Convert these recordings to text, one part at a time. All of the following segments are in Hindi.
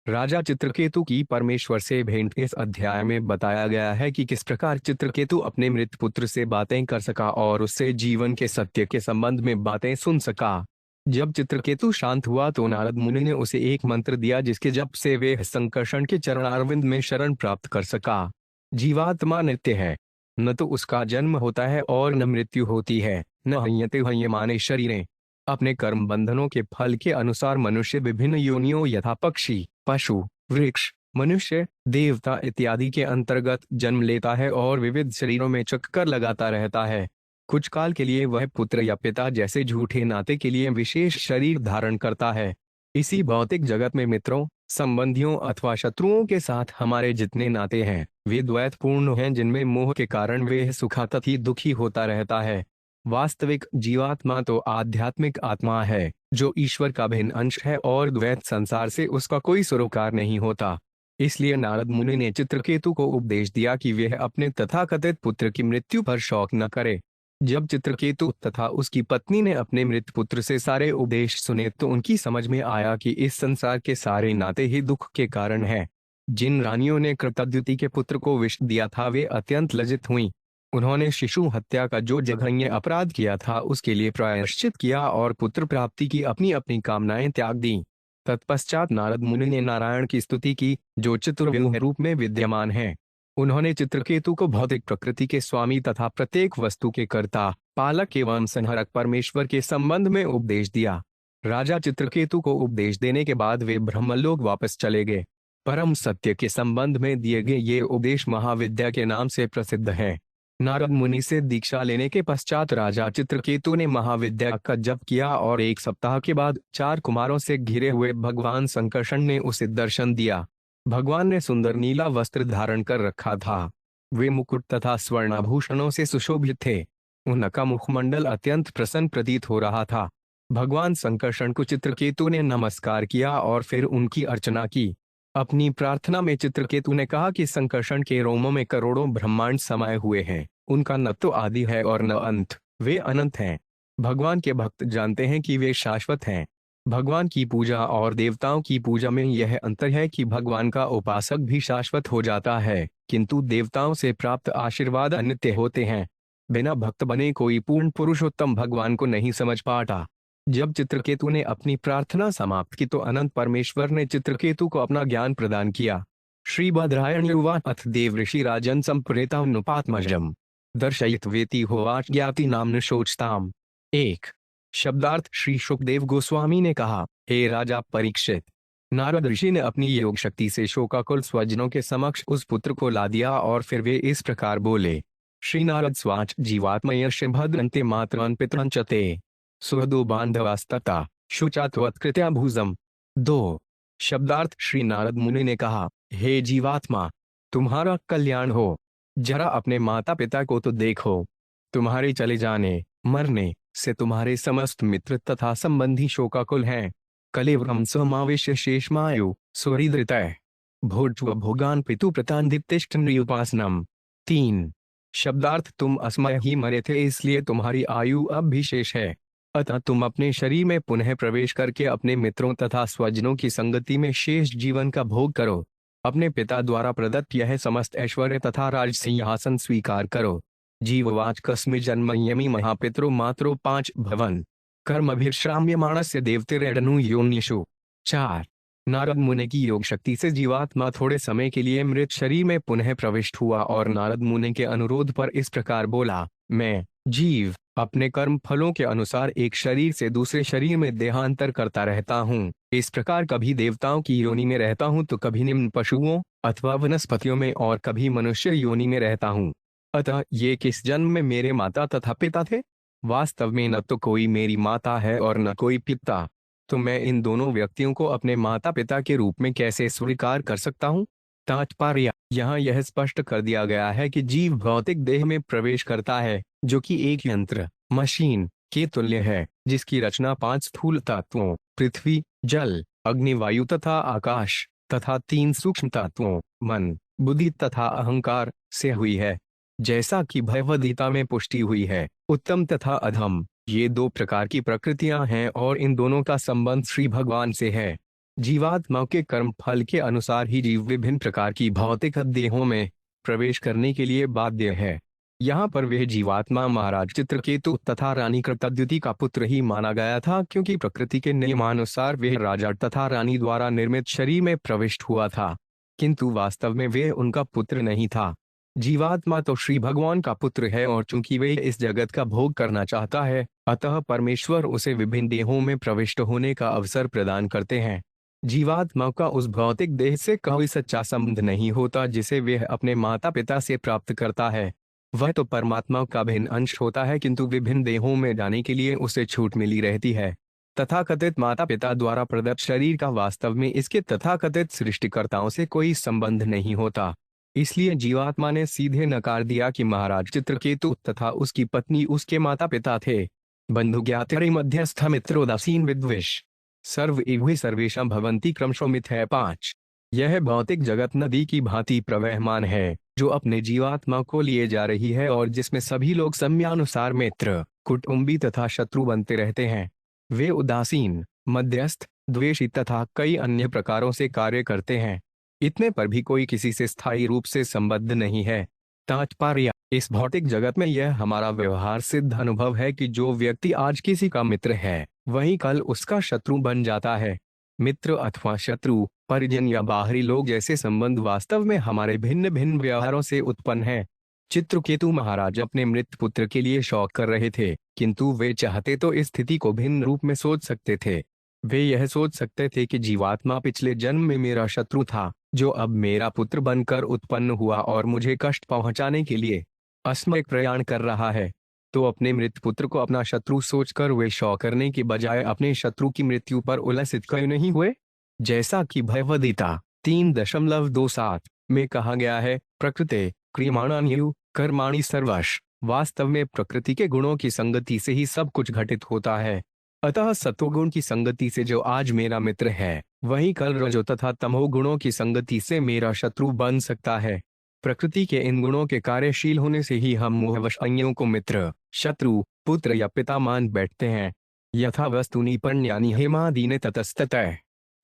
राजा चित्रकेतु की परमेश्वर से भेंट। इस अध्याय में बताया गया है कि किस प्रकार चित्रकेतु अपने मृत पुत्र से बातें कर सका और उससे जीवन के सत्य के संबंध में बातें सुन सका। जब चित्रकेतु शांत हुआ तो नारद मुनि ने उसे एक मंत्र दिया जिसके जप से वे संकर्षण के चरणारविंद में शरण प्राप्त कर सका। जीवात्मा नित्य है, न तो उसका जन्म होता है और न मृत्यु होती है। न हयते हयमाने शरीरें। अपने कर्म बंधनों के फल के अनुसार मनुष्य विभिन्न योनियों यथा पक्षी, पशु, वृक्ष, मनुष्य, देवता इत्यादि के अंतर्गत जन्म लेता है और विविध शरीरों में चक्कर लगाता रहता है। कुछ काल के लिए वह पुत्र या पिता जैसे झूठे नाते के लिए विशेष शरीर धारण करता है। इसी भौतिक जगत में मित्रों, संबंधियों अथवा शत्रुओं के साथ हमारे जितने नाते हैं वे द्वैतपूर्ण हैं, जिनमें मोह के कारण वे सुखा तथा दुखी होता रहता है। वास्तविक जीवात्मा तो आध्यात्मिक आत्मा है जो ईश्वर का भिन्न अंश है और द्वैत संसार से उसका कोई सरोकार नहीं होता। इसलिए नारद मुनि ने चित्रकेतु को उपदेश दिया कि वह अपने तथाकथित पुत्र की मृत्यु पर शोक न करे। जब चित्रकेतु तथा उसकी पत्नी ने अपने मृत पुत्र से सारे उपदेश सुने तो उनकी समझ में आया कि इस संसार के सारे नाते ही दुख के कारण हैं। जिन रानियों ने कृतद्युति के पुत्र को विष दिया था वे अत्यंत लज्जित हुईं। उन्होंने शिशु हत्या का जो जघन्य अपराध किया था उसके लिए प्रायश्चित किया और पुत्र प्राप्ति की अपनी अपनी कामनाएं त्याग दी। तत्पश्चात नारद मुनि ने नारायण की स्तुति की जो चतुर्व्यूह रूप में विद्यमान है। उन्होंने चित्रकेतु को भौतिक प्रकृति के स्वामी तथा प्रत्येक वस्तु के कर्ता, पालक एवं संहारक परमेश्वर के संबंध में उपदेश दिया। राजा चित्रकेतु को उपदेश देने के बाद वे ब्रह्मलोक वापस चले गए। परम सत्य के संबंध में दिए गए ये उपदेश महाविद्या के नाम से प्रसिद्ध है। नारद मुनि से दीक्षा लेने के पश्चात राजा चित्रकेतु ने महाविद्या का जप किया और एक सप्ताह के बाद 4 कुमारों से घिरे हुए भगवान संकर्षण ने उसे दर्शन दिया। भगवान ने सुंदर नीला वस्त्र धारण कर रखा था। वे मुकुट तथा स्वर्णाभूषणों से सुशोभित थे। उनका मुखमंडल अत्यंत प्रसन्न प्रतीत हो रहा था। भगवान संकर्षण को चित्रकेतु ने नमस्कार किया और फिर उनकी अर्चना की। अपनी प्रार्थना में चित्रकेतु ने कहा कि संकर्षण के रोमों में करोड़ों ब्रह्मांड समाये हुए हैं। उनका न तो आदि है और न अंत, वे अनंत हैं। भगवान के भक्त जानते हैं कि वे शाश्वत हैं। भगवान की पूजा और देवताओं की पूजा में यह अंतर है कि भगवान का उपासक भी शाश्वत हो जाता है किंतु देवताओं से प्राप्त आशीर्वाद अनित्य होते हैं। बिना भक्त बने कोई पूर्ण पुरुषोत्तम भगवान को नहीं समझ पाता। जब चित्रकेतु ने अपनी प्रार्थना समाप्त की तो अनंत परमेश्वर ने चित्रकेतु को अपना ज्ञान प्रदान किया। श्री बद्रायण युवा अथ देव ऋषि राजन संप्रेतानुपात्मजम दर्शयित वेति होवाच ज्ञाति नाम न शोचताम। 1 शब्दार्थ श्री सुखदेव गोस्वामी ने कहा, हे राजा परीक्षित, नारद ऋषि ने अपनी योग शक्ति से शोकाकुल स्वजनों के समक्ष उस पुत्र को ला दिया और फिर वे इस प्रकार बोले। श्री नारद स्वाच जीवात्मयश भद्रंते मातरन पितरं च ते सुहृदो बांधवास्तता शुचात्वत्कृत्या भूजम। 2 शब्दार्थ श्री नारद मुनि ने कहा, हे जीवात्मा, तुम्हारा कल्याण हो। जरा अपने माता पिता को तो देखो। तुम्हारे चले जाने, मरने से तुम्हारे समस्त मित्र तथा संबंधी शोकाकुल हैं। कलेवरम समावेश शेषमायु सुहृदृतय भोज्व भोगान पितु प्रतान दीप्तिष्ठन्युपासनम। 3 शब्दार्थ तुम असमय ही मरे थे इसलिए तुम्हारी आयु अब भी शेष है। अतः तुम अपने शरीर में पुनः प्रवेश करके अपने मित्रों तथा स्वजनों की संगति में शेष जीवन का भोग करो। अपने पिता द्वारा प्रदत्त यह समस्त ऐश्वर्य तथा राज सिंहासन स्वीकार करो। जीववाच कस्मि जन्मयमि महापितरो मातरो 5 भवन कर्मभिश्राम्यमाणस्य देवतिरेडनु योनिषु। 4 नारद मुनि की योग शक्ति से जीवात्मा थोड़े समय के लिए मृत शरीर में पुनः प्रविष्ट हुआ और नारद मुनि के अनुरोध पर इस प्रकार बोला, मैं जीव अपने कर्म फलों के अनुसार एक शरीर से दूसरे शरीर में देहांतर करता रहता हूँ। इस प्रकार कभी देवताओं की योनि में रहता हूँ तो कभी निम्न पशुओं अथवा वनस्पतियों में और कभी मनुष्य योनि में रहता हूँ। अतः ये किस जन्म में मेरे माता तथा पिता थे? वास्तव में न तो कोई मेरी माता है और न कोई पिता, तो मैं इन दोनों व्यक्तियों को अपने माता पिता के रूप में कैसे स्वीकार कर सकता हूँ? तात्पर्य यहाँ यह स्पष्ट कर दिया गया है कि जीव भौतिक देह में प्रवेश करता है जो कि एक यंत्र, मशीन के तुल्य है, जिसकी रचना 5 स्थूल तत्वों पृथ्वी, जल, अग्नि, वायु तथा आकाश तथा 3 सूक्ष्म तत्वों मन, बुद्धि तथा अहंकार से हुई है। जैसा कि भगवद्गीता में पुष्टि हुई है, उत्तम तथा अधम ये 2 प्रकार की प्रकृतियां हैं और इन दोनों का संबंध श्री भगवान से है। जीवात्मा के कर्म फल के अनुसार ही जीव विभिन्न प्रकार की भौतिक देहों में प्रवेश करने के लिए बाध्य है। यहाँ पर वह जीवात्मा महाराज चित्रकेतु तथा रानी कृतद्युति का पुत्र ही माना गया था, क्योंकि प्रकृति के नियमानुसार वह राजा तथा रानी द्वारा निर्मित शरीर में प्रविष्ट हुआ था, किंतु वास्तव में वह उनका पुत्र नहीं था। जीवात्मा तो श्री भगवान का पुत्र है, और चूंकि वह इस जगत का भोग करना चाहता है, अतः परमेश्वर उसे विभिन्न देहों में प्रविष्ट होने का अवसर प्रदान करते हैं। जीवात्मा का उस भौतिक देह से कोई सच्चा संबंध नहीं होता जिसे वह अपने माता पिता से प्राप्त करता है। वह तो परमात्मा का भिन्न अंश होता है, किंतु विभिन्न देहों में जाने के लिए उसे छूट मिली रहती है। तथाकथित माता पिता द्वारा प्रदत्त शरीर का वास्तव में इसके तथाकथित सृष्टिकर्ताओं से कोई संबंध नहीं होता। इसलिए जीवात्मा ने सीधे नकार दिया कि महाराज चित्रकेतु तथा उसकी पत्नी उसके माता पिता थे। बंधु ज्ञाति मध्यस्थ मित्रोदासीन विद्वेष सर्व इवहि सर्वेशम भवंती क्रमशोमित है 5। यह भौतिक जगत नदी की भांति प्रवहमान है, जो अपने जीवात्मा को लिए जा रही है और जिसमें सभी लोग समयानुसार मित्र, कुटुंबी तथा शत्रु बनते रहते हैं। वे उदासीन, मध्यस्थ, द्वेषी तथा कई अन्य प्रकारों से कार्य करते हैं। इतने पर भी कोई किसी से स्थायी रूप से संबद्ध नहीं है। तात्पर्य, इस भौतिक जगत में यह हमारा व्यवहार सिद्ध अनुभव है कि जो व्यक्ति आज किसी का मित्र है, वही कल उसका शत्रु बन जाता है। मित्र अथवा शत्रु, परिजन या बाहरी लोग जैसे संबंध वास्तव में हमारे भिन्न भिन्न व्यवहारों से उत्पन्न है। चित्रकेतु महाराज अपने मृत पुत्र के लिए शोक कर रहे थे, किंतु वे चाहते तो इस स्थिति को भिन्न रूप में सोच सकते थे। वे यह सोच सकते थे कि जीवात्मा पिछले जन्म में मेरा शत्रु था, जो अब मेरा पुत्र बनकर उत्पन्न हुआ और मुझे कष्ट पहुंचाने के लिए असमय प्रयाण कर रहा है। तो अपने मृत पुत्र को अपना शत्रु सोचकर वे शोक करने के बजाय अपने शत्रु की मृत्यु पर उल्लसित क्यों नहीं हुए? जैसा कि भगवद्गीता 3.27 में कहा गया है, प्रकृते क्रियमाणान्यु कर्माणि सर्वश। वास्तव में प्रकृति के गुणों की संगति से ही सब कुछ घटित होता है। अतः सत्वगुण की संगति से जो आज मेरा मित्र है, वही कल रजो तथा तमो गुणों की संगति से मेरा शत्रु बन सकता है। प्रकृति के इन गुणों के कार्यशील होने से ही हम मोहवश अन्यों को मित्र, शत्रु, पुत्र या पिता मान बैठते हैं। यथा वस्तुनि पर्यानि हेमादीने ततस्ततः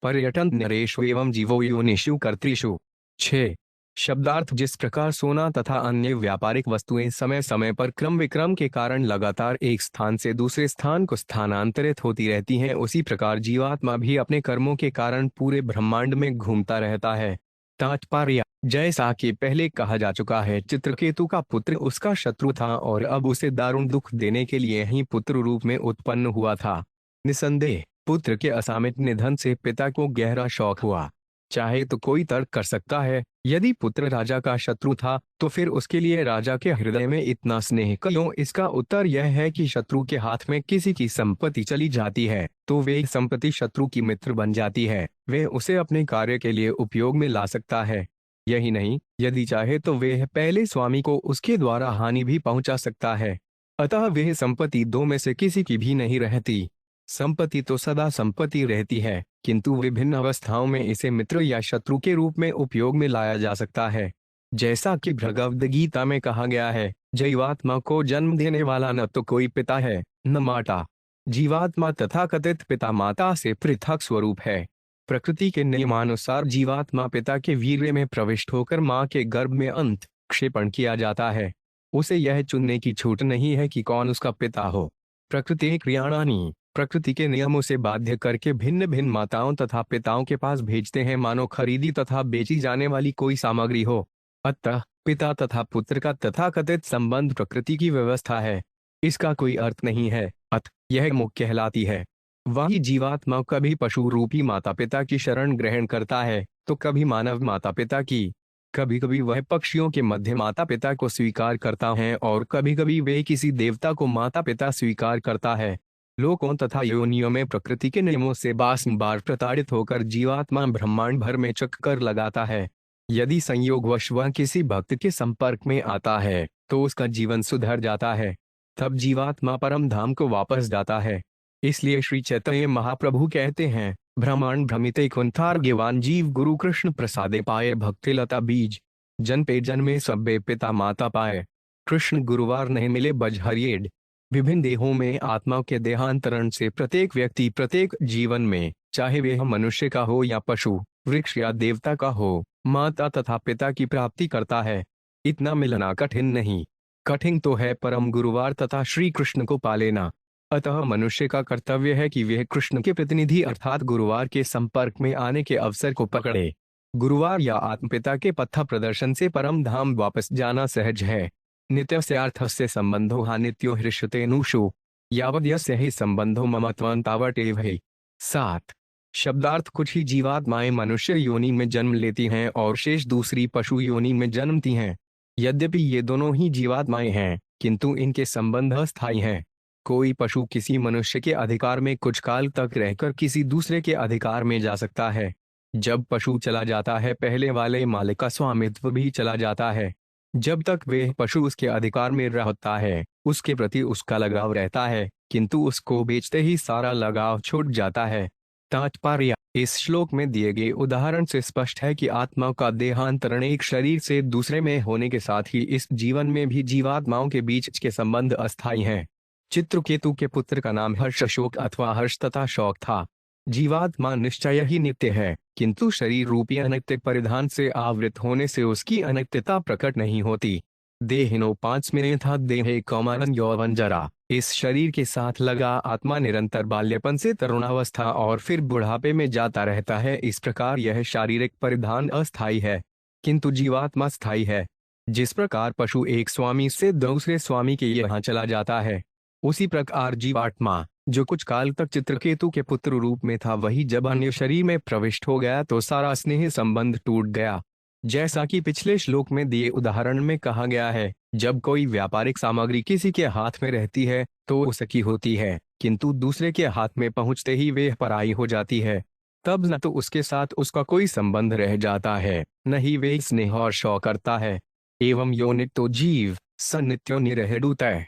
पर्यटन नरेषु एवं जीवो योनिषु कर्तृषु। 6। शब्दार्थ, जिस प्रकार सोना तथा अन्य व्यापारिक वस्तुएं समय समय पर क्रम विक्रम के कारण लगातार एक स्थान से दूसरे स्थान को स्थानांतरित होती रहती हैं, उसी प्रकार जीवात्मा भी अपने कर्मों के कारण पूरे ब्रह्मांड में घूमता रहता है। तात्पर्य, जैसा कि पहले कहा जा चुका है, चित्रकेतु का पुत्र उसका शत्रु था और अब उसे दारुण दुख देने के लिए ही पुत्र रूप में उत्पन्न हुआ था। निसंदेह पुत्र के असामयिक निधन से पिता को गहरा शोक हुआ। चाहे तो कोई तर्क कर सकता है, यदि पुत्र राजा का शत्रु था तो फिर उसके लिए राजा के हृदय में इतना स्नेह क्यों? इसका उत्तर यह है कि शत्रु के हाथ में किसी की संपत्ति चली जाती है तो वे संपत्ति शत्रु की मित्र बन जाती है। वे उसे अपने कार्य के लिए उपयोग में ला सकता है। यही नहीं, यदि चाहे तो वह पहले स्वामी को उसके द्वारा हानि भी पहुंचा सकता है। अतः वह संपत्ति दो में से किसी की भी नहीं रहती। संपत्ति तो सदा संपत्ति रहती है, किंतु विभिन्न अवस्थाओं में इसे मित्र या शत्रु के रूप में उपयोग में लाया जा सकता है। जैसा कि भगवद गीता में कहा गया है, जीवात्मा को जन्म देने वाला न तो कोई पिता है न माता। जीवात्मा तथाकथित पिता माता से पृथक स्वरूप है। प्रकृति के नियमानुसार जीवात्मा पिता के वीर्य में प्रविष्ट होकर माँ के गर्भ में अंत क्षेपण किया जाता है। उसे यह चुनने की छूट नहीं है कि कौन उसका पिता हो। प्रकृति क्रियाणानि, प्रकृति के नियमों से बाध्य करके भिन्न भिन्न माताओं तथा पिताओं के पास भेजते हैं, मानो खरीदी तथा बेची जाने वाली कोई सामग्री हो। अतः पिता तथा पुत्र का तथाकथित संबंध प्रकृति की व्यवस्था है। इसका कोई अर्थ नहीं है। यह मुख कहलाती है। वही जीवात्मा कभी पशु रूपी माता पिता की शरण ग्रहण करता है तो कभी मानव माता पिता की। कभी कभी वह पक्षियों के मध्य माता पिता को स्वीकार करता है और कभी कभी वे किसी देवता को माता पिता स्वीकार करता है। लोकों तथा योनियों में प्रकृति के नियमों से बार प्रताड़ित होकर जीवात्मा ब्रह्मांड भर में चक्कर लगाता है। यदि संयोगवश वह किसी भक्त के संपर्क में आता है तो उसका जीवन सुधर जाता है। तब जीवात्मा परम धाम को वापस जाता है। इसलिए श्री चैतन्य महाप्रभु कहते हैं, ब्रह्मांड भ्रमिते कुंथार्ग्यवान जीव गुरु कृष्ण प्रसादे पाए भक्ति लता बीज। जन पे जन्मे सब्बे पिता माता पाए। कृष्ण गुरुवार नहीं मिले बज हरियेड। विभिन्न देहों में आत्मा के देहांतरण से प्रत्येक व्यक्ति प्रत्येक जीवन में, चाहे वह मनुष्य का हो या पशु, वृक्ष या देवता का हो, माता तथा पिता की प्राप्ति करता है। इतना मिलना कठिन नहीं, कठिन तो है परम गुरुवार तथा श्री कृष्ण को पा लेना। अतः मनुष्य का कर्तव्य है कि वह कृष्ण के प्रतिनिधि अर्थात गुरुवार के संपर्क में आने के अवसर को पकड़े। गुरुवार या आत्मपिता के पथ प्रदर्शन से परम धाम वापस जाना सहज है। नित्यस्य अर्थस्य संबंधो हा नित्यो हृष्यतेनुषु यावद्यस्य हि संबंधो ममत्वं तावदेव हि। 7 शब्दार्थ कुछ ही जीवात्माएं मनुष्य योनि में जन्म लेती हैं और शेष दूसरी पशु योनि में जन्मती हैं। यद्यपि ये दोनों ही जीवात्माएं हैं, किंतु इनके संबंध अस्थायी हैं। कोई पशु किसी मनुष्य के अधिकार में कुछ काल तक रहकर किसी दूसरे के अधिकार में जा सकता है। जब पशु चला जाता है, पहले वाले मालिक का स्वामित्व भी चला जाता है। जब तक वह पशु उसके अधिकार में रहता है, उसके प्रति उसका लगाव रहता है, किंतु उसको बेचते ही सारा लगाव छूट जाता है। तात्पर्य: इस श्लोक में दिए गए उदाहरण से स्पष्ट है कि आत्मा का देहांतरण एक शरीर से दूसरे में होने के साथ ही इस जीवन में भी जीवात्माओं के बीच के संबंध अस्थायी हैं। चित्रकेतु के पुत्र का नाम हर्ष, शोक अथवा हर्ष तथा शोक था। जीवात्मा निश्चय ही नित्य है, किंतु शरीर रूपी अनित्य परिधान से आवृत होने से उसकी अनित्यता प्रकट नहीं होती। देहिनो 5 में था देहे कौमारन यौवन जरा। इस शरीर के साथ लगा आत्मा निरंतर बाल्यपन से तरुणावस्था और फिर बुढ़ापे में जाता रहता है। इस प्रकार यह शारीरिक परिधान अस्थायी है, किंतु जीवात्मा स्थायी है। जिस प्रकार पशु एक स्वामी से दूसरे स्वामी के यहाँ चला जाता है, उसी प्रकार जीवात्मा, जो कुछ काल तक चित्रकेतु के पुत्र रूप में था, वही जब अन्य शरीर में प्रविष्ट हो गया तो सारा स्नेह संबंध टूट गया। जैसा कि पिछले श्लोक में दिए उदाहरण में कहा गया है, जब कोई व्यापारिक सामग्री किसी के हाथ में रहती है तो उसकी होती है, किंतु दूसरे के हाथ में पहुंचते ही वह पराई हो जाती है। तब न तो उसके साथ उसका कोई संबंध रह जाता है, न ही वे स्नेह और शौक करता है। एवं यो नित्यो जीव स नित्यो निरहडुतः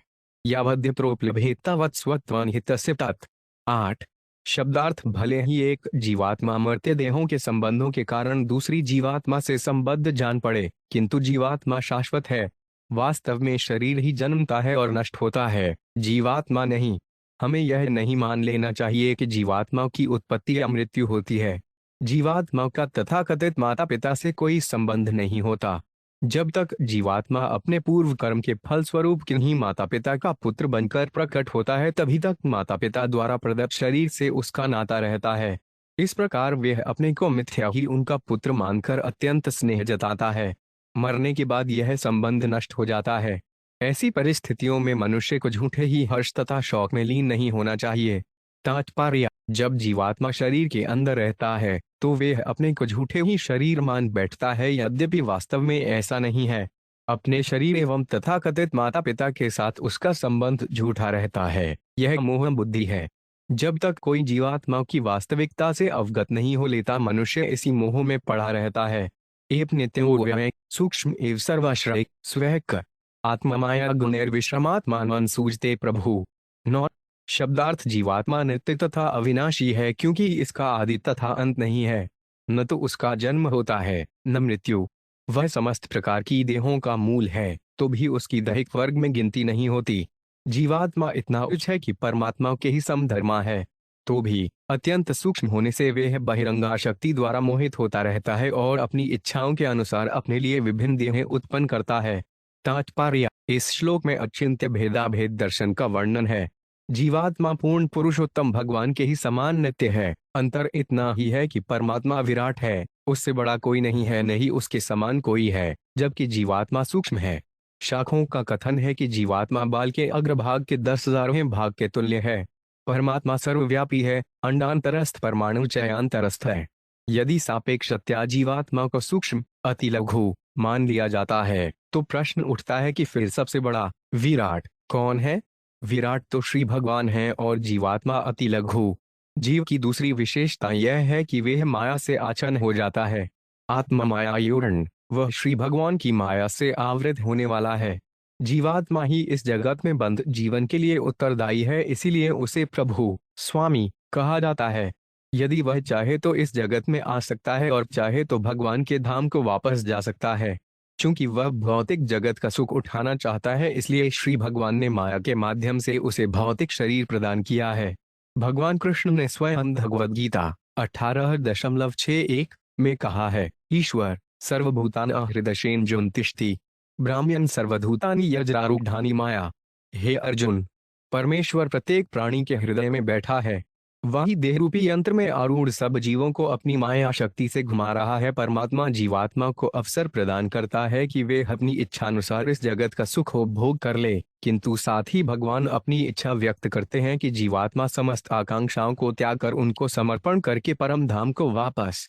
यावद्य प्रोप्लभेत्तावत् स्वत्वं हितस्य तत्। 8 शब्दार्थ भले ही एक जीवात्मा मर्त्य देहों के संबंधों के कारण दूसरी जीवात्मा से संबद्ध जान पड़े, किंतु जीवात्मा शाश्वत है। वास्तव में शरीर ही जन्मता है और नष्ट होता है, जीवात्मा नहीं। हमें यह नहीं मान लेना चाहिए कि जीवात्मा की उत्पत्ति या मृत्यु होती है। जीवात्मा का तथाकथित माता पिता से कोई संबंध नहीं होता। जब तक जीवात्मा अपने पूर्व कर्म के फल स्वरूप किन्हीं माता पिता का पुत्र बनकर प्रकट होता है, तभी तक माता पिता द्वारा प्रदत्त शरीर से उसका नाता रहता है। इस प्रकार वह अपने को मिथ्या ही उनका पुत्र मानकर अत्यंत स्नेह जताता है। मरने के बाद यह संबंध नष्ट हो जाता है। ऐसी परिस्थितियों में मनुष्य को झूठे ही हर्ष तथा शौक में लीन नहीं होना चाहिए। तात्पर्य: जब जीवात्मा शरीर के अंदर रहता है तो वह अपने को झूठे ही शरीर मान बैठता है, यद्यपि वास्तव में ऐसा नहीं है। अपने शरीर एवं तथाकथित माता पिता के साथ उसका संबंध झूठा रहता है। यह मोह बुद्धि है। जब तक कोई जीवात्मा की वास्तविकता से अवगत नहीं हो लेता, मनुष्य इसी मोह में पड़ा रहता है। एव नित्योर्व्यय सूक्ष्म एव सर्वाश्रय स्वैक आत्ममाया गुणैर्विश्रमात्मानं सूजते प्रभु। 9 शब्दार्थ जीवात्मा नित्य तथा अविनाशी है, क्योंकि इसका आदि तथा अंत नहीं है। न तो उसका जन्म होता है, न मृत्यु। वह समस्त प्रकार की देहों का मूल है, तो भी उसकी दैहिक वर्ग में गिनती नहीं होती। जीवात्मा इतना उच्च है कि परमात्मा के ही समधर्मा है, तो भी अत्यंत सूक्ष्म होने से वह बहिरंगा शक्ति द्वारा मोहित होता रहता है और अपनी इच्छाओं के अनुसार अपने लिए विभिन्न देहें उत्पन्न करता है। तात्पर्य: इस श्लोक में अचिंत्य भेदाभेद दर्शन का वर्णन है। जीवात्मा पूर्ण पुरुषोत्तम भगवान के ही समान नित्य है। अंतर इतना ही है कि परमात्मा विराट है, उससे बड़ा कोई नहीं है, नहीं उसके समान कोई है, जबकि जीवात्मा सूक्ष्म है। शाखों का कथन है कि जीवात्मा बाल के अग्रभाग के 10,000वें भाग के तुल्य है। परमात्मा सर्वव्यापी है, अंडांतरस्थ परमाणु चयांतरस्थ है। यदि सापेक्षतया जीवात्मा को सूक्ष्म अति लघु मान लिया जाता है, तो प्रश्न उठता है कि फिर सबसे बड़ा विराट कौन है? विराट तो श्री भगवान है और जीवात्मा अति लघु। जीव की दूसरी विशेषता यह है कि वह माया से आच्छन्न हो जाता है। आत्मा मायायूर्ण, वह श्री भगवान की माया से आवृत होने वाला है। जीवात्मा ही इस जगत में बंद जीवन के लिए उत्तरदायी है, इसीलिए उसे प्रभु स्वामी कहा जाता है। यदि वह चाहे तो इस जगत में आ सकता है और चाहे तो भगवान के धाम को वापस जा सकता है। चूंकि वह भौतिक जगत का सुख उठाना चाहता है, इसलिए श्री भगवान ने माया के माध्यम से उसे भौतिक शरीर प्रदान किया है। भगवान कृष्ण ने स्वयं भगवद गीता 18.61 में कहा है, ईश्वर सर्वभूतान हृदयेन जुन तिष्ठति ब्राह्मण सर्वभूतानि यज्ञारूढ़ानि माया। हे अर्जुन, परमेश्वर प्रत्येक प्राणी के हृदय में बैठा है। वही देह रूपी यंत्र में आरूढ़ सब जीवों को अपनी माया शक्ति से घुमा रहा है। परमात्मा जीवात्मा को अवसर प्रदान करता है कि वे अपनी इच्छानुसार इस जगत का सुख उपभोग कर ले, किंतु साथ ही भगवान अपनी इच्छा व्यक्त करते हैं कि जीवात्मा समस्त आकांक्षाओं को त्याग कर उनको समर्पण करके परम धाम को वापस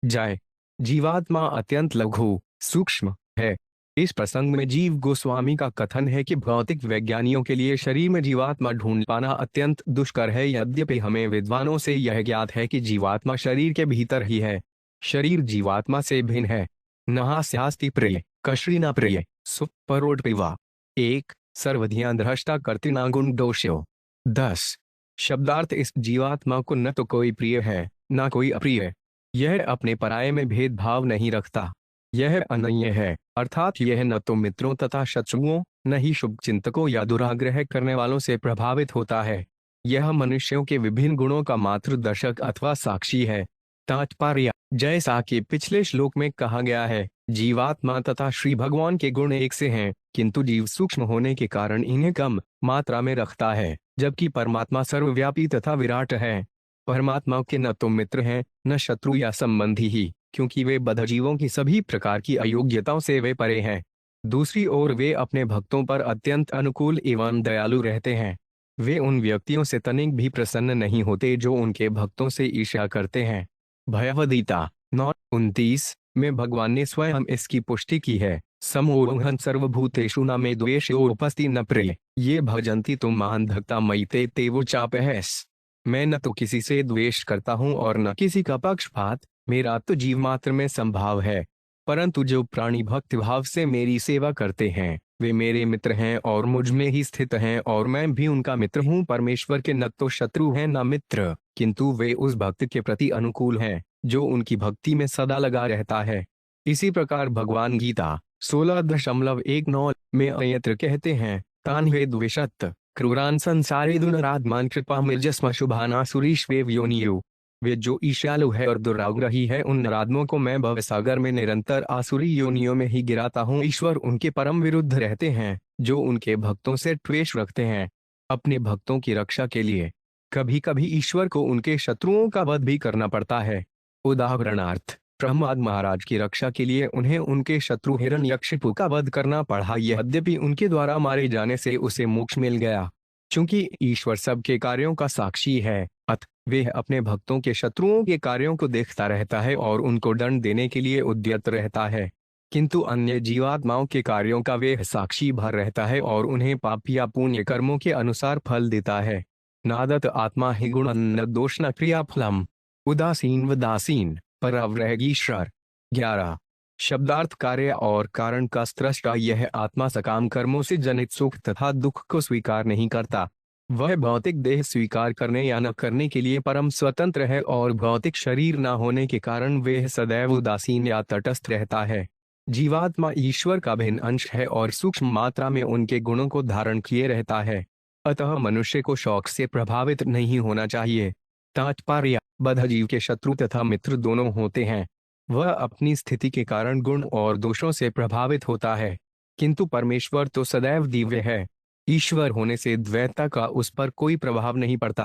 जाए। जीवात्मा अत्यंत लघु सूक्ष्म है। इस प्रसंग में जीव गोस्वामी का कथन है कि भौतिक वैज्ञानियों के लिए शरीर में जीवात्मा ढूंढ पाना अत्यंत दुष्कर है। यद्यपि हमें विद्वानों से यह ज्ञात है कि जीवात्मा शरीर के भीतर ही है। शरीर जीवात्मा से भिन्न है। नहास्यास्ति प्रिय कश्रीना प्रिय सुपरोड पिवा एक सर्वधिया दृष्टा कर्तिना गुण दोषो 10। शब्दार्थ, इस जीवात्मा को न तो कोई प्रिय है न कोई अप्रिय। यह अपने पराये में भेदभाव नहीं रखता। यह अनन्य है, अर्थात यह न तो मित्रों तथा शत्रुओं, न ही शुभ चिंतकों या दुराग्रह करने वालों से प्रभावित होता है। यह मनुष्यों के विभिन्न गुणों का मात्र दर्शक अथवा साक्षी है। तात्पर्य, जैसा कि पिछले श्लोक में कहा गया है, जीवात्मा तथा श्री भगवान के गुण एक से हैं, किंतु जीव सूक्ष्म होने के कारण इन्हें कम मात्रा में रखता है, जबकि परमात्मा सर्वव्यापी तथा विराट है। परमात्मा के न तो मित्र हैं न शत्रु या संबंधी ही, क्योंकि वे बद्धजीवों की सभी प्रकार की अयोग्यताओं से वे परे हैं। दूसरी ओर वे अपने भक्तों पर अत्यंत अनुकूल एवं दयालु रहते हैं। वे उन व्यक्तियों से तनिक भी प्रसन्न नहीं होते जो उनके भक्तों से ईर्ष्या करते हैं। भगवद्गीता 9:29 में भगवान ने स्वयं इसकी पुष्टि की है। समोहन सर्वभूतेषु न मे द्वेषोपस्ति न प्रिय ये भजन्ति तुम महान भक्ता मयि ते तेवो चापहस। मैं न तो किसी से द्वेष करता हूँ और न किसी का पक्षपात। मेरा तो जीव मात्र में संभाव है, परंतु जो प्राणी भक्ति भाव से मेरी सेवा करते हैं वे मेरे मित्र हैं और मुझ में ही स्थित हैं, और मैं भी उनका मित्र हूँ। परमेश्वर के न तो शत्रु हैं न मित्र, किंतु वे उस भक्त के प्रति अनुकूल हैं जो उनकी भक्ति में सदा लगा रहता है। इसी प्रकार भगवान गीता 16.19 में अयत्र कहते हैं, तान हे द्वेषत् क्रूरान संसारे दुनरात्मान कृपा मिर्जस्म शुभाना सुरीश्वेव योनियु। वे जो ईर्ष्यालु है और दुराग्रही है, उन नराधमों को मैं भवसागर में निरंतर आसुरी योनियों में ही गिराता हूँ। ईश्वर उनके परम विरुद्ध रहते हैं जो उनके भक्तों से द्वेष रखते हैं। अपने भक्तों की रक्षा के लिए कभी कभी ईश्वर को उनके शत्रुओं का वध भी करना पड़ता है। उदाहरणार्थ, प्रहलाद महाराज की रक्षा के लिए उन्हें उनके शत्रु हिरण्यकशिपु का वध करना पड़ा। यद्यपि उनके द्वारा मारे जाने से उसे मोक्ष मिल गया। चूंकि ईश्वर सबके कार्यों का साक्षी है, अतः वे अपने भक्तों के शत्रुओं के कार्यों को देखता रहता है और उनको दंड देने के लिए उद्यत रहता है। किंतु अन्य जीवात्माओं के कार्यों का वे साक्षी भर रहता है और उन्हें पाप या पुण्य कर्मों के अनुसार फल देता है। नादत आत्मा ही गुण न दोष न क्रिया फलम उदासीन वदासीन परवरहगीश्वर 11। शब्दार्थ, कार्य और कारण का स्रष्टा यह आत्मा सकाम कर्मों से जनित सुख तथा दुख को स्वीकार नहीं करता। वह भौतिक देह स्वीकार करने या न करने के लिए परम स्वतंत्र है और भौतिक शरीर न होने के कारण वह सदैव उदासीन या तटस्थ रहता है। जीवात्मा ईश्वर का भिन्न अंश है और सूक्ष्म मात्रा में उनके गुणों को धारण किए रहता है। अतः मनुष्य को शौक से प्रभावित नहीं होना चाहिए। तात्पर्य, बद्धजीव के शत्रु तथा मित्र दोनों होते हैं। वह अपनी स्थिति के कारण गुण और दोषों से प्रभावित होता है, किंतु परमेश्वर तो सदैव दिव्य है। ईश्वर होने से द्वैतता का उस पर कोई प्रभाव नहीं पड़ता।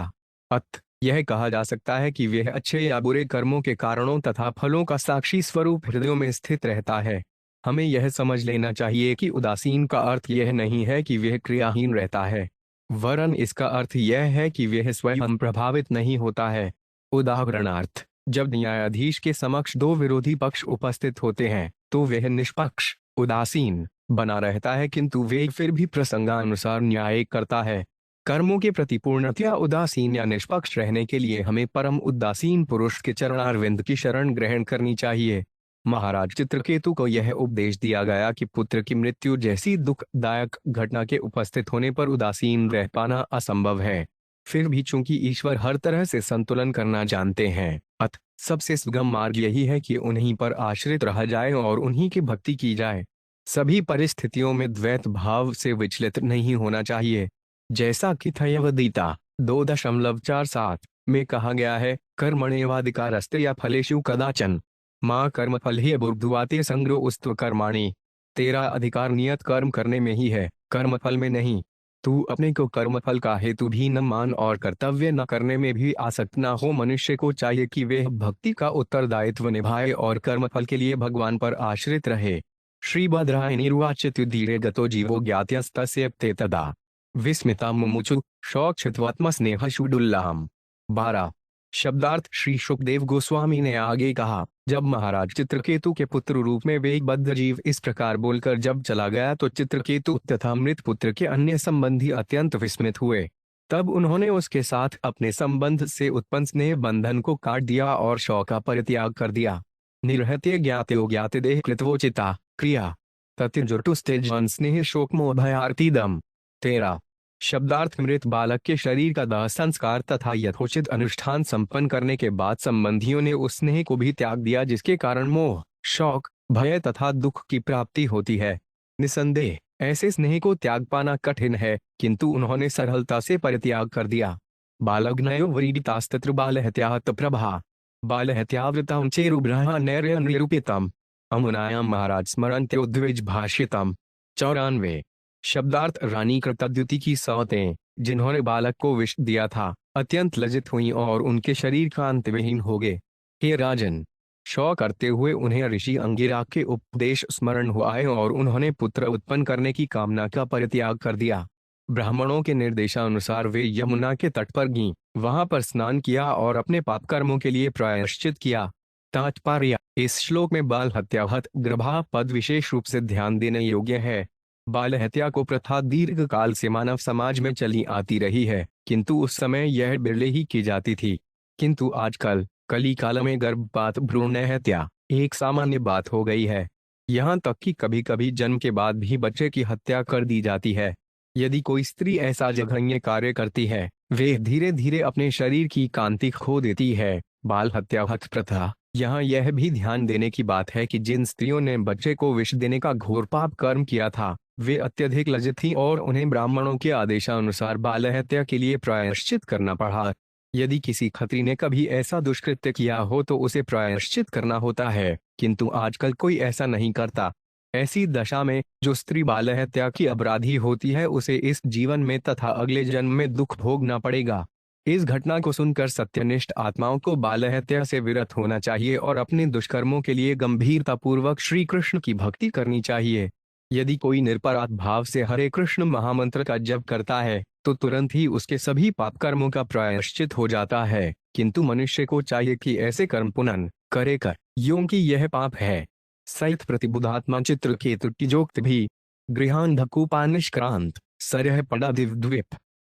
अतः यह कहा जा सकता है कि वह अच्छे या बुरे कर्मों के कारणों तथा फलों का साक्षी स्वरूप हृदयों में स्थित रहता है। हमें यह समझ लेना चाहिए कि उदासीन का अर्थ यह नहीं है कि वह क्रियाहीन रहता है, वरन इसका अर्थ यह है कि वह स्वयं प्रभावित नहीं होता है। उदाहरणार्थ, जब न्यायाधीश के समक्ष दो विरोधी पक्ष उपस्थित होते हैं तो वह निष्पक्ष उदासीन बना रहता है, किंतु वे फिर भी प्रसंगानुसार न्याय करता है। कर्मों के प्रति पूर्णतया उदासीन या निष्पक्ष रहने के लिए हमें परम उदासीन पुरुष के चरणारविंद की शरण ग्रहण करनी चाहिए। महाराज चित्रकेतु को यह उपदेश दिया गया कि पुत्र की मृत्यु जैसी दुखदायक घटना के उपस्थित होने पर उदासीन रह पाना असंभव है। फिर भी चूंकि ईश्वर हर तरह से संतुलन करना जानते हैं, अतः सबसे सुगम मार्ग यही है कि उन्हीं पर आश्रित रहा जाए और उन्हीं की भक्ति की जाए। सभी परिस्थितियों में द्वैत भाव से विचलित नहीं होना चाहिए। जैसा कि थयवदीता 2.47 में कहा गया है, कर्मण्येवाधिकारस्ते या फलेषु कदाचन माँ कर्मफल ही बुद्धवाते संग्रह उस्तु कर्माणि। तेरा अधिकार नियत कर्म करने में ही है, कर्मफल में नहीं। तू अपने को कर्मफल का हेतु भी न मान और कर्तव्य न करने में भी आसक्त न हो। मनुष्य को चाहिए कि वह भक्ति का उत्तरदायित्व निभाए और कर्मफल के लिए भगवान पर आश्रित रहे। श्रीभद्रायनिर्वाच तुदीरे गतो जीवो ज्ञात्यस्तस्य ते तदा विस्मिता मुमुचु शौक्षित्वात्मस्नेहशुडुल्लाहम। 12। शब्दार्थ श्री सुखदेव गोस्वामी ने आगे कहा, जब महाराज चित्रकेतु के पुत्र रूप में वे बद्ध जीव इस प्रकार बोलकर जब चला गया तो चित्रकेतु तथा मृत पुत्र के अन्य संबंधी अत्यंत विस्मित हुए। तब उन्होंने उसके साथ अपने संबंध से उत्पन्न स्नेह बंधन को काट दिया और शौक का परित्याग कर दिया। निरहत्य ज्ञातो ज्ञात देह कृतवोचिता क्रिया ततिर्जुटुस्तेजन स्नेह शोक मोभयार्तिदम। 13। शब्दार्थ मृत बालक के शरीर का दाह संस्कार तथा यथोचित अनुष्ठान संपन्न करने के बाद संबंधियों ने उस स्नेह को भी त्याग दिया जिसके कारण मोह, शौक, भय तथा दुख की प्राप्ति होती है। निसंदेह ऐसे स्नेह को त्याग पाना कठिन है, किंतु उन्होंने सरलता से परित्याग कर दिया। बालग्नयो वरीडितास्तत्र बालहत्याहत प्रभा बालहत्यावृतां चेरुब्रहा नैर्य निरूपितम अमुनायाम महाराज स्मरन्त्योद्विज भाषितम। 94। शब्दार्थ रानी कृतद्युति की सौतें जिन्होंने बालक को विष दिया था अत्यंत लज्जित हुई और उनके शरीर का अंतविहीन हो गए। हे राजन, शौक करते हुए उन्हें ऋषि अंगिरा के उपदेश स्मरण हुआ और उन्होंने पुत्र उत्पन्न करने की कामना का परित्याग कर दिया। ब्राह्मणों के निर्देशानुसार वे यमुना के तट पर गईं, वहां पर स्नान किया और अपने पाप कर्मों के लिए प्रायश्चित किया। तात्पर्य, इस श्लोक में बाल हत्याहत गर्भा पद विशेष रूप से ध्यान देने योग्य है। बाल हत्या को प्रथा दीर्घ काल से मानव समाज में चली आती रही है, किंतु उस समय यह बिरले ही की जाती थी। किंतु आजकल कली काल में गर्भपात भ्रूण हत्या एक सामान्य बात हो गई है। यहाँ तक कि कभी कभी जन्म के बाद भी बच्चे की हत्या कर दी जाती है। यदि कोई स्त्री ऐसा जघन्य कार्य करती है, वे धीरे धीरे अपने शरीर की कांति खो देती है। बाल हत्याहत प्रथा। यहाँ यह भी ध्यान देने की बात है कि जिन स्त्रियों ने बच्चे को विष देने का घोर पाप कर्म किया था, वे अत्यधिक लज्जित थीं और उन्हें ब्राह्मणों के आदेशानुसार बाल हत्या के लिए प्रायश्चित करना पड़ा। यदि किसी खत्री ने कभी ऐसा दुष्कृत्य किया हो तो उसे प्रायश्चित करना होता है, किंतु आजकल कोई ऐसा नहीं करता। ऐसी दशा में जो स्त्री बाल हत्या की अपराधी होती है उसे इस जीवन में तथा अगले जन्म में दुख भोगना पड़ेगा। इस घटना को सुनकर सत्यनिष्ठ आत्माओं को बाल हत्या से विरत होना चाहिए और अपने दुष्कर्मों के लिए गंभीरतापूर्वक श्री कृष्ण की भक्ति करनी चाहिए। यदि कोई निरपराध भाव से हरे कृष्ण महामंत्र का जप करता है तो तुरंत ही उसके सभी पाप कर्मों का प्रायश्चित हो जाता है, किंतु मनुष्य को चाहिए कि ऐसे कर्म पुनः करे कर यों कि यह पाप है। सहित प्रतिबुधात्मा चित्रकेतु की जोक्त भी गृहांधकूपानिष्क्रांत सरह पड़ा दिव्द्वीप।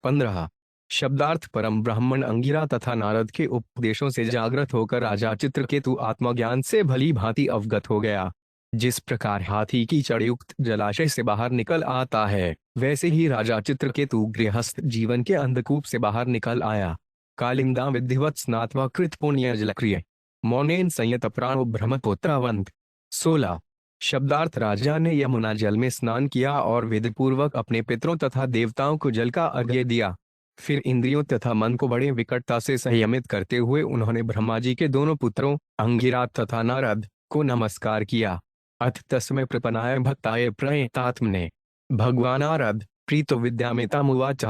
15। शब्दार्थ परम ब्राह्मण अंगिरा तथा नारद के उपदेशों से जागृत होकर राजा चित्रकेतु आत्मज्ञान से भली भांति अवगत हो गया। जिस प्रकार हाथी की चढ़युक्त जलाशय से बाहर निकल आता है, वैसे ही राजा चित्रकेतु गृहस्थ जीवन के अंधकूप से बाहर निकल आया। कालिंदा विधिवत स्नात्वा कृत पुण्य जलक्रिय मौनेन संयत प्राणो ब्रह्मपुत्रावंत। 16। शब्दार्थ राजा ने यमुना जल में स्नान किया और विधिपूर्वक अपने पितरों तथा देवताओं को जल का अर्घ्य दिया। फिर इंद्रियों तथा मन को बड़े विकटता से संयमित करते हुए उन्होंने ब्रह्मा जी के दोनों पुत्रों अंगिरा तथा नारद को नमस्कार किया। अथ तस्मै प्रपन्नाय भक्ताय प्रणेतात्मने भगवान नारद प्रीतो विद्यामेतामुवाच।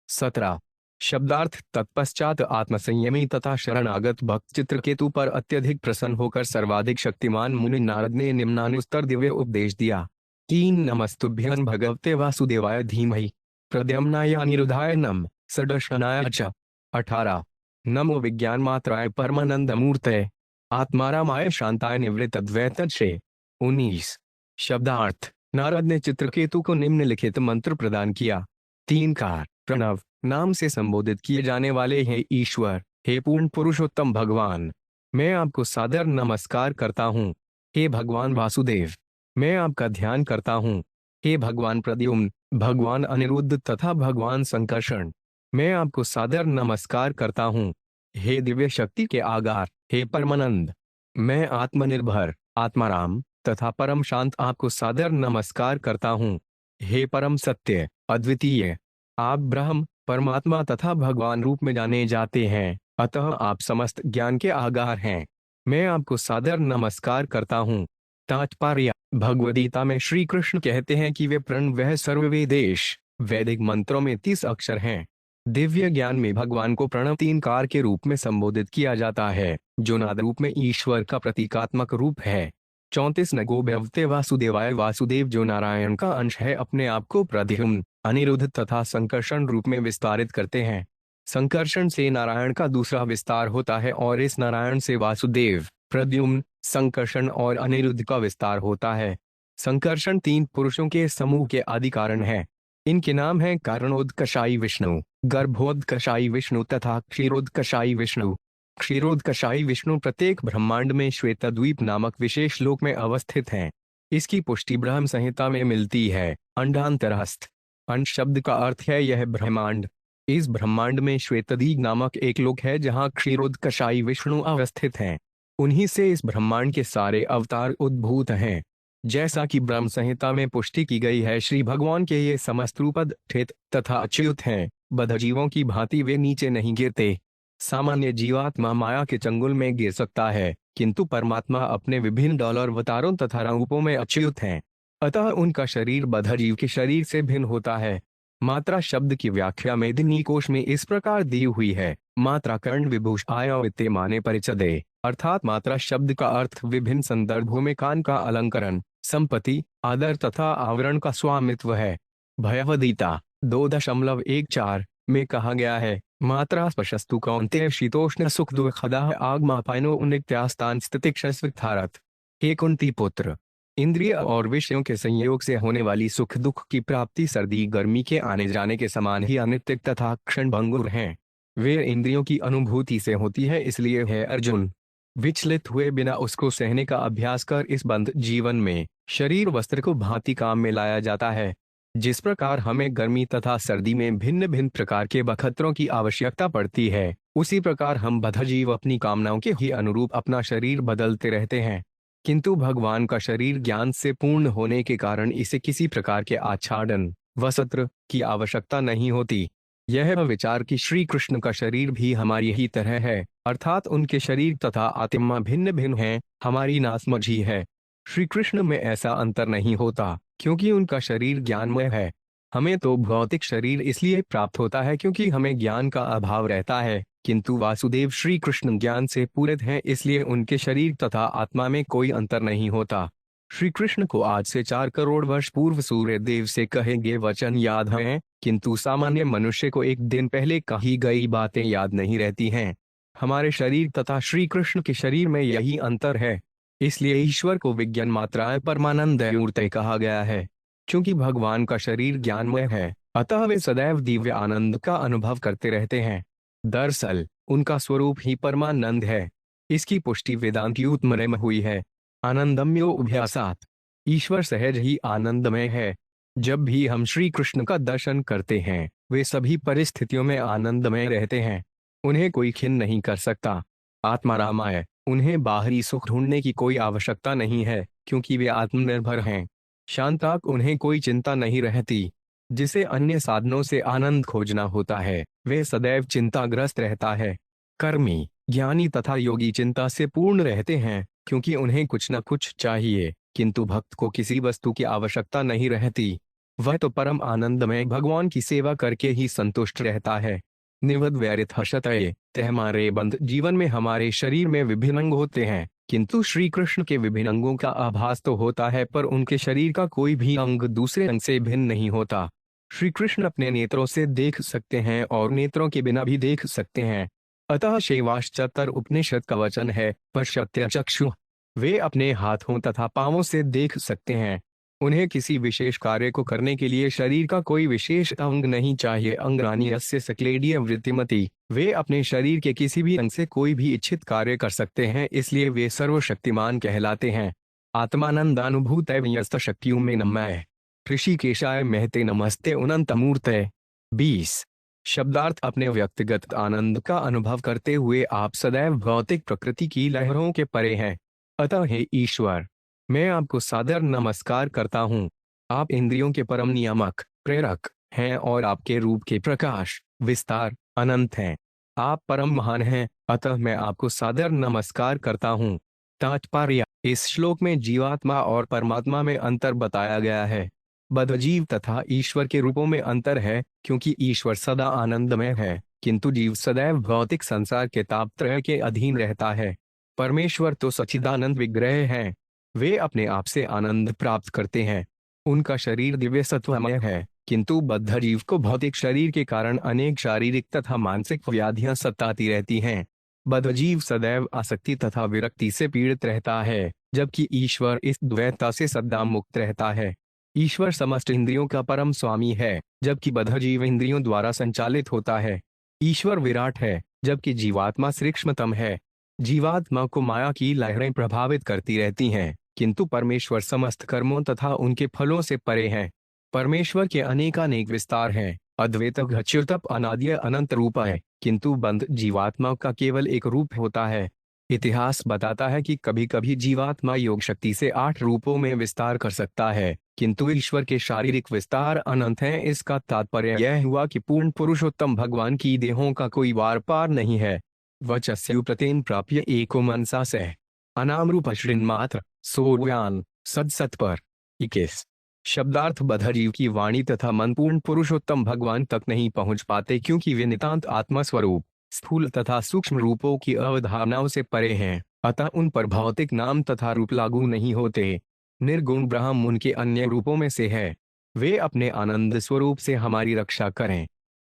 17। शब्दार्थ तत्पश्चात आत्मसंयमी तथा शरणागत भक्त चित्रकेतु पर अत्यधिक प्रसन्न होकर सर्वाधिक शक्तिमान मुनि नारद ने निम्नानुस्तर दिव्य उपदेश दिया। 3। नमस्तुभ्यं भगवते वासुदेवाय धीमहि प्रद्युम्नाय अनिरुद्धाय नम सदर्शनाय च। 18। नमो विज्ञान मात्राय परमानंद मूर्तये आत्मारामाय शांताय निवृत्त द्वैतश्रे। 19। शब्दार्थ नारद ने चित्रकेतु को निम्नलिखित मंत्र प्रदान किया। 3 कार प्रणव नाम से संबोधित किए जाने वाले हे ईश्वर, हे पूर्ण पुरुषोत्तम भगवान, मैं आपको सादर नमस्कार करता हूँ। हे भगवान वासुदेव, मैं आपका ध्यान करता हूँ। हे भगवान प्रद्युम्न, भगवान अनिरुद्ध तथा भगवान संकर्षण, मैं आपको सादर नमस्कार करता हूँ। हे दिव्य शक्ति के आगार, हे परमानंद, मैं आत्मनिर्भर आत्माराम तथा परम शांत आपको सादर नमस्कार करता हूँ। हे परम सत्य, अद्वितीय, आप ब्रह्म, परमात्मा तथा भगवान रूप में जाने जाते हैं, अतः आप समस्त ज्ञान के आगार हैं। मैं आपको सादर नमस्कार करता हूँ। तात्पर्य: भगवद गीता में श्री कृष्ण कहते हैं कि वे प्रणव सर्ववेदेश, वैदिक मंत्रों में 30 अक्षर हैं। दिव्य ज्ञान में भगवान को प्रणव 3 कार के रूप में संबोधित किया जाता है, जो नाद रूप में ईश्वर का प्रतीकात्मक रूप है। 34 नगो भगवते वासुदेवाय, वासुदेव जो नारायण का अंश है, अपने आप को प्रद्युम्न, अनिरुद्ध तथा संकर्षण रूप में विस्तारित करते हैं। संकर्षण से नारायण का दूसरा विस्तार होता है और इस नारायण से वासुदेव, प्रद्युम्न, संकर्षण और अनिरुद्ध का विस्तार होता है। संकर्षण 3 पुरुषों के समूह के आदि कारण है। इनके नाम हैं कारणोदकशाई विष्णु, गर्भोदकशाई विष्णु तथा क्षीरोदकशाई विष्णु। क्षीरोदकशाई विष्णु प्रत्येक ब्रह्मांड में श्वेतद्वीप नामक विशेष लोक में अवस्थित हैं। इसकी पुष्टि ब्रह्म संहिता में मिलती है। अंडांतरस्थ, अंश शब्द का अर्थ है यह ब्रह्मांड। इस ब्रह्मांड में श्वेतद्वीप नामक एक लोक है जहाँ क्षीरोदकशाई विष्णु अवस्थित हैं। उन्हीं से इस ब्रह्मांड के सारे अवतार उद्भूत हैं। जैसा कि ब्रह्म संहिता में पुष्टि की गई है, श्री भगवान के ये समस्त रूपद स्थित तथा अच्युत हैं। बद्धजीवों की भांति वे नीचे नहीं गिरते। सामान्य जीवात्मा माया के चंगुल में गिर सकता है, किंतु परमात्मा अपने विभिन्न डॉलर अवतारों तथा रूपों में अच्युत हैं। अतः उनका शरीर बद्धजीव के शरीर से भिन्न होता है। मात्रा शब्द की व्याख्या मेदिनी कोश में इस प्रकार दी हुई है: मात्रा कर्ण विभूष आय वित्ते माने परिचदे, अर्थात मात्रा शब्द का अर्थ विभिन्न संदर्भों में कान का अलंकरण, संपत्ति, आदर तथा आवरण का स्वामित्व है। भगवद्गीता 2.14 में कहा गया है: मात्रा स्पशस्तु कौन्तेय शीतोष्ण सुख दुखदाः आगमापायनो नित्यास्तान स्थितिक्षस्विथारथ। हे कुंती पुत्र, इंद्रिय और विषयों के संयोग से होने वाली सुख दुख की प्राप्ति सर्दी गर्मी के आने जाने के समान ही अनित्य तथा क्षणभंगुर हैं। वे इंद्रियों की अनुभूति से होती है, इसलिए है अर्जुन, विचलित हुए बिना उसको सहने का अभ्यास कर इस बंध जीवन में शरीर वस्त्र को भांति काम में लाया जाता है। जिस प्रकार हमें गर्मी तथा सर्दी में भिन्न भिन्न प्रकार के बखतरों की आवश्यकता पड़ती है, उसी प्रकार हम बद्धजीव अपनी कामनाओं के ही अनुरूप अपना शरीर बदलते रहते हैं। किंतु भगवान का शरीर ज्ञान से पूर्ण होने के कारण इसे किसी प्रकार के आच्छादन, वस्त्र की आवश्यकता नहीं होती। यह विचार कि श्री कृष्ण का शरीर भी हमारी ही तरह है, अर्थात उनके शरीर तथा आत्मा भिन्न भिन्न हैं, हमारी नासमझी है। श्री कृष्ण में ऐसा अंतर नहीं होता, क्योंकि उनका शरीर ज्ञानमय है। हमें तो भौतिक शरीर इसलिए प्राप्त होता है क्योंकि हमें ज्ञान का अभाव रहता है, किंतु वासुदेव श्री कृष्ण ज्ञान से पूरित हैं, इसलिए उनके शरीर तथा आत्मा में कोई अंतर नहीं होता। श्री कृष्ण को आज से 4 करोड़ वर्ष पूर्व सूर्य देव से कहे गए वचन याद हैं, किंतु सामान्य मनुष्य को एक दिन पहले कही गई बातें याद नहीं रहती हैं। हमारे शरीर तथा श्री कृष्ण के शरीर में यही अंतर है। इसलिए ईश्वर को विज्ञान मात्राएं परमानंद मूर्ति कहा गया है। क्योंकि भगवान का शरीर ज्ञानमय है, अतः वे सदैव दिव्य आनंद का अनुभव करते रहते हैं। दरअसल उनका स्वरूप ही परमानंद है। इसकी पुष्टि वेदांत युतमरे में हुई है। आनंदमयो उभयासात, ईश्वर सहज ही आनंदमय है। जब भी हम श्री कृष्ण का दर्शन करते हैं, वे सभी परिस्थितियों में आनंदमय रहते हैं। उन्हें कोई खिन्न नहीं कर सकता। आत्मा रामाय, उन्हें बाहरी सुख ढूंढने की कोई आवश्यकता नहीं है, क्योंकि वे आत्मनिर्भर हैं। शांताक, उन्हें कोई चिंता नहीं रहती। जिसे अन्य साधनों से आनंद खोजना होता है, वे सदैव चिंताग्रस्त रहता है। कर्मी, ज्ञानी तथा योगी चिंता से पूर्ण रहते हैं, क्योंकि उन्हें कुछ न कुछ चाहिए, किंतु भक्त को किसी वस्तु की आवश्यकता नहीं रहती। वह तो परम आनंदमय भगवान की सेवा करके ही संतुष्ट रहता है। निवद वैरित हर्षतये, हमारे बंध जीवन में हमारे शरीर में विभिन्न अंग होते हैं, किंतु श्री कृष्ण के विभिन्न अंगों का आभास तो होता है, पर उनके शरीर का कोई भी अंग दूसरे अंग से भिन्न नहीं होता। श्री कृष्ण अपने नेत्रों से देख सकते हैं और नेत्रों के बिना भी देख सकते हैं। अतः शैवाश्चतर उपनिषद का वचन है, पश्यत्य चक्षु। वे अपने हाथों तथा पांवों से देख सकते हैं। उन्हें किसी विशेष कार्य को करने के लिए शरीर का कोई विशेष अंग नहीं चाहिए। अंगरानी यस्य सक्लेडीय वृत्तिमति, वे अपने शरीर के किसी भी अंग से कोई भी इच्छित कार्य कर सकते हैं, इसलिए वे सर्वशक्तिमान कहलाते हैं। आत्मानंदानुभूत व्यस्त शक्तियों में नमः ऋषिकेशाय महते नमस्ते अनंत मूर्ते। 20 शब्दार्थ, अपने व्यक्तिगत आनंद का अनुभव करते हुए आप सदैव भौतिक प्रकृति की लहरों के परे हैं। अतः हे ईश्वर, मैं आपको सादर नमस्कार करता हूँ। आप इंद्रियों के परम नियामक, प्रेरक हैं और आपके रूप के प्रकाश, विस्तार, अनंत हैं। आप परम महान हैं, अतः मैं आपको सादर नमस्कार करता हूँ। तात्पर्य: इस श्लोक में जीवात्मा और परमात्मा में अंतर बताया गया है। बद्धजीव तथा ईश्वर के रूपों में अंतर है, क्योंकि ईश्वर सदा आनंदमय है, किंतु जीव सदैव भौतिक संसार के तापत्रय के अधीन रहता है। परमेश्वर तो सच्चिदानंद विग्रह हैं। वे अपने आप से आनंद प्राप्त करते हैं। उनका शरीर दिव्य सत्वमय है, किंतु बद्ध जीव को भौतिक शरीर के कारण अनेक शारीरिक तथा मानसिक व्याधियां सताती रहती हैं। बद्ध जीव सदैव आसक्ति तथा विरक्ति से पीड़ित रहता है, जबकि ईश्वर इस द्वैतता से सदा मुक्त रहता है। ईश्वर समस्त इंद्रियों का परम स्वामी है, जबकि बद्ध जीव इंद्रियों द्वारा संचालित होता है। ईश्वर विराट है, जबकि जीवात्मा सूक्ष्मतम है। जीवात्मा को माया की लहरें प्रभावित करती रहती हैं, किंतु परमेश्वर समस्त कर्मों तथा उनके फलों से परे हैं। परमेश्वर के अनेकानेक विस्तार हैं। अद्वैत अच्युतप अनादि अनंत रूप है, किंतु बंध जीवात्मा का केवल एक रूप होता है। इतिहास बताता है कि कभी कभी जीवात्मा योग शक्ति से 8 रूपों में विस्तार कर सकता है, किंतु ईश्वर के शारीरिक विस्तार अनंत हैं। इसका तात्पर्य यह हुआ कि पूर्ण पुरुषोत्तम भगवान की देहों का कोई वार पार नहीं है। वचस्युप्रतेन प्राप्य एको मनसा से अनामरूप श्रृन्मात्र सोव्यान सदसत्पर 21। शब्दार्थ: बद्धजीव की वाणी तथा मन पूर्ण पुरुषोत्तम भगवान तक नहीं पहुंच पाते, क्योंकि वे नितांत आत्मस्वरूप स्थूल तथा सूक्ष्म रूपों की अवधारणाओं से परे हैं, अतः उन पर भौतिक नाम तथा रूप लागू नहीं होते। निर्गुण ब्रह्म उनके अन्य रूपों में से है। वे अपने आनंद स्वरूप से हमारी रक्षा करें।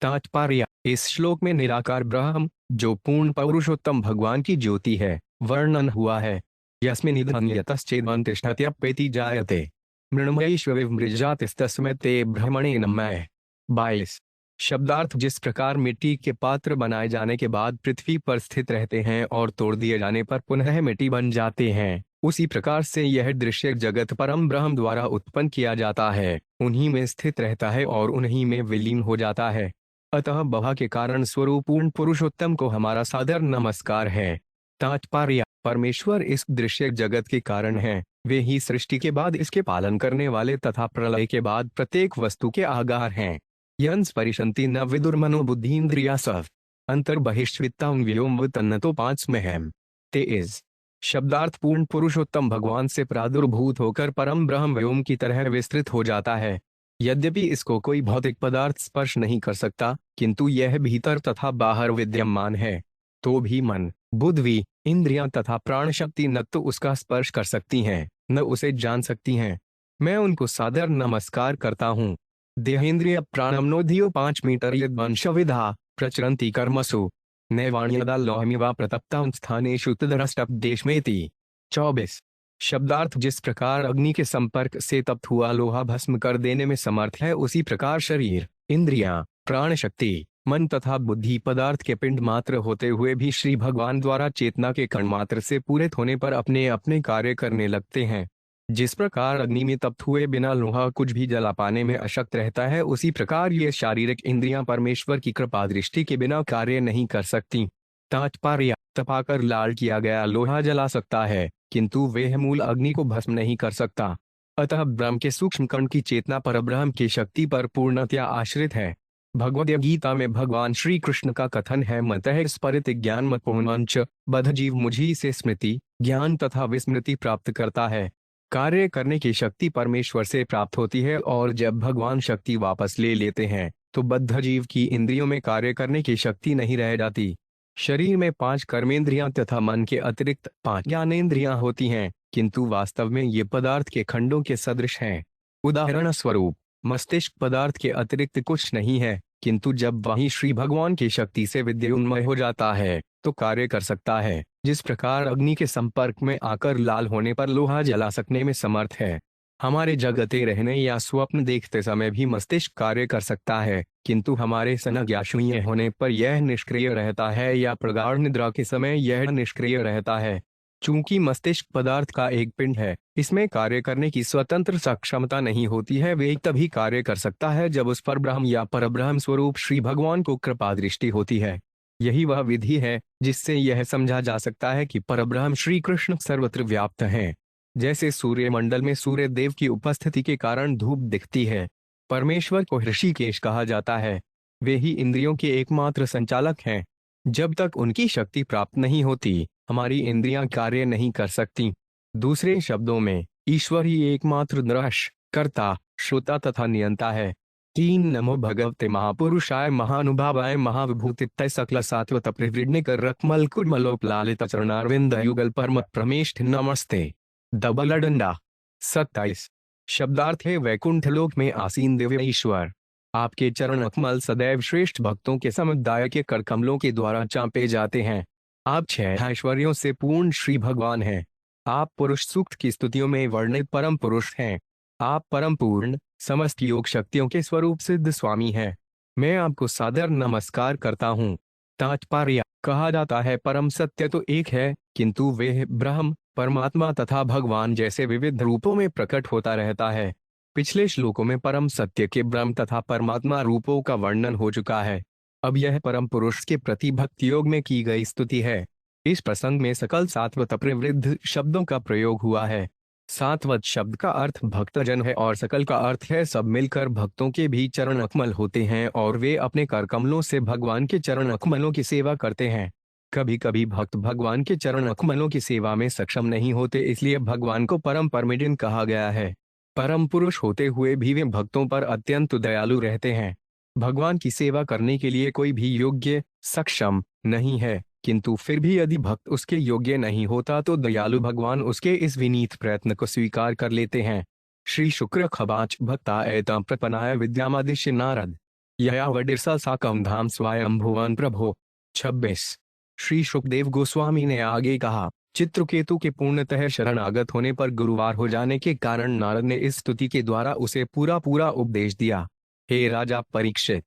तात्पर्य: इस श्लोक में निराकार ब्रह्म, जो पूर्ण पुरुषोत्तम भगवान की ज्योति है, वर्णन हुआ है। यस्मिन्निधन्यतश्चेदन्तिष्ठत्यप्येति जायते मृण्मयैश्वविमृजातिस्तस्मै ते ब्रह्मणे नमः। 22। शब्दार्थ: जिस प्रकार मिट्टी के पात्र बनाए जाने के बाद पृथ्वी पर स्थित रहते हैं और तोड़ दिए जाने पर पुनः मिट्टी बन जाते हैं, उसी प्रकार से यह दृश्य जगत परम ब्रह्म द्वारा उत्पन्न किया जाता है, उन्हीं में स्थित रहता है और उन्हीं में विलीन हो जाता है। अतः बहा के कारण स्वरूप पूर्ण पुरुषोत्तम को हमारा सादर नमस्कार है। तात्पर्य: परमेश्वर इस दृश्य जगत के कारण हैं। वे ही सृष्टि के बाद इसके पालन करने वाले तथा प्रलय के बाद प्रत्येक वस्तु के आगार हैं। यंस परिशंति न विदुर्मनो बुद्धीन्द्रिया सव अंतर्बहिष्वित्तां व्योम तन्नतो 5 में है। 23। शब्दार्थ: पूर्ण पुरुषोत्तम भगवान से प्रादुर्भूत होकर परम ब्रह्म व्योम की तरह विस्तृत हो जाता है। यद्यपि इसको कोई भौतिक पदार्थ स्पर्श नहीं कर सकता, किंतु यह भीतर तथा बाहर विद्यमान है। तो भी मन, बुद्धि, इंद्रियां तथा प्राण शक्ति न तो उसका स्पर्श कर सकती हैं, न उसे जान सकती हैं। मैं उनको सादर नमस्कार करता हूँ। देहेंद्रिय प्राणमनोधियो 5 मीटर यद वंश विधा प्रचरंती कर्मसु नैवाण्यदा लोहमिवा प्रतप्तां स्थानेषु तदरष्टपदेशमेति। 24। शब्दार्थ: जिस प्रकार अग्नि के संपर्क से तप्त हुआ लोहा भस्म कर देने में समर्थ है, उसी प्रकार शरीर, इंद्रियां, प्राण शक्ति, मन तथा बुद्धि पदार्थ के पिंड मात्र होते हुए भी श्री भगवान द्वारा चेतना के कण मात्र से पूरित होने पर अपने अपने कार्य करने लगते हैं। जिस प्रकार अग्नि में तप्त हुए बिना लोहा कुछ भी जला पाने में अशक्त रहता है, उसी प्रकार ये शारीरिक इंद्रियां परमेश्वर की कृपा दृष्टि के बिना कार्य नहीं कर सकती। तात्पर्य: तपाकर लाल किया गया लोहा जला सकता है, किंतु वह मूल अग्नि को भस्म नहीं कर सकता। अतः ब्रह्म के सूक्ष्म कण की चेतना परब्रह्म की शक्ति पर पूर्णतया आश्रित है। भगवद गीता में भगवान श्री कृष्ण का कथन है, मतः स्फुरित ज्ञान मतपोन्वंच बद्ध जीव मुझी से स्मृति, ज्ञान तथा विस्मृति प्राप्त करता है। कार्य करने की शक्ति परमेश्वर से प्राप्त होती है, और जब भगवान शक्ति वापस ले लेते हैं तो बद्ध जीव की इंद्रियों में कार्य करने की शक्ति नहीं रह जाती। शरीर में 5 कर्मेंद्रियां तथा मन के अतिरिक्त 5 ज्ञानेंद्रियां होती हैं, किंतु वास्तव में ये पदार्थ के खंडों के सदृश हैं। उदाहरण स्वरूप, मस्तिष्क पदार्थ के अतिरिक्त कुछ नहीं है, किंतु जब वही श्री भगवान की शक्ति से विद्युन्मय हो जाता है तो कार्य कर सकता है। जिस प्रकार अग्नि के संपर्क में आकर लाल होने पर लोहा जला सकने में समर्थ है, हमारे जगते रहने या स्वप्न देखते समय भी मस्तिष्क कार्य कर सकता है, किंतु हमारे संज्ञाशून्य होने पर यह निष्क्रिय रहता है, या प्रगाढ़ निद्रा के समय यह निष्क्रिय रहता है। चूंकि मस्तिष्क पदार्थ का एक पिंड है, इसमें कार्य करने की स्वतंत्र सक्षमता नहीं होती है। वे तभी कार्य कर सकता है जब उस पर ब्रह्म या परब्रह्म स्वरूप श्री भगवान को कृपा दृष्टि होती है। यही वह विधि है जिससे यह समझा जा सकता है कि परब्रह्म श्री कृष्ण सर्वत्र व्याप्त हैं। जैसे सूर्यमंडल में सूर्य देव की उपस्थिति के कारण धूप दिखती है। परमेश्वर को ऋषिकेश कहा जाता है। वे ही इंद्रियों के एकमात्र संचालक हैं। जब तक उनकी शक्ति प्राप्त नहीं होती, हमारी इंद्रियां कार्य नहीं कर सकती। दूसरे शब्दों में, ईश्वर ही एकमात्र दृश्य, कर्ता, श्रोता तथा नियंता है। 3 नमो भगवते महापुरुषाय महानुभावाय महाविभूतित्य सकल सात्वत प्रवृणिकर रकमल कुर्मलोपलालित चरणारविंद युगल परम प्रमेष्ठ नमस्ते। डबल डंडा। 27। शब्दार्थ है वैकुंठ लोक में आसीन दिव्य ईश्वर। आपके चरण कमल सदैव श्रेष्ठ भक्तों के समुदाय के कर कमलों के द्वारा चांपे जाते हैं। आप 6 ऐश्वर्यों से पूर्ण श्री भगवान हैं। आप पुरुष सूक्त की स्तुतियों में वर्णित परम पुरुष हैं। आप परम पूर्ण, समस्त योग शक्तियों के स्वरूप सिद्ध स्वामी हैं। मैं आपको सादर नमस्कार करता हूँ। तात्पर्य, कहा जाता है परम सत्य तो एक है, किंतु वे ब्रह्म, परमात्मा तथा भगवान जैसे विविध रूपों में प्रकट होता रहता है। पिछले श्लोकों में परम सत्य के ब्रह्म तथा परमात्मा रूपों का वर्णन हो चुका है। अब यह परम पुरुष के प्रति भक्ति योग में की गई स्तुति है। इस प्रसंग में सकल सात्वत प्रवृद्ध शब्दों का प्रयोग हुआ है। सात्वत शब्द का अर्थ भक्तजन है और सकल का अर्थ है सब मिलकर भक्तों के भी चरण अकमल होते हैं और वे अपने कर कमलों से भगवान के चरण अकमलों की सेवा करते हैं। कभी कभी भक्त भगवान के चरण अकमलों की सेवा में सक्षम नहीं होते, इसलिए भगवान को परम परमिजन कहा गया है। परम पुरुष होते हुए भी वे भक्तों पर अत्यंत दयालु रहते हैं। भगवान की सेवा करने के लिए कोई भी योग्य, सक्षम नहीं है, किंतु फिर भी यदि भक्त उसके योग्य नहीं होता तो दयालु भगवान उसके इस विनीत प्रयत्न को स्वीकार कर लेते हैं। श्री शुक्र खबाच भक्ता एता प्रपनाय विद्यामादिश्य नारद यया वडिरसा साकम धाम स्वयं भुवन प्रभो। 26। श्री सुखदेव गोस्वामी ने आगे कहा, चित्रकेतु के पूर्णतः शरणागत होने पर गुरुवार हो जाने के कारण नारद ने इस स्तुति के द्वारा उसे पूरा पूरा उपदेश दिया। हे राजा परीक्षित,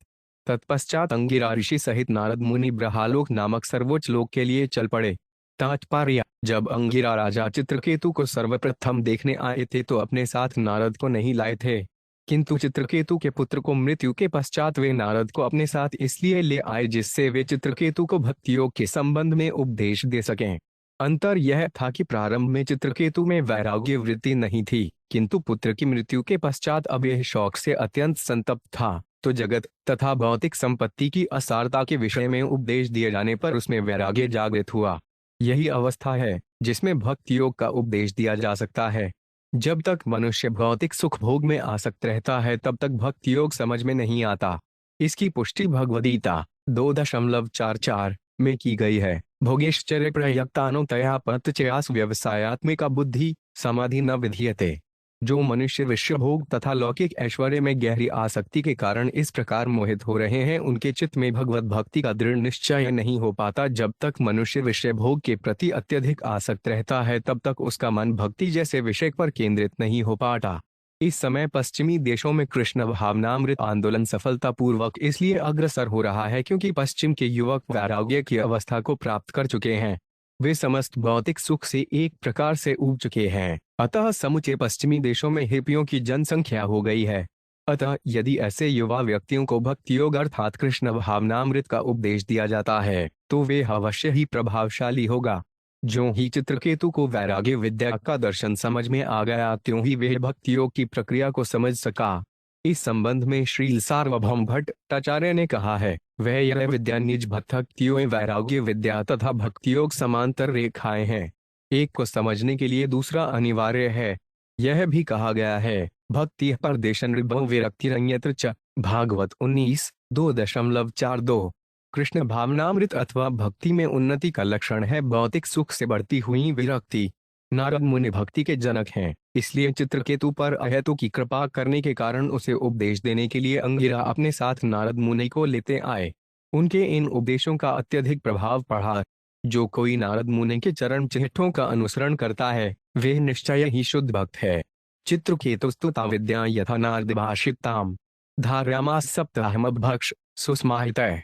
तत्पश्चात अंगिरा ऋषि सहित नारद मुनि ब्रहालोक नामक सर्वोच्च लोक के लिए चल पड़े। तात्पर्य, जब अंगिरा राजा चित्रकेतु को सर्वप्रथम देखने आए थे तो अपने साथ नारद को नहीं लाए थे, किंतु चित्रकेतु के पुत्र को मृत्यु के पश्चात वे नारद को अपने साथ इसलिए ले आए जिससे वे चित्रकेतु को भक्ति योग के संबंध में उपदेश दे सकें। अंतर यह था कि प्रारंभ में चित्रकेतु में वैराग्य वृत्ति नहीं थी, किंतु पुत्र की मृत्यु के पश्चात अब यह शौक से अत्यंत संतप्त था, तो जगत तथा भौतिक संपत्ति की असारता के विषय में उपदेश दिए जाने पर उसमें वैराग्य जागृत हुआ। यही अवस्था है जिसमें भक्ति योग का उपदेश दिया जा सकता है। जब तक मनुष्य भौतिक सुख भोग में आसक्त रहता है तब तक भक्ति योग समझ में नहीं आता। इसकी पुष्टि भगवद्गीता 2.44 में की गई है। भोगेश्चर्य प्रयत्तानुतया पतचयास व्यवसायात्मिका बुद्धि समाधि न विधीयते। जो मनुष्य विश्व भोग तथा लौकिक ऐश्वर्य में गहरी आसक्ति के कारण इस प्रकार मोहित हो रहे हैं, उनके चित्त में भगवत भक्ति का दृढ़ निश्चय नहीं हो पाता। जब तक मनुष्य विषय भोग के प्रति अत्यधिक आसक्त रहता है तब तक उसका मन भक्ति जैसे विषय पर केंद्रित नहीं हो पाता। इस समय पश्चिमी देशों में कृष्ण भावनामृत आंदोलन सफलतापूर्वक इसलिए अग्रसर हो रहा है क्योंकि पश्चिम के युवक वैराग्य की अवस्था को प्राप्त कर चुके हैं। वे समस्त भौतिक सुख से एक प्रकार से ऊब चुके हैं, अतः समूचे पश्चिमी देशों में हिप्पियों की जनसंख्या हो गई है। अतः यदि ऐसे युवा व्यक्तियों को भक्ति योग अर्थात कृष्ण भावनामृत का उपदेश दिया जाता है तो वे अवश्य ही प्रभावशाली होगा। ज्यों ही चित्रकेतु को वैराग्य विद्या का दर्शन समझ में आ गया त्यों ही वह भक्ति योग की प्रक्रिया को समझ सका। इस संबंध में श्री सार्वभौम भट्टाचार्य ने कहा है, वह यह विद्या निज भक्तियों वैराग्य विद्या तथा भक्ति योग समांतर रेखाएं हैं, एक को समझने के लिए दूसरा अनिवार्य है। यह भी कहा गया है, भक्ति परदेशन विरक्तिरन्यत्र च। भागवत 19:2.42। कृष्ण भावनामृत अथवा भक्ति में उन्नति का लक्षण है भौतिक सुख से बढ़ती हुई विरक्ति। नारद मुनि भक्ति के जनक हैं, इसलिए चित्रकेतु पर अहेतु की कृपा करने के कारण उसे उपदेश देने के लिए अंगिरा अपने साथ नारद मुनि को लेते आए। उनके इन उपदेशों का अत्यधिक प्रभाव पड़ा। जो कोई नारद मुनि के चरण चिह्नों का अनुसरण करता है वह निश्चय ही शुद्ध भक्त है। चित्रकेतुस्तुता विद्या यथा नारद भाषिताम धार्यामास सप्ताहमभक्ष सुस्माहितः।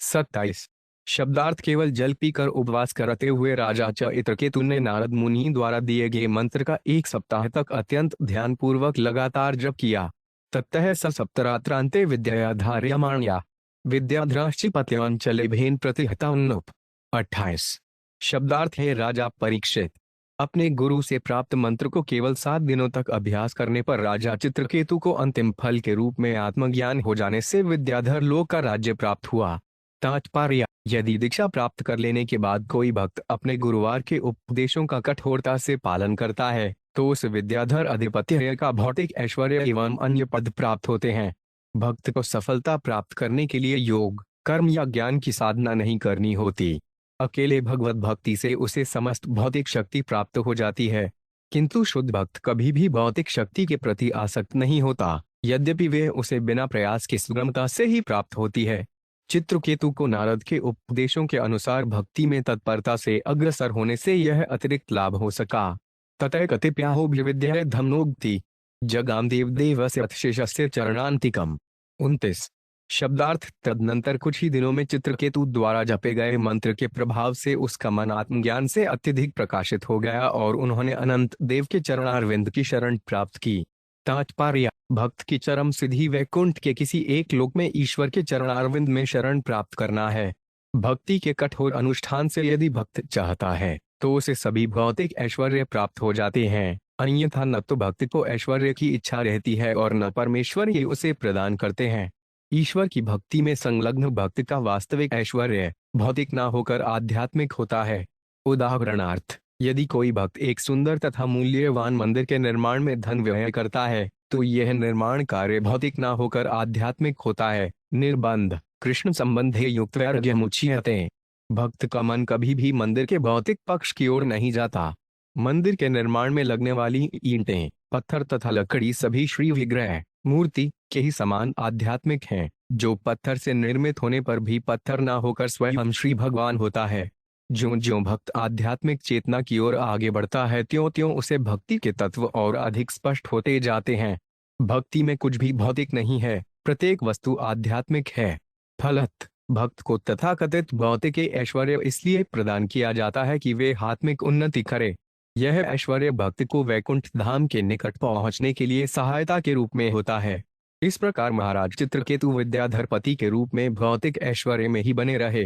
27। शब्दार्थ, केवल जल पीकर उपवास करते हुए राजा चित्रकेतु ने नारद मुनि द्वारा दिए गए मंत्र का 1 सप्ताह तक अत्यंत ध्यानपूर्वक लगातार जप किया। ततः स सप्तरात्रांते विद्या धार्यमाण्या विद्याधराश्चिपत्यांचले भेन प्रतिहतान्नुप। 28। शब्दार्थ है राजा परीक्षित, अपने गुरु से प्राप्त मंत्र को केवल 7 दिनों तक अभ्यास करने पर राजा चित्रकेतु को अंतिम फल के रूप में आत्मज्ञान हो जाने से विद्याधर लोक का राज्य प्राप्त हुआ। तात्पर्य: यदि दीक्षा प्राप्त कर लेने के बाद कोई भक्त अपने गुरुवार के उपदेशों का कठोरता से पालन करता है तो उस विद्याधर अधिपत्य का भौतिक ऐश्वर्य एवं अन्य पद प्राप्त होते हैं। भक्त को सफलता प्राप्त करने के लिए योग, कर्म या ज्ञान की साधना नहीं करनी होती। अकेले भगवत भक्ति से उसे समस्त भौतिक शक्ति प्राप्त हो जाती है। किंतु शुद्ध भक्त कभी भी भौतिक शक्ति के प्रति आसक्त नहीं होता, यद्यपि वे उसे बिना प्रयास की सुगमता से ही प्राप्त होती है। चित्रकेतु को नारद के उपदेशों के अनुसार भक्ति में तत्परता से अग्रसर होने से यह अतिरिक्त लाभ हो सका। ततः कतिप्याहो विद्या धम्नोक्ति जगाम देवदेवस्य शेषस्य चरणांतिकम। 29 शब्दार्थ: तदनंतर कुछ ही दिनों में चित्रकेतु द्वारा जपे गए मंत्र के प्रभाव से उसका मन आत्मज्ञान से अत्यधिक प्रकाशित हो गया और उन्होंने अनंत देव के चरणारविंद की शरण प्राप्त की। तात्पर्य: भक्त की चरम सिद्धि वैकुंठ के किसी एक लोक में ईश्वर के चरणारविंद में शरण प्राप्त करना है। भक्ति के कठोर अनुष्ठान से यदि भक्त चाहता है तो उसे सभी भौतिक ऐश्वर्य प्राप्त हो जाते हैं, अन्यथा न तो भक्त को ऐश्वर्य की इच्छा रहती है और न परमेश्वर ही उसे प्रदान करते हैं। ईश्वर की भक्ति में संलग्न भक्त का वास्तविक ऐश्वर्य भौतिक न होकर आध्यात्मिक होता है। उदाहरणार्थ: यदि कोई भक्त एक सुंदर तथा मूल्यवान मंदिर के निर्माण में धन व्यय करता है तो यह निर्माण कार्य भौतिक न होकर आध्यात्मिक होता है। निर्बंध: कृष्ण संबंधे युक्त वैराग्यमुच्यते। भक्त का मन कभी भी मंदिर के भौतिक पक्ष की ओर नहीं जाता। मंदिर के निर्माण में लगने वाली ईंटें, पत्थर तथा लकड़ी सभी श्री विग्रह मूर्ति के ही समान आध्यात्मिक हैं, जो पत्थर से निर्मित होने पर भी पत्थर न होकर स्वयं श्री भगवान होता है। ज्यों ज्यों भक्त आध्यात्मिक चेतना की ओर आगे बढ़ता है त्यों त्यों उसे भक्ति के तत्व और अधिक स्पष्ट होते जाते हैं। भक्ति में कुछ भी भौतिक नहीं है, प्रत्येक वस्तु आध्यात्मिक है। फलत: भक्त को तथाकथित भौतिक ऐश्वर्य इसलिए प्रदान किया जाता है कि वे आत्मिक उन्नति करे। यह ऐश्वर्य भक्त को वैकुंठ धाम के निकट पहुंचने के लिए सहायता के रूप में होता है। इस प्रकार महाराज चित्रकेतु विद्याधर पति के रूप में भौतिक ऐश्वर्य में ही बने रहे।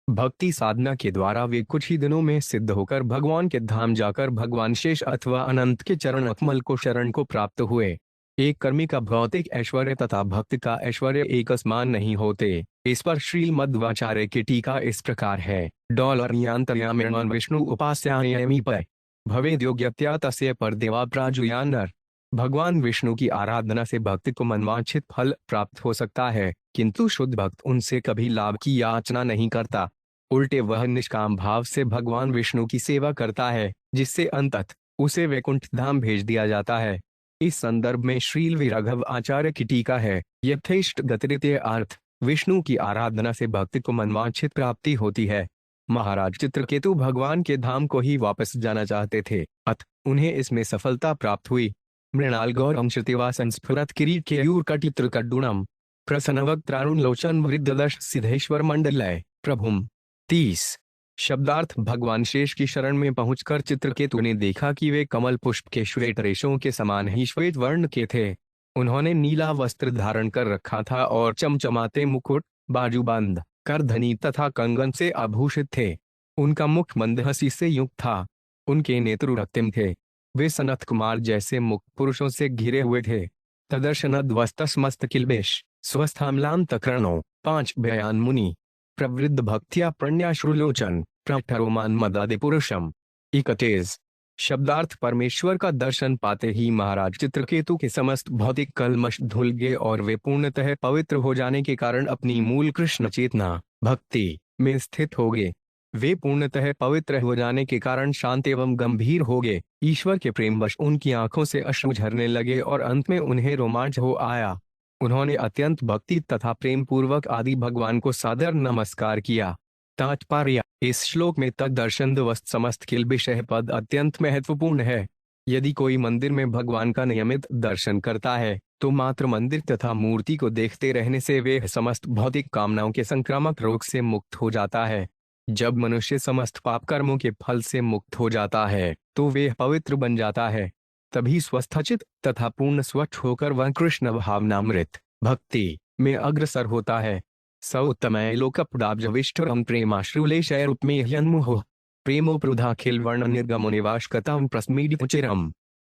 भक्ति साधना के द्वारा वे कुछ ही दिनों में सिद्ध होकर भगवान के धाम जाकर भगवान शेष अथवा अनंत के चरण अकमल को शरण को प्राप्त हुए। एक कर्मी का भौतिक ऐश्वर्य तथा भक्त का ऐश्वर्य एक समान नहीं होते। इस पर श्रीमद्वाचार्य की टीका इस प्रकार है: $यांतर्यामेण विष्णु उपास्यामी पर भवेद्योग्यत्या तस्य पर देवा प्राजुयान्नर। भगवान विष्णु की आराधना से भक्त को मनवांछित फल प्राप्त हो सकता है, किंतु शुद्ध भक्त उनसे कभी लाभ की याचना नहीं करता। उल्टे वह निष्काम भाव से भगवान विष्णु की सेवा करता है, जिससे अंततः उसे वैकुंठ धाम भेज दिया जाता है। इस संदर्भ में श्रील राघव आचार्य की टीका है: यथेष्ट गतिरित्य अर्थ, विष्णु की आराधना से भक्त को मनवांछित प्राप्ति होती है। महाराज चित्रकेतु भगवान के धाम को ही वापस जाना चाहते थे, अतः उन्हें इसमें सफलता प्राप्त हुई। मृणाल गौरम श्रुतिवा संस्फुरत किरीट केयूर कटित्र कड्डुणम प्रसन्नवक्त्रारुण लोचन वृद्धदश सिद्धेश्वर मंडलय प्रभुम। 30 शब्दार्थ: भगवान शेष की शरण में पहुंचकर चित्रकेतु ने देखा कि वे कमल पुष्प के श्वेत रेशों के समान ही श्वेत वर्ण के थे। उन्होंने नीला वस्त्र धारण कर रखा था और चमचमाते मुकुट, बाजूबंद, करधनी तथा कंगन से आभूषित थे। उनका मुख मंद हंसी से युक्त था। उनके नेत्र रक्तिम थे। वे सनत कुमार जैसे मुक्त पुरुषों से घिरे हुए थे। तदर्शनद्वस्तस्मस्त किल्बेश स्वस्थामलाम तकरणों 5 बयान मुनि प्रवृद्ध भक्त्या प्रण्याश्रुलोचन प्रठरोमान मदादे पुरुषम। 31 शब्दार्थ: परमेश्वर का दर्शन पाते ही महाराज चित्रकेतु के समस्त भौतिक कल्मश धुल गए और वे पूर्णतः पवित्र हो जाने के कारण अपनी मूल कृष्ण चेतना भक्ति में स्थित हो गए। वे पूर्णतः पवित्र हो जाने के कारण शांत एवं गंभीर हो गए। ईश्वर के प्रेमवश उनकी आंखों से अश्रु झरने लगे और अंत में उन्हें रोमांच हो आया। उन्होंने अत्यंत भक्ति तथा प्रेम पूर्वक आदि भगवान को सादर नमस्कार किया। तात्पर्य: इस श्लोक में तक दर्शन दिवस समस्त किल्बिषह पद अत्यंत महत्वपूर्ण है। यदि कोई मंदिर में भगवान का नियमित दर्शन करता है तो मात्र मंदिर तथा मूर्ति को देखते रहने से वे समस्त भौतिक कामनाओं के संक्रामक रोग से मुक्त हो जाता है। जब मनुष्य समस्त पाप कर्मों के फल से मुक्त हो जाता है तो वे पवित्र बन जाता है। तभी स्वस्थचित तथा पूर्ण स्वच्छ होकर वह कृष्ण भावनामृत भक्ति में अग्रसर होता है। स उत्तमय लोकपदाब्जविष्ठरम प्रेमाश्रुलेशैरुपमेह्यन्मुहुः प्रेमोपरुधाखिल वर्ण निर्गमो निवाश कथम प्रस्मीडिचिरम।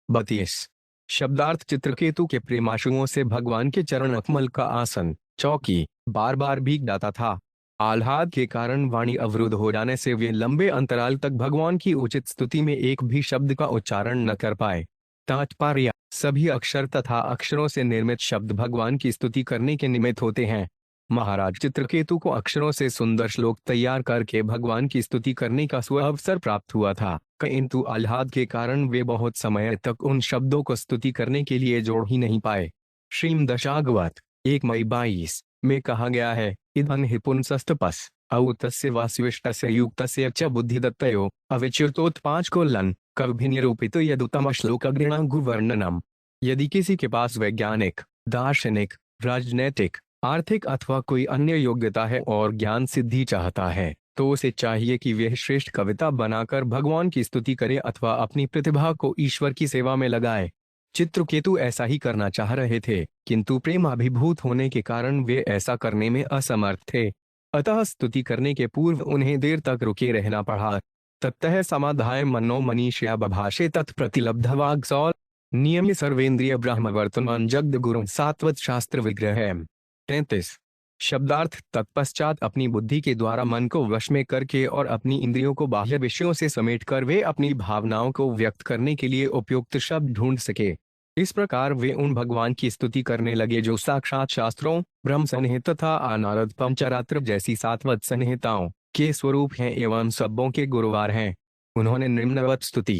32। शब्दार्थ चित्रकेतु के प्रेमाशुओं से भगवान के चरण अकमल का आसन चौकी बार बार भीग जाता था। आह्लाद के कारण वाणी अवरुद्ध हो जाने से वे लंबे अंतराल तक भगवान की उचित स्तुति में एक भी शब्द का उच्चारण न कर पाए। तात्पर्य: सभी अक्षर तथा अक्षरों से निर्मित शब्द भगवान की स्तुति करने के निमित्त होते हैं। महाराज चित्रकेतु को अक्षरों से सुंदर श्लोक तैयार करके भगवान की स्तुति करने का सुअवसर प्राप्त हुआ था, किंतु आह्लाद के कारण वे बहुत समय तक उन शब्दों को स्तुति करने के लिए जोड़ ही नहीं पाए। श्रीमद्भागवत 1 मई 22 में कहा गया है, इदं हि पुंसस्तपस् औतस्य वास्विष्टस्य युक्तस्य च बुद्धिदत्तयो अविच्युतोत्पांचकोलन कविनिरूपितो यदुत्तम श्लोक गृणागुवर्णनम। यदि किसी के पास वैज्ञानिक, दार्शनिक, राजनैतिक, आर्थिक अथवा कोई अन्य योग्यता है और ज्ञान सिद्धि चाहता है, तो उसे चाहिए कि वह श्रेष्ठ कविता बनाकर भगवान की स्तुति करे अथवा अपनी प्रतिभा को ईश्वर की सेवा में लगाए। चित्रकेतु ऐसा ही करना चाह रहे थे, किंतु प्रेमाभिभूत होने के कारण वे ऐसा करने में असमर्थ थे। अतः स्तुति करने के पूर्व उन्हें देर तक रुके रहना पड़ा। ततः समाधाय मनो मनीषया बभाषे तत्प्रतिलब्धवाग्सौल नियम्य सर्वेन्द्रिय ब्रह्मवर्तमान जगद गुरु सात्वत शास्त्र विग्रह। 33। शब्दार्थ: तत्पश्चात अपनी बुद्धि के द्वारा मन को वश में करके और अपनी इंद्रियों को बाह्य विषयों से समेटकर वे अपनी भावनाओं को व्यक्त करने के लिए उपयुक्त शब्द ढूंढ सके। इस प्रकार वे उन भगवान की स्तुति करने लगे जो साक्षात शास्त्रों, ब्रह्म संहिता तथा अनारद पंचरात्र जैसी सात्वत संहिताओं के स्वरूप हैं एवं सब्बों के गुरुवार हैं। उन्होंने निम्नवत स्तुति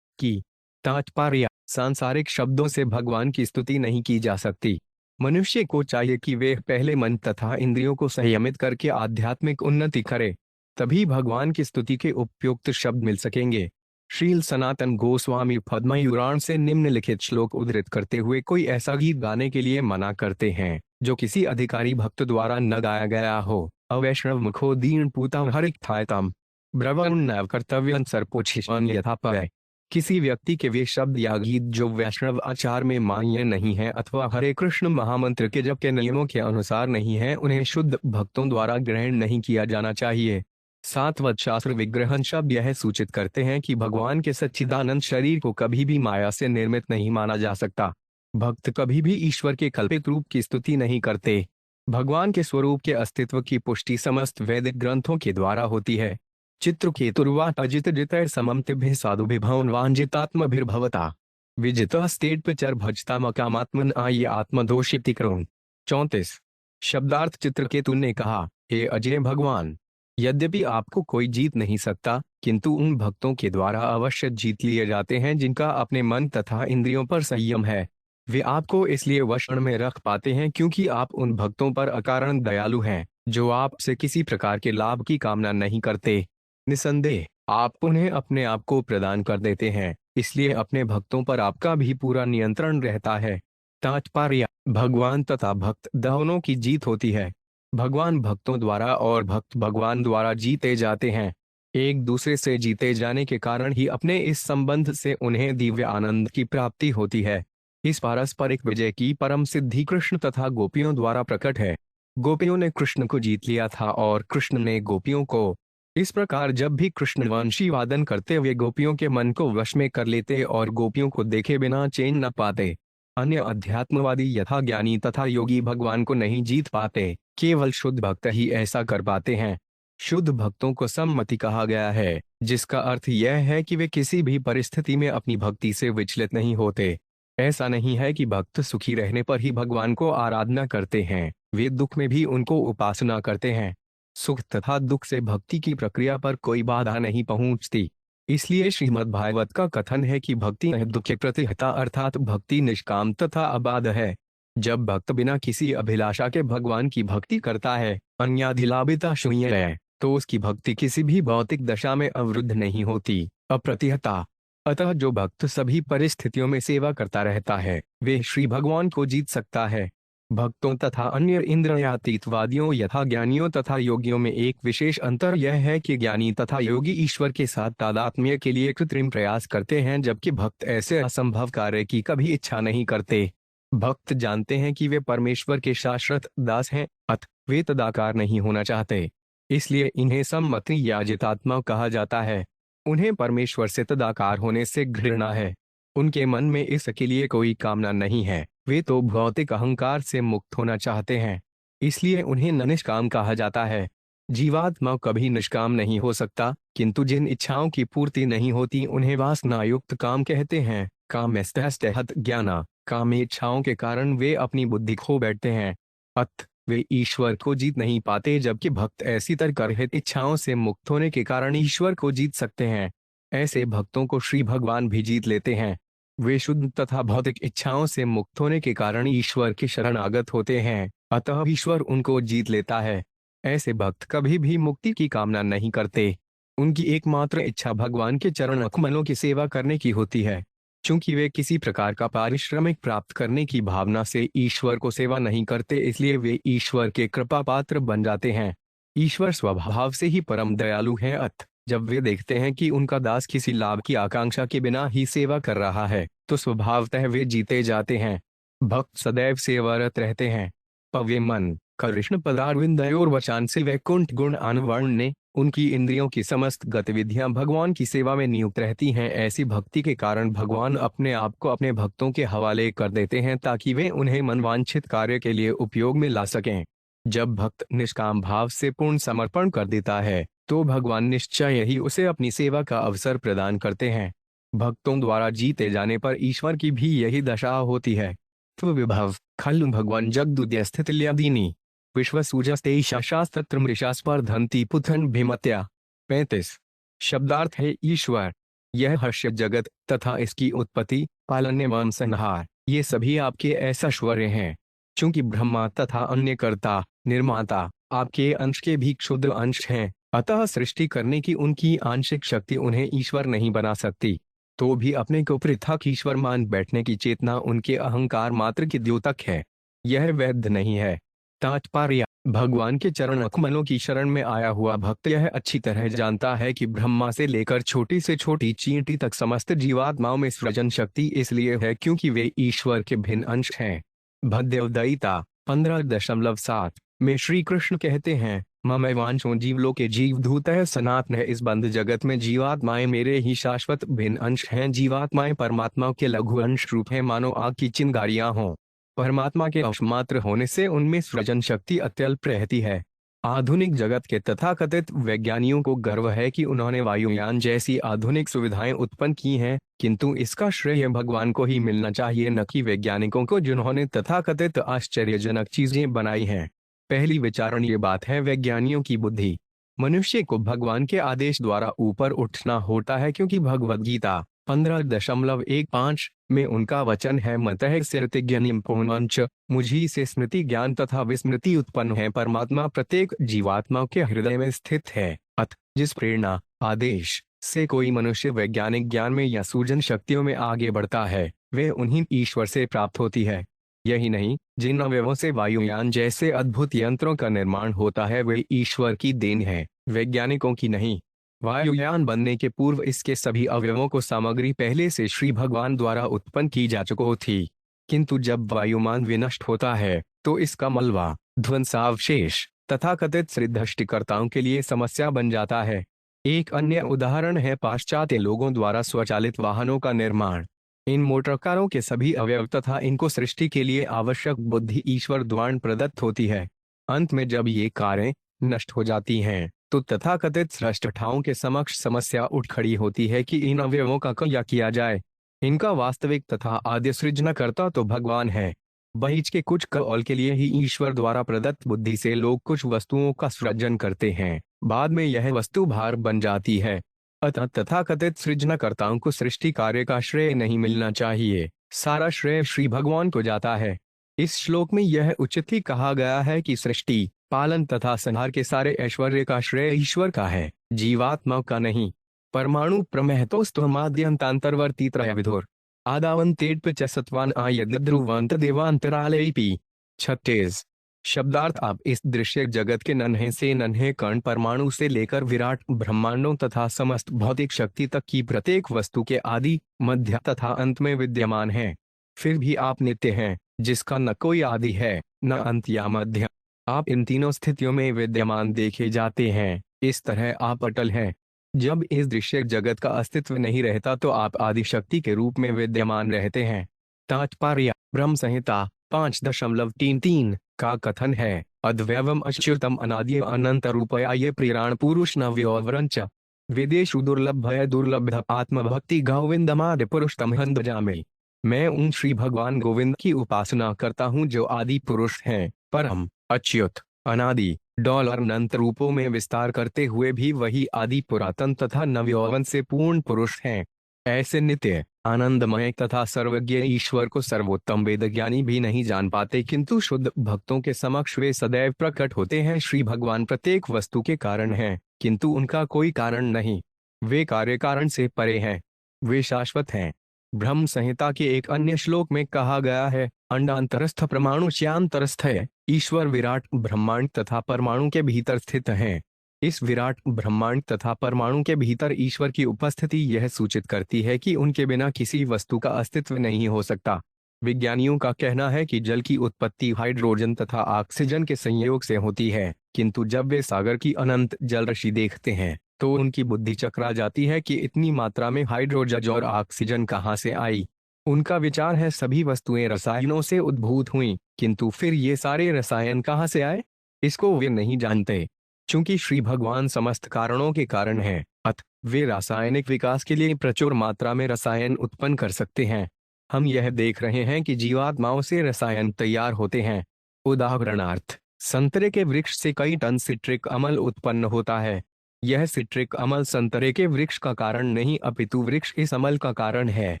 की। तात्पर्य: सांसारिक शब्दों से भगवान की स्तुति नहीं की जा सकती। मनुष्य को चाहिए कि वे पहले मन तथा इंद्रियों को संयमित करके आध्यात्मिक उन्नति करे, तभी भगवान की स्तुति के उपयुक्त शब्द मिल सकेंगे। श्रील सनातन गोस्वामी पद्मपुराण से निम्नलिखित श्लोक उद्धृत करते हुए कोई ऐसा गीत गाने के लिए मना करते हैं जो किसी अधिकारी भक्त द्वारा न गाया गया हो। अवैष्णव मुखो दीन पूता हरिक थायतम ब्रवण नव कर्तव्य सर्पोच्छिष्ण यथापय। किसी व्यक्ति के वे शब्द या गीत जो वैष्णव आचार में मान्य नहीं है अथवा हरे कृष्ण महामंत्र के जप के नियमों के अनुसार नहीं है, उन्हें शुद्ध भक्तों द्वारा ग्रहण नहीं किया जाना चाहिए। सात्वत शास्त्र विग्रहण शब्द यह सूचित करते हैं कि भगवान के सच्चिदानंद शरीर को कभी भी माया से निर्मित नहीं माना जा सकता। भक्त कभी भी ईश्वर के कल्पित रूप की स्तुति नहीं करते। भगवान के स्वरूप के अस्तित्व की पुष्टि समस्त वैदिक ग्रंथों के द्वारा होती है। चित्रकेतुर्वाट अजित जितैर समम तिभ्य साधु विभवन वांजितात्मभिर्भवता विजिता स्टेट पिचर भजता मकामात्मन आये आत्मदोषिति करुण। 34। शब्दार्थ: चित्रकेतु ने कहा, हे अजय भगवान, यद्यपि आपको कोई जीत नहीं सकता, किंतु उन भक्तों के द्वारा अवश्य जीत लिए जाते हैं जिनका अपने मन तथा इंद्रियों पर संयम है। वे आपको इसलिए वश में रख पाते हैं क्योंकि आप उन भक्तों पर अकारण दयालु हैं जो आपसे किसी प्रकार के लाभ की कामना नहीं करते। निसंदेह आप उन्हें अपने आप को प्रदान कर देते हैं, इसलिए अपने भक्तों पर आपका भी पूरा नियंत्रण रहता है। तात्पर्य: भगवान तथा भक्त दोनों की जीत होती है। भगवान भक्तों द्वारा और भक्त भगवान द्वारा जीते जाते हैं। एक दूसरे से जीते जाने के कारण ही अपने इस संबंध से उन्हें दिव्य आनंद की प्राप्ति होती है। इस पारस्परिक विजय की परम सिद्धि कृष्ण तथा गोपियों द्वारा प्रकट है। गोपियों ने कृष्ण को जीत लिया था और कृष्ण ने गोपियों को। इस प्रकार जब भी कृष्ण वंशी वादन करते हुए गोपियों के मन को वश में कर लेते और गोपियों को देखे बिना चैन न पाते। अन्य अध्यात्मवादी यथा ज्ञानी तथा योगी भगवान को नहीं जीत पाते, केवल शुद्ध भक्त ही ऐसा कर पाते हैं। शुद्ध भक्तों को सम्मति कहा गया है, जिसका अर्थ यह है कि वे किसी भी परिस्थिति में अपनी भक्ति से विचलित नहीं होते। ऐसा नहीं है कि भक्त सुखी रहने पर ही भगवान को आराधना करते हैं, वे दुख में भी उनको उपासना करते हैं। सुख तथा दुख से भक्ति की प्रक्रिया पर कोई बाधा नहीं पहुंचती। इसलिए श्रीमद्भागवत का कथन है कि भक्ति दुख के प्रतिहता अर्थात भक्ति निष्काम तथा अबाध है। जब भक्त बिना किसी अभिलाषा के भगवान की भक्ति करता है, अन्याधिलाभिता शून्य है, तो उसकी भक्ति किसी भी भौतिक दशा में अवरुद्ध नहीं होती, अप्रतिहता। अतः जो भक्त सभी परिस्थितियों में सेवा करता रहता है, वे श्री भगवान को जीत सकता है। भक्तों तथा अन्य इंद्रियातीतवादियों यथा ज्ञानियों तथा योगियों में एक विशेष अंतर यह है कि ज्ञानी तथा योगी ईश्वर के साथ तादात्म्य के लिए कृत्रिम प्रयास करते हैं, जबकि भक्त ऐसे असंभव कार्य की कभी इच्छा नहीं करते। भक्त जानते हैं कि वे परमेश्वर के शाश्वत दास हैं, अतः वे तदाकार नहीं होना चाहते, इसलिए इन्हें सम्मति या जितात्मा कहा जाता है। उन्हें परमेश्वर से तदाकार होने से घृणा है। उनके मन में इसके लिए कोई कामना नहीं है। वे तो भौतिक अहंकार से मुक्त होना चाहते हैं, इसलिए उन्हें न निष्काम कहा जाता है। जीवात्मा कभी निष्काम नहीं हो सकता, किंतु जिन इच्छाओं की पूर्ति नहीं होती उन्हें वासनायुक्त काम कहते हैं। कामस्तहत ज्ञाना, काम इच्छाओं के कारण वे अपनी बुद्धि खो बैठते हैं। अत वे ईश्वर को जीत नहीं पाते, जबकि भक्त ऐसी तर्करहित इच्छाओं से मुक्त होने के कारण ईश्वर को जीत सकते हैं। ऐसे भक्तों को श्री भगवान भी जीत लेते हैं। वे शुद्ध तथा भौतिक इच्छाओं से मुक्त होने के कारण ईश्वर के शरणागत होते हैं, अतः ईश्वर उनको जीत लेता है। ऐसे भक्त कभी भी मुक्ति की कामना नहीं करते। उनकी एकमात्र इच्छा भगवान के चरण कमलों की सेवा करने की होती है। चूंकि वे किसी प्रकार का पारिश्रमिक प्राप्त करने की भावना से ईश्वर को सेवा नहीं करते, इसलिए वे ईश्वर के कृपा पात्र बन जाते हैं। ईश्वर स्वभाव से ही परम दयालु है, अतः जब वे देखते हैं कि उनका दास किसी लाभ की आकांक्षा के बिना ही सेवा कर रहा है, तो स्वभावतः वे जीते जाते हैं। भक्त सदैव सेवारत रहते हैं। पव्य मन कृष्ण पदारविंदयोर वचान से वैकुंठ गुण अनवर्ण्य, उनकी इंद्रियों की समस्त गतिविधियां भगवान की सेवा में नियुक्त रहती हैं। ऐसी भक्ति के कारण भगवान अपने आप को अपने भक्तों के हवाले कर देते हैं, ताकि वे उन्हें मनवांछित कार्य के लिए उपयोग में ला सकें। जब भक्त निष्काम भाव से पूर्ण समर्पण कर देता है, तो भगवान निश्चय ही उसे अपनी सेवा का अवसर प्रदान करते हैं। भक्तों द्वारा जीते जाने पर ईश्वर की भी यही दशा होती है। विभव खलु भगवान जगदुदय स्थितिलयादीनी विश्वसूजस्ते शास्त्र मृषास्पर्धन्ति पुथन भिमत्या। 35। शब्दार्थ है ईश्वर। यह हर्ष जगत तथा इसकी उत्पत्ति, पालन एवं संहार, ये सभी आपके ऐश्वर्य हैं। चूंकि ब्रह्मा तथा अन्य कर्ता निर्माता आपके अंश के भी क्षुद्र अंश हैं, अतः सृष्टि करने की उनकी आंशिक शक्ति उन्हें ईश्वर नहीं बना सकती। तो भी अपने को पृथक ईश्वर मान बैठने की चेतना उनके अहंकार मात्र की द्योतक है। यह वैध नहीं है। तात्पर्य: भगवान के चरण कमलों की शरण में आया हुआ भक्त यह अच्छी तरह जानता है कि ब्रह्मा से लेकर छोटी से छोटी चींटी तक समस्त जीवात्माओं में सृजन शक्ति इसलिए है क्योंकि वे ईश्वर के भिन्न अंश हैं। भगवद्गीता 15.7 में श्री कृष्ण कहते हैं, ममैवांशो जीवलोके जीवधूतः सनातन है। इस बंध जगत में जीवात्माएं मेरे ही शाश्वत भिन्न अंश हैं। जीवात्माएं परमात्मा के लघु अंश रूप है, मानो आग की चिंगारियां हों। परमात्मा के अंश मात्र होने से उनमें सृजन शक्ति अत्यल्प रहती है। आधुनिक जगत के तथाकथित वैज्ञानिकों को गर्व है कि उन्होंने वायुयान जैसी आधुनिक सुविधाएं उत्पन्न की हैं, किंतु इसका श्रेय भगवान को ही मिलना चाहिए, न कि वैज्ञानिकों को जिन्होंने तथाकथित आश्चर्यजनक चीजें बनाई हैं। पहली विचारण ये बात है, वैज्ञानिकों की बुद्धि। मनुष्य को भगवान के आदेश द्वारा ऊपर उठना होता है, क्योंकि भगवद्गीता 15.15 में उनका वचन है, मतः स्मृतिज्ञानम पुनश्च, मुझी से स्मृति ज्ञान तथा विस्मृति उत्पन्न है। परमात्मा प्रत्येक जीवात्मा के हृदय में स्थित है। अतः जिस प्रेरणा आदेश से कोई मनुष्य वैज्ञानिक ज्ञान में या सूजन शक्तियों में आगे बढ़ता है, वे उन्हीं ईश्वर से प्राप्त होती है। यही नहीं, जिन अवयवों से वायुयान जैसे अद्भुत यंत्रों का निर्माण होता है, वे ईश्वर की देन है, वैज्ञानिकों की नहीं। वायुयान बनने के पूर्व इसके सभी अवयवों को सामग्री पहले से श्री भगवान द्वारा उत्पन्न की जा चुकी थी, किंतु जब वायुमान विनष्ट होता है तो इसका मलबा, ध्वंसावशेष तथाकथित सृष्टिकर्ताओं के लिए समस्या बन जाता है। एक अन्य उदाहरण है पाश्चात्य लोगों द्वारा स्वचालित वाहनों का निर्माण। इन मोटर कारों के सभी अवयव तथा इनको सृष्टि के लिए आवश्यक बुद्धि ईश्वर द्वारा प्रदत्त होती है। अंत में जब ये कारें नष्ट हो जाती हैं, तो तथाकथित सृष्टिकर्ताओं के समक्ष समस्या उठ खड़ी होती है कि इन अवयवों का क्या किया जाए। इनका वास्तविक तथा आद्य सृजनकर्ता तो भगवान है। बीच के कुछ कौल के लिए ही ईश्वर द्वारा प्रदत्त बुद्धि से लोग कुछ वस्तुओं का सृजन करते हैं, बाद में यह वस्तु भार बन जाती है। अतः तथाकथित सृजनकर्ताओं को सृष्टि कार्य का श्रेय नहीं मिलना चाहिए, सारा श्रेय श्री भगवान को जाता है। इस श्लोक में यह उचित ही कहा गया है कि सृष्टि, पालन तथा संहार के सारे ऐश्वर्य का श्रेय ईश्वर का है, जीवात्मा का नहीं। परमाणु प्रमहतोस्त्वमाद्यंतांतर्वर्ती त्रयविधुर आदावंतेट च सत्वान आयद्रुवंत देवांतरालयपि। 36। शब्दार्थ: आप इस दृश्य जगत के नन्हे से नन्हे कण परमाणु से लेकर विराट ब्रह्मांडों तथा समस्त भौतिक शक्ति तक की प्रत्येक वस्तु के आदि, मध्य तथा अंत में विद्यमान हैं। फिर भी आप नित्य हैं, जिसका न कोई आदि है न अंत या मध्य। आप इन तीनों स्थितियों में विद्यमान देखे जाते हैं। इस तरह आप अटल हैं। जब इस दृश्य जगत का अस्तित्व नहीं रहता तो आप आदिशक्ति के रूप में विद्यमान रहते हैं। तात्पर्य: ब्रह्म संहिता 5.33 का कथन है, अद्वैवम अच्युतम अनादि अनंत रूपया ये प्रियाण पुरुष नव्योवरंच वेदेषु दुर्लभ भय दुर्लभ आत्मभक्ति गोविंदमादि पुरुष तमहं भजामि। मैं उन श्री भगवान गोविंद की उपासना करता हूँ जो आदि पुरुष हैं, परम, अच्युत, अनादि, डॉलर अनंत रूपों में विस्तार करते हुए भी वही आदि पुरातन तथा नवयौवन से पूर्ण पुरुष हैं। ऐसे नित्य, आनंदमय तथा सर्वज्ञ ईश्वर को सर्वोत्तम वेदज्ञानी भी नहीं जान पाते, किंतु शुद्ध भक्तों के समक्ष वे सदैव प्रकट होते हैं। श्री भगवान प्रत्येक वस्तु के कारण हैं, किंतु उनका कोई कारण नहीं। वे कार्य कारण से परे हैं, वे शाश्वत हैं। ब्रह्म संहिता के एक अन्य श्लोक में कहा गया है, अंडांतरस्थ परमाणु च्यांतरस्थ है। ईश्वर विराट ब्रह्मांड तथा परमाणु के भीतर स्थित हैं। इस विराट ब्रह्मांड तथा परमाणु के भीतर ईश्वर की उपस्थिति यह सूचित करती है कि उनके बिना किसी वस्तु का अस्तित्व नहीं हो सकता। विज्ञानियों का कहना है कि जल की उत्पत्ति हाइड्रोजन तथा ऑक्सीजन के संयोग से होती है, किंतु जब वे सागर की अनंत जल राशि देखते हैं तो उनकी बुद्धि चकरा जाती है कि इतनी मात्रा में हाइड्रोजन और ऑक्सीजन कहाँ से आई। उनका विचार है सभी वस्तुएं रसायनों से उद्भूत हुईं, किंतु फिर ये सारे रसायन कहाँ से आए, इसको वे नहीं जानते। चूंकि श्री भगवान समस्त कारणों के कारण हैं, अतः वे रासायनिक विकास के लिए प्रचुर मात्रा में रसायन उत्पन्न कर सकते हैं। हम यह देख रहे हैं कि जीवात्माओं से रसायन तैयार होते हैं। उदाहरणार्थ, संतरे के वृक्ष से कई टन सिट्रिक अम्ल उत्पन्न होता है। यह सिट्रिक अम्ल संतरे के वृक्ष का कारण नहीं अपितु वृक्ष इस अम्ल का कारण है।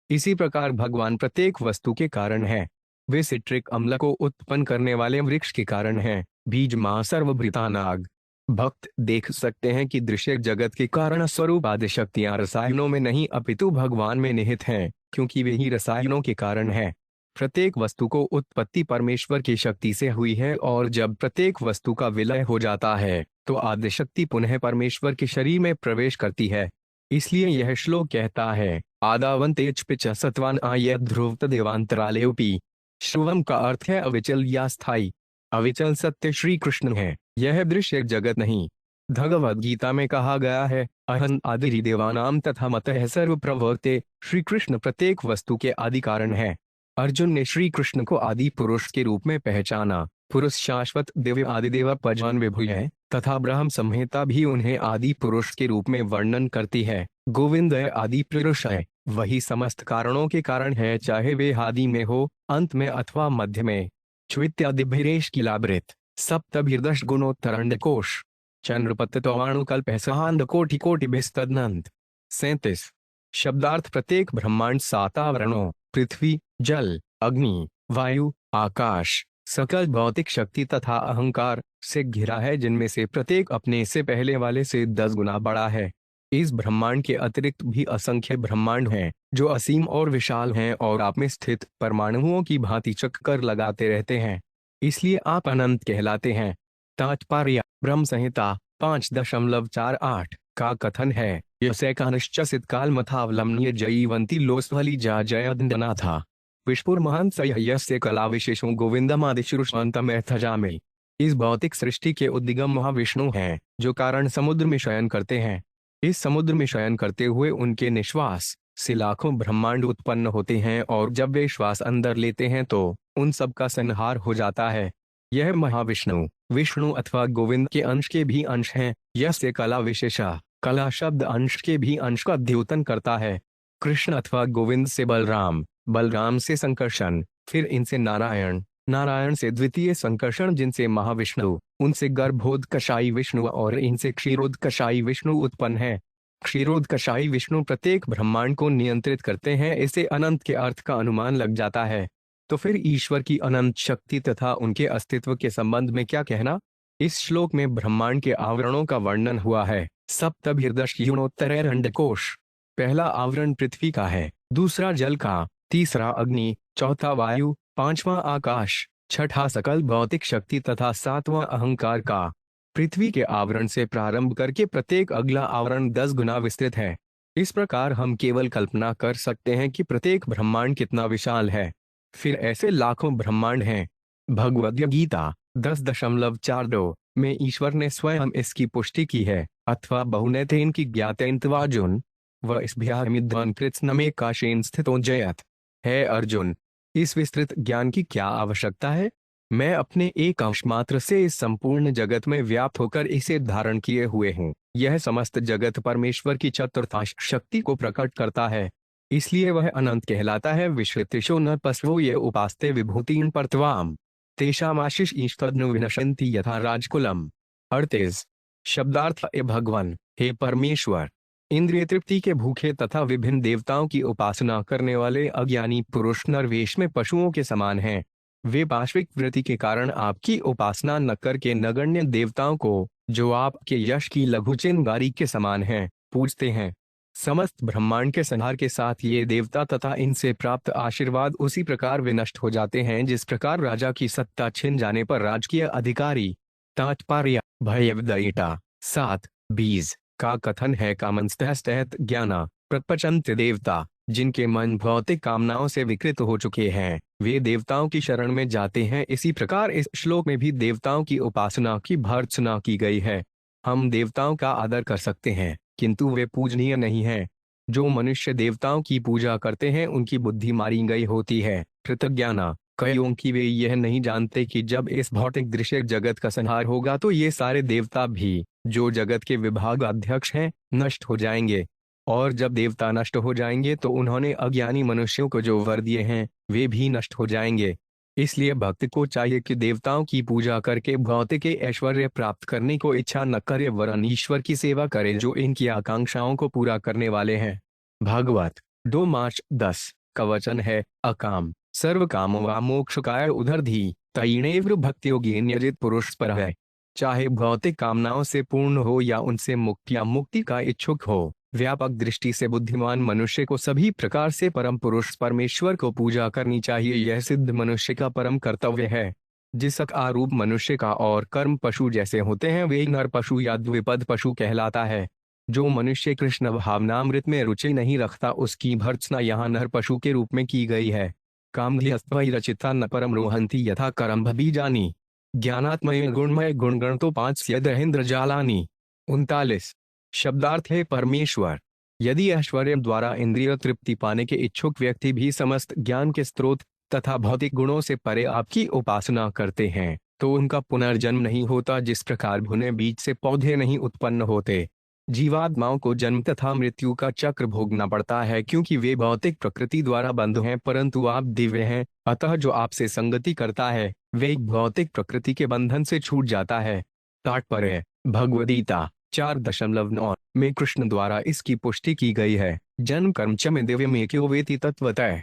इसी प्रकार भगवान प्रत्येक वस्तु के कारण है। वे सिट्रिक अम्ल को उत्पन्न करने वाले वृक्ष के कारण हैं। बीज मां सर्वभृतानाग। भक्त देख सकते हैं कि दृश्य जगत के कारण स्वरूप आदि शक्तियां रसायनों में नहीं अपितु भगवान में निहित हैं, क्योंकि वे ही रसायनों के कारण हैं। प्रत्येक वस्तु को उत्पत्ति परमेश्वर की शक्ति से हुई है, और जब प्रत्येक वस्तु का विलय हो जाता है तो आदि शक्ति पुनः परमेश्वर के शरीर में प्रवेश करती है। इसलिए यह श्लोक कहता है, आदावंतेच पिच सत्वान आय ध्रुव देवांतरालेपि। श्रुवम का अर्थ है अविचल या स्थायी। अविचल सत्य श्री कृष्ण है, यह दृश्य जगत नहीं। भगवद गीता में कहा गया है, अहं आदि देवानाम तथा मतः सर्व प्रवर्ते। श्री कृष्ण प्रत्येक वस्तु के आदि कारण है। अर्जुन ने श्री कृष्ण को आदि पुरुष के रूप में पहचाना। पुरुष शाश्वत दिव्य आदिदेव पजान विभुय है, तथा ब्रह्म संहिता भी उन्हें आदि पुरुष के रूप में वर्णन करती है। गोविंद आदि पुरुष है, वही समस्त कारणों के कारण है, चाहे वे आदि में हो, अंत में अथवा मध्य में। च्वित्यादिभिरेश किलाबृत सप्तभिर्दश गुणोत्तरंड कोश चंद्रपत्तवाणुकल्प सहांद कोटि कोटि बिस्तदनंत। 37। शब्दार्थ: प्रत्येक ब्रह्मांड 7 आवरणों पृथ्वी, जल, अग्नि, वायु, आकाश, सकल भौतिक शक्ति तथा अहंकार से घिरा है, जिनमें से प्रत्येक अपने से पहले वाले से 10 गुना बड़ा है। इस ब्रह्मांड के अतिरिक्त भी असंख्य ब्रह्मांड हैं, जो असीम और विशाल हैं और आप में स्थित परमाणुओं की भांति चक्कर लगाते रहते हैं। इसलिए आप अनंत कहलाते हैं। तात्पर्य: ब्रह्म संहिता 5.48 का कथन है, यस्यैकानिश्चित कालमथावलम्ब्य जयीवंती लोस्वली जा जयदनाथा विष्पुर महान सयस्य कला विशेषों गोविंदमादिशुरुषंतमेथजामे। इस भौतिक सृष्टि के उद्गम महाविष्णु हैं, जो कारण समुद्र में शयन करते हैं। इस समुद्र में शयन करते हुए उनके निश्वास से लाखों ब्रह्मांड उत्पन्न होते हैं, और जब वे श्वास अंदर लेते हैं तो उन सब का संहार हो जाता है। यह महाविष्णु विष्णु अथवा गोविंद के अंश के भी अंश हैं। यस्य कला विशेषा, कला शब्द अंश के भी अंश का द्योतन करता है। कृष्ण अथवा गोविंद से बलराम, बलराम से संकर्षण, फिर इनसे नारायण, नारायण से द्वितीय संकर्षण जिनसे महाविष्णु, उनसे गर्भोदकशायी विष्णु और इनसे क्षीरोदकशायी विष्णु उत्पन्न है। क्षीरोदकशायी विष्णु प्रत्येक ब्रह्मांड को नियंत्रित करते हैं। इसे अनंत के अर्थ का अनुमान लग जाता है। तो फिर ईश्वर की अनंत शक्ति तथा उनके अस्तित्व के संबंध में क्या कहना। इस श्लोक में ब्रह्मांड के आवरणों का वर्णन हुआ है। सप्तभिर्दश यूणोत्तरैरंडकोश। पहला आवरण पृथ्वी का है, दूसरा जल का, तीसरा अग्नि, चौथा वायु, पांचवां आकाश, छठा सकल भौतिक शक्ति तथा सातवां अहंकार का। पृथ्वी के आवरण से प्रारंभ करके प्रत्येक अगला आवरण 10 गुना विस्तृत है। इस प्रकार हम केवल कल्पना कर सकते हैं कि प्रत्येक ब्रह्मांड कितना विशाल है। फिर ऐसे लाखों ब्रह्मांड हैं। भगवद गीता 10.42 में ईश्वर ने स्वयं इसकी पुष्टि की है। अथवा बहुनैतेन की ज्ञातेन्त्वार्जुन व इस कृत्स्नमे काशेन स्थितो जयत। है अर्जुन, इस विस्तृत ज्ञान की क्या आवश्यकता है? मैं अपने एक अंश मात्र से इस संपूर्ण जगत में व्याप्त होकर इसे धारण किए हुए हूँ। यह समस्त जगत परमेश्वर की चतुर्थांश शक्ति को प्रकट करता है, इसलिए वह अनंत कहलाता है। विश्रुतिशो न पश्वो ये उपास्ते विभूतिं परत्वाम तेषामाशीष ईष्टनु विनशन्ति यथा राजकुलम। 38 शब्दार्थ। ए भगवान, हे परमेश्वर, इंद्रिय तृप्ति के भूखे तथा विभिन्न देवताओं की उपासना करने वाले अज्ञानी पुरुष नरवेश में पशुओं के समान हैं। वे पाश्विक वृत्ति के कारण आपकी उपासना न करके नगण्य देवताओं को, जो आपके यश की लघु चिंगारी के समान हैं, पूजते हैं। समस्त ब्रह्मांड के संहार के साथ ये देवता तथा इनसे प्राप्त आशीर्वाद उसी प्रकार विनष्ट हो जाते हैं जिस प्रकार राजा की सत्ता छिन जाने पर राजकीय अधिकारी तात्पर्य भयविदयिता 7:20 का कथन है। कामंस्तहस्तहत ज्ञाना प्रपंच देवता, जिनके मन भौतिक कामनाओं से विकृत हो चुके हैं, वे देवताओं की शरण में जाते हैं। इसी प्रकार इस श्लोक में भी देवताओं की उपासना की भर्त्सना की गई है। हम देवताओं का आदर कर सकते हैं, किंतु वे पूजनीय नहीं हैं। जो मनुष्य देवताओं की पूजा करते हैं उनकी बुद्धि मारी गई होती है। कृतज्ञाना, क्योंकि वे यह नहीं जानते कि जब इस भौतिक दृश्य जगत का संहार होगा तो ये सारे देवता भी, जो जगत के विभाग अध्यक्ष हैं, नष्ट हो जाएंगे। और जब देवता नष्ट हो जाएंगे तो उन्होंने अज्ञानी मनुष्यों को जो वर दिए हैं वे भी नष्ट हो जाएंगे। इसलिए भक्त को चाहिए कि देवताओं की पूजा करके भौतिक ऐश्वर्य प्राप्त करने को इच्छा न करे, वरन ईश्वर की सेवा करे जो इनकी आकांक्षाओं को पूरा करने वाले हैं। भागवत 2 मार्च 10 का वचन है, अकाम सर्व कामो वा मोक्षकाय उधरधि तयिणेव भक्तियोगी नियजित पुरुष पर है। चाहे भौतिक कामनाओं से पूर्ण हो या उनसे मुक्ति या मुक्ति का इच्छुक हो, व्यापक दृष्टि से बुद्धिमान मनुष्य को सभी प्रकार से परम पुरुष परमेश्वर को पूजा करनी चाहिए। यह सिद्ध मनुष्य का परम कर्तव्य है। जिस आरूप मनुष्य का और कर्म पशु जैसे होते हैं वे नर पशु या द्विपद पशु कहलाता है। जो मनुष्य कृष्ण भावनामृत में रुचि नहीं रखता उसकी भर्त्सना यहाँ नर पशु के रूप में की गई है। कामधेयस्त्वयि रचिता न परम रोहंती यथा करम बीजानी ज्ञानात्मय गुणमय गुणगण तो 5 स्यदहेंद्र जालानी। 39 शब्दार्थ है परमेश्वर, यदि ऐश्वर्य द्वारा इंद्रिय तृप्ति पाने के इच्छुक व्यक्ति भी समस्त ज्ञान के स्रोत तथा भौतिक गुणों से परे आपकी उपासना करते हैं तो उनका पुनर्जन्म नहीं होता। जिस प्रकार भुने बीज से पौधे नहीं उत्पन्न होते, जीवात्माओं को जन्म तथा मृत्यु का चक्र भोगना पड़ता है क्योंकि वे भौतिक प्रकृति द्वारा बंध हैं, परंतु आप दिव्य हैं, अतः जो आपसे संगति करता है वे भौतिक प्रकृति के बंधन से छूट जाता है। तात्पर्य भगवद्गीता 4:9 में कृष्ण द्वारा इसकी पुष्टि की गई है। जन्म कर्म च में दिव्य में क्यों वेति तत्वतः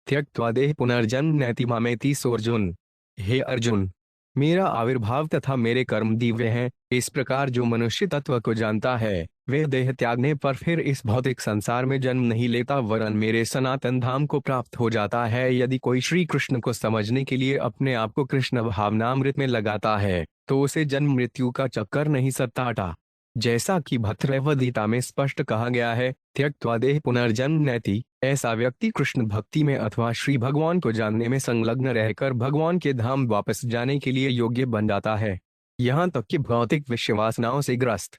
त्यक्त्वा देह पुनर्जन्म नैति मामेति सोर्जुन। हे अर्जुन, मेरा आविर्भाव तथा मेरे कर्म दिव्य हैं। इस प्रकार जो मनुष्य तत्व को जानता है वह देह त्यागने पर फिर इस भौतिक संसार में जन्म नहीं लेता, वरन मेरे सनातन धाम को प्राप्त हो जाता है। यदि कोई श्री कृष्ण को समझने के लिए अपने आप को कृष्ण भावनामृत में लगाता है तो उसे जन्म मृत्यु का चक्कर नहीं सताता। जैसा कि भद्रवद्गीता में स्पष्ट कहा गया है, त्यक्त्वा देह पुनर्जन्म नैति, ऐसा व्यक्ति कृष्ण भक्ति में अथवा श्री भगवान को जानने में संलग्न रहकर भगवान के धाम वापस जाने के लिए योग्य बन जाता है। यहाँ तक कि भौतिक विषयवासनाओं से ग्रस्त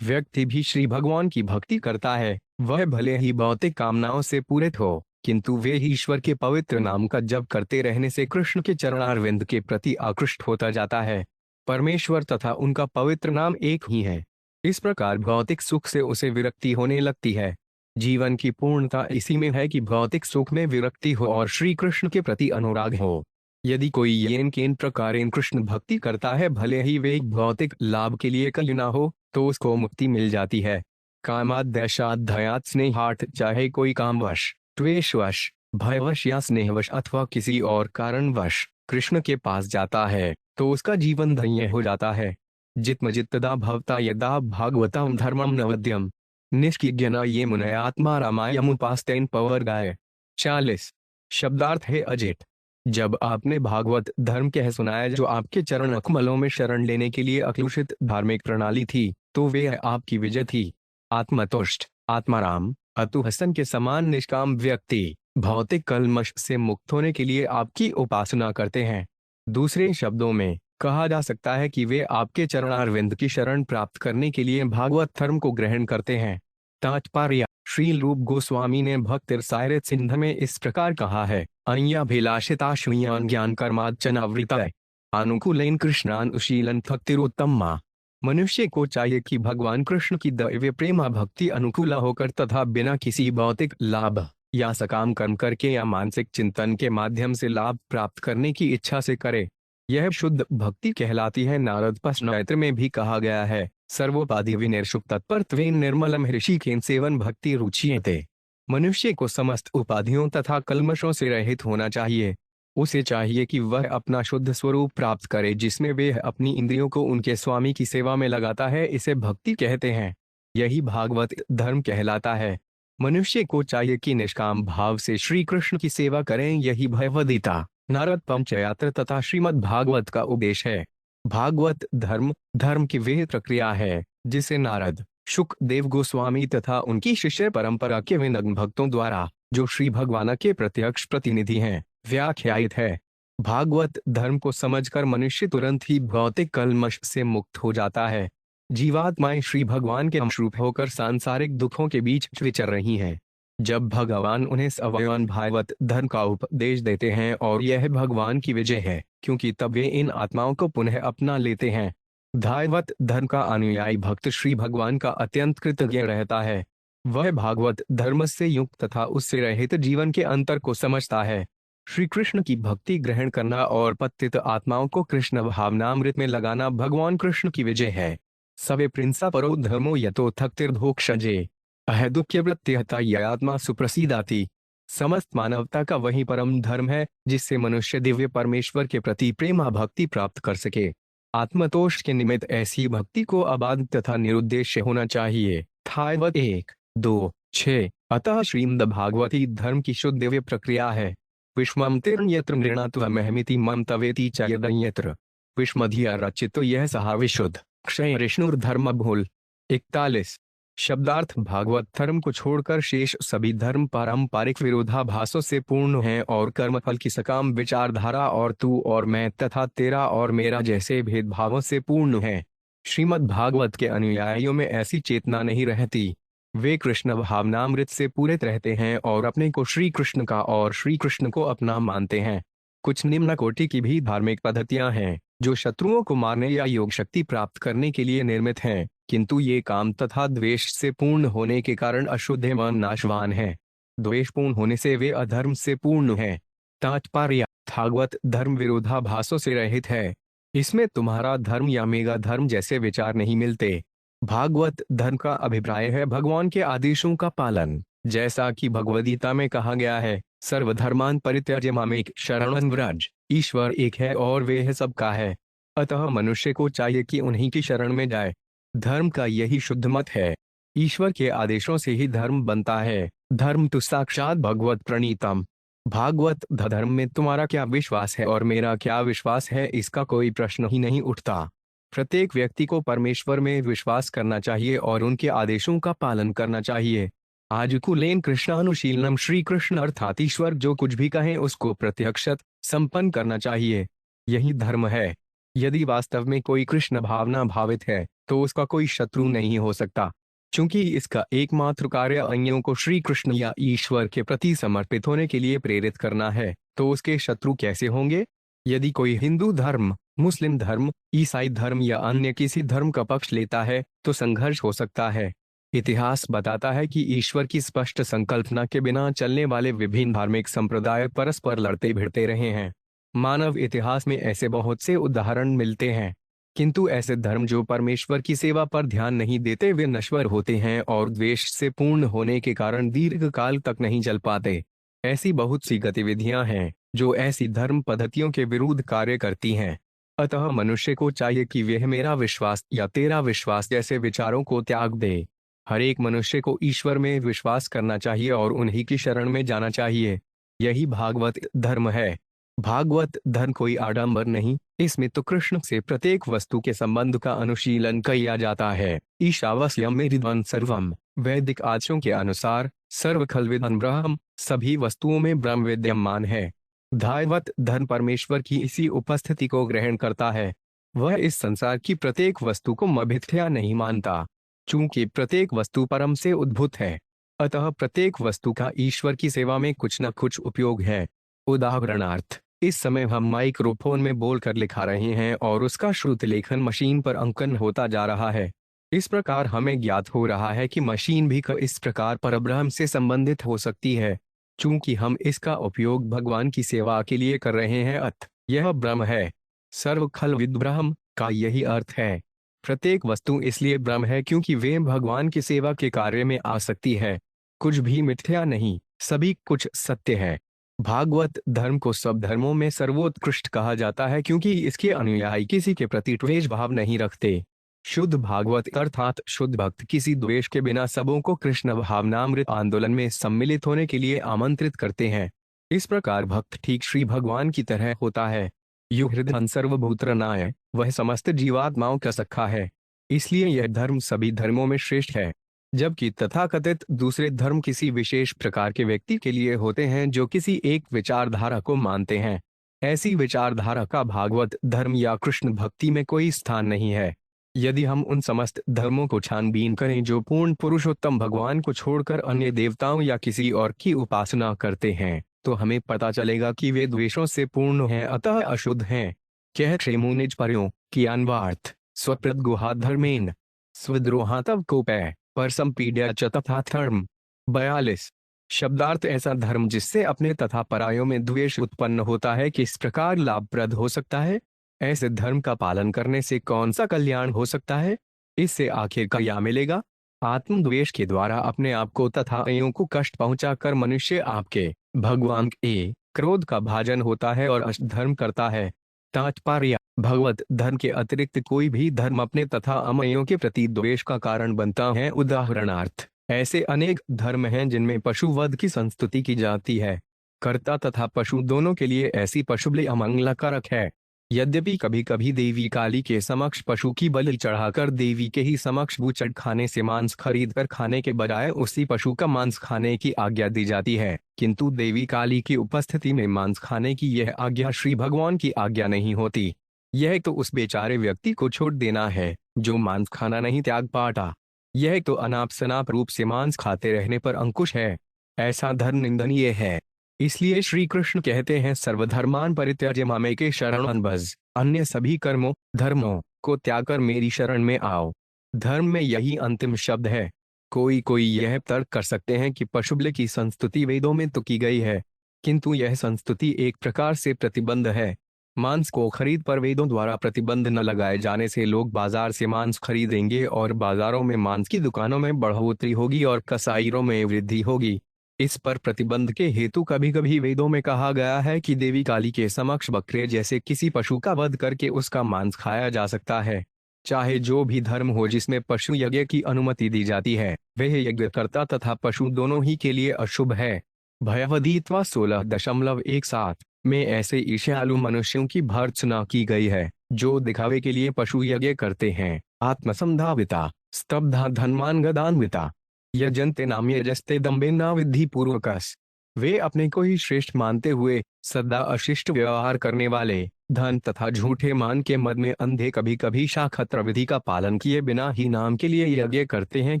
व्यक्ति भी श्री भगवान की भक्ति करता है। वह भले ही भौतिक कामनाओं से पूरित हो, किंतु वे ईश्वर के पवित्र नाम का जप करते रहने से कृष्ण के चरणारविंद के प्रति आकृष्ट होता जाता है। परमेश्वर तथा उनका पवित्र नाम एक ही है। इस प्रकार भौतिक सुख से उसे विरक्ति होने लगती है। जीवन की पूर्णता इसी में है कि भौतिक सुख में विरक्ति हो और श्री कृष्ण के प्रति अनुराग हो। यदि कोई येन केन प्रकारेण कृष्ण भक्ति करता है, भले ही वे भौतिक लाभ के लिए कल न हो, तो उसको मुक्ति मिल जाती है। कामाद्वेषात् भयात् स्नेहात्, चाहे कोई कामवश, द्वेषवश, भयवश या स्नेहवश अथवा किसी और कारणवश कृष्ण के पास जाता है तो उसका जीवन धन्य हो जाता है। जित्मजित्तदा भवता यदा भागवतम धर्मम नवद्यम निष्किज्ञना ये मुनयात्मा रामायमुपास्तेन पवर्गाय। 40 शब्दार्थ है अजित, जब आपने भागवत धर्म कह सुनाया जो आपके चरण अकमलों में शरण लेने के लिए अक्लुषित धार्मिक प्रणाली थी, तो वे आपकी विजय थी। आत्मतुष्ट, आत्माराम, अतुहसन के समान निष्काम व्यक्ति भौतिक कलमश से मुक्त होने के लिए आपकी उपासना करते हैं। दूसरे शब्दों में कहा जा सकता है कि वे आपके चरणारविंद की शरण प्राप्त करने के लिए भागवत धर्म को ग्रहण करते हैं। तात्पर्य: श्रील रूप गोस्वामी ने भक्त रसायन सिंध में इस प्रकार कहा है, अय्याभिलाषिता श्रियान ज्ञान कर्माचनावृतय अनुकूलन कृष्णानुशीलन भक्तिरोत्तमा। मनुष्य को चाहिए कि भगवान कृष्ण की दैवीय प्रेमा भक्ति अनुकूल होकर तथा बिना किसी भौतिक लाभ या सकाम कर्म करके या मानसिक चिंतन के माध्यम से लाभ प्राप्त करने की इच्छा से करे। यह शुद्ध भक्ति कहलाती है। नारद प्रश्नोत्तर में भी कहा गया है, सर्वोपाधि विनिर्षुप तत्परत्वेन निर्मलम ऋषिकेन सेवन भक्ति रुचियते। मनुष्य को समस्त उपाधियों तथा कल्मशों से रहित होना चाहिए। उसे चाहिए कि वह अपना शुद्ध स्वरूप प्राप्त करे, जिसमें वह अपनी इंद्रियों को उनके स्वामी की सेवा में लगाता है। इसे भक्ति कहते हैं। यही भागवत धर्म कहलाता है। मनुष्य को चाहिए कि निष्काम भाव से श्री कृष्ण की सेवा करें। यही भगवद्गीता, नारद पंचयात्र तथा श्रीमद् भागवत का उपदेश है। भागवत धर्म की वह प्रक्रिया है जिसे नारद, शुक देव गोस्वामी तथा उनकी शिष्य परंपरा के विनम्र भक्तों द्वारा, जो श्री भगवान के प्रत्यक्ष प्रतिनिधि हैं, व्याख्यायित है। भागवत धर्म को समझकर मनुष्य तुरंत ही भौतिक कल्मश से मुक्त हो जाता है। जीवात्माएं श्री भगवान के अंशरूप होकर सांसारिक दुखों के बीच विचर रही हैं। जब भगवान उन्हें सवयवन भागवत धर्म का उपदेश देते हैं, और यह भगवान की विजय है, क्योंकि तब वे इन आत्माओं को पुनः अपना लेते हैं। भागवत धर्म का अनुयायी भक्त श्री भगवान का अत्यंत कृतज्ञ रहता है। वह भागवत धर्म से युक्त तथा उससे रहित जीवन के अंतर को समझता है। श्री कृष्ण की भक्ति ग्रहण करना और पतित आत्माओं को कृष्ण भावनामृत में लगाना भगवान कृष्ण की विजय है। सवे प्रिंसा परो धर्मो यतो थक्तिर्धोक्षजे अहदुक्य वृत्त्यहता यत्मा सुप्रसिदाति। समस्त मानवता का वही परम धर्म है जिससे मनुष्य दिव्य परमेश्वर के प्रति प्रेमा भक्ति प्राप्त कर सके। आत्मतोष के निमित्त ऐसी भक्ति को अबाध तथा निरुद्देश्य होना चाहिए। भागवत 1-2-6। अतः श्रीमद् भागवती धर्म की शुद्ध दिव्य प्रक्रिया है। विश्वम तिर्यत्र नृणात्वमहमिति मम तवेति च यद्यत्र विश्वधिया रचितो यह सहा विशुद्ध क्षय ऋष्णुर्धर्म भूल। 41। शब्दार्थ: भागवत धर्म को छोड़कर शेष सभी धर्म पारंपरिक विरोधाभासों से पूर्ण हैं और कर्मफल की सकाम विचारधारा और तू और मैं तथा तेरा और मेरा जैसे भेदभावों से पूर्ण हैं। श्रीमद् भागवत के अनुयायियों में ऐसी चेतना नहीं रहती। वे कृष्ण भावनामृत से पूरित रहते हैं और अपने को श्री कृष्ण का और श्री कृष्ण को अपना मानते हैं। कुछ निम्न कोटि की भी धार्मिक पद्धतियां हैं जो शत्रुओं को मारने या योग शक्ति प्राप्त करने के लिए निर्मित हैं, किंतु ये काम तथा द्वेष से पूर्ण होने के कारण अशुद्ध एवं नाशवान है। द्वेषपूर्ण होने से वे अधर्म से पूर्ण हैं। तात्पर्य: भागवत धर्म विरोधाभासों से रहित है। इसमें तुम्हारा धर्म या मेरा धर्म जैसे विचार नहीं मिलते। भागवत धर्म का अभिप्राय है भगवान के आदेशों का पालन। जैसा कि भगवद्गीता में कहा गया है, सर्वधर्मान परित्यज्य मामेक शरणं व्रज। ईश्वर एक है और वह सबका है। अतः मनुष्य को चाहिए कि उन्हीं की शरण में जाए। धर्म का यही शुद्ध मत है। ईश्वर के आदेशों से ही धर्म बनता है। धर्म तो साक्षात भगवत प्रणीतम। भागवत धर्म में तुम्हारा क्या विश्वास है और मेरा क्या विश्वास है, इसका कोई प्रश्न ही नहीं उठता। प्रत्येक व्यक्ति को परमेश्वर में विश्वास करना चाहिए और उनके आदेशों का पालन करना चाहिए। आजुकुलेन कृष्णानुशीलनम, श्री कृष्ण अर्थात ईश्वर जो कुछ भी कहें उसको प्रत्यक्षत संपन्न करना चाहिए। यही धर्म है। यदि वास्तव में कोई कृष्ण भावना भावित है तो उसका कोई शत्रु नहीं हो सकता, क्योंकि इसका एकमात्र कार्य अन्यों को श्री कृष्ण या ईश्वर के प्रति समर्पित होने के लिए प्रेरित करना है। तो उसके शत्रु कैसे होंगे? यदि कोई हिंदू धर्म, मुस्लिम धर्म, ईसाई धर्म या अन्य किसी धर्म का पक्ष लेता है तो संघर्ष हो सकता है। इतिहास बताता है कि ईश्वर की स्पष्ट संकल्पना के बिना चलने वाले विभिन्न धार्मिक संप्रदाय परस्पर लड़ते भिड़ते रहे हैं। मानव इतिहास में ऐसे बहुत से उदाहरण मिलते हैं, किंतु ऐसे धर्म जो परमेश्वर की सेवा पर ध्यान नहीं देते वे नश्वर होते हैं और द्वेष से पूर्ण होने के कारण दीर्घ काल तक नहीं चल पाते। ऐसी बहुत सी गतिविधियां हैं जो ऐसी धर्म पद्धतियों के विरुद्ध कार्य करती हैं। अतः मनुष्य को चाहिए कि वह मेरा विश्वास या तेरा विश्वास जैसे विचारों को त्याग दे। हर एक मनुष्य को ईश्वर में विश्वास करना चाहिए और उन्हीं की शरण में जाना चाहिए। यही भागवत धर्म है। भागवत धर्म कोई आडंबर नहीं, इसमें तो कृष्ण से प्रत्येक वस्तु के संबंध का अनुशीलन किया जाता है। ईशावास्यम मेरिद्वन सर्वम, वैदिक आचार्यों के अनुसार सर्व खल्विदं ब्रह्म, सभी वस्तुओं में ब्रह्म विद्यमान है। भागवत धर्म परमेश्वर की इसी उपस्थिति को ग्रहण करता है। वह इस संसार की प्रत्येक वस्तु को मिथ्या नहीं मानता, चूंकि प्रत्येक वस्तु परम से उद्भूत है, अतः प्रत्येक वस्तु का ईश्वर की सेवा में कुछ न कुछ उपयोग है। उदाहरणार्थ, इस समय हम माइक्रोफोन में बोलकर लिखा रहे हैं और उसका श्रुत लेखन मशीन पर अंकन होता जा रहा है। इस प्रकार हमें ज्ञात हो रहा है कि मशीन भी इस प्रकार परब्रह्म से संबंधित हो सकती है, चूंकि हम इसका उपयोग भगवान की सेवा के लिए कर रहे हैं, अतः यह ब्रह्म है। सर्व खल विद ब्रह्म का यही अर्थ है। प्रत्येक वस्तु इसलिए ब्रह्म है क्योंकि वे भगवान की सेवा के कार्य में आ सकती है। कुछ भी मिथ्या नहीं, सभी कुछ सत्य है। भागवत धर्म को सब धर्मों में सर्वोत्कृष्ट कहा जाता है क्योंकि इसके अनुयायी किसी के प्रति द्वेष भाव नहीं रखते। शुद्ध भागवत अर्थात शुद्ध भक्त किसी द्वेष के बिना सबों को कृष्ण भावनामृत आंदोलन में सम्मिलित होने के लिए आमंत्रित करते हैं। इस प्रकार भक्त ठीक श्री भगवान की तरह होता है। यु हृदय सर्वभूतरनाय, वह समस्त जीवात्माओं का सखा है। इसलिए यह धर्म सभी धर्मों में श्रेष्ठ है। जबकि तथाकथित दूसरे धर्म किसी विशेष प्रकार के व्यक्ति के लिए होते हैं जो किसी एक विचारधारा को मानते हैं। ऐसी विचारधारा का भागवत धर्म या कृष्ण भक्ति में कोई स्थान नहीं है। यदि हम उन समस्त धर्मों को छानबीन करें जो पूर्ण पुरुषोत्तम भगवान को छोड़कर अन्य देवताओं या किसी और की उपासना करते हैं, तो हमें पता चलेगा कि वे द्वेषों से पूर्ण हैं, अतः अशुद्ध हैं। कह क्षेमुनिज पर्यों की अन्वार्थ स्वप्रद गुहा धर्मेन स्वद्रोहा तव कोपै पर संपीड्य च तथा धर्म। 42 शब्दार्थ ऐसा धर्म जिससे अपने तथा परायों में द्वेष उत्पन्न होता है किस प्रकार लाभप्रद हो सकता है? ऐसे धर्म का पालन करने से कौन सा कल्याण हो सकता है? इससे आखिर क्या मिलेगा? आत्मद्वेष के द्वारा अपने आप को तथा अन्यों को कष्ट पहुंचाकर मनुष्य आपके भगवान के क्रोध का भाजन होता है और अधर्म करता है। तात्पर्य, भगवत धर्म के अतिरिक्त कोई भी धर्म अपने तथा अन्यों के प्रति द्वेष का कारण बनता है। उदाहरणार्थ, ऐसे अनेक धर्म हैं जिनमें पशुवध की संस्तुति की जाती है। कर्ता तथा पशु दोनों के लिए ऐसी पशुबलि अमंगलकारक है। यद्यपि कभी कभी देवी काली के समक्ष पशु की बलि चढ़ाकर देवी के ही समक्ष बूचड़ खाने से मांस खरीद कर खाने के बजाय उसी पशु का मांस खाने की आज्ञा दी जाती है, किंतु देवी काली की उपस्थिति में मांस खाने की यह आज्ञा श्री भगवान की आज्ञा नहीं होती। यह तो उस बेचारे व्यक्ति को छोड़ देना है जो मांस खाना नहीं त्याग पाता। यह तो अनाप शनाप रूप से मांस खाते रहने पर अंकुश है। ऐसा धर्म निंदनीय है। इसलिए श्री कृष्ण कहते हैं, सर्वधर्मान परित्यज्य मामेके शरणं भज, अन्य सभी कर्मों धर्मों को त्याग कर मेरी शरण में आओ। धर्म में यही अंतिम शब्द है। कोई यह तर्क कर सकते हैं कि पशुबल की संस्तुति वेदों में तो की गई है, किंतु यह संस्तुति एक प्रकार से प्रतिबंध है। मांस को खरीद पर वेदों द्वारा प्रतिबंध न लगाए जाने से लोग बाजार से मांस खरीदेंगे और बाजारों में मांस की दुकानों में बढ़ोतरी होगी और कसाईरों में वृद्धि होगी। इस पर प्रतिबंध के हेतु कभी कभी वेदों में कहा गया है कि देवी काली के समक्ष बकरे जैसे किसी पशु का वध करके उसका मांस खाया जा सकता है। चाहे जो भी धर्म हो जिसमें पशु यज्ञ की अनुमति दी जाती है, वह यज्ञकर्ता तथा पशु दोनों ही के लिए अशुभ है। भयवदीत्वा 16.17 में ऐसे ईर्ष्यालु मनुष्यों की भर्त्सना की गई है जो दिखावे के लिए पशु यज्ञ करते हैं। आत्मसंधाविता स्तब्धा धनवान गदान्विता यजन्ते नाम यजस्ते दम्बे न विद्धि पूर्वकस। वे अपने को ही श्रेष्ठ मानते हुए सदा अशिष्ट व्यवहार करने वाले, धन तथा झूठे मान के मद में अंधे कभी कभी शाखत्र विधि का पालन किए बिना ही नाम के लिए यज्ञ करते हैं।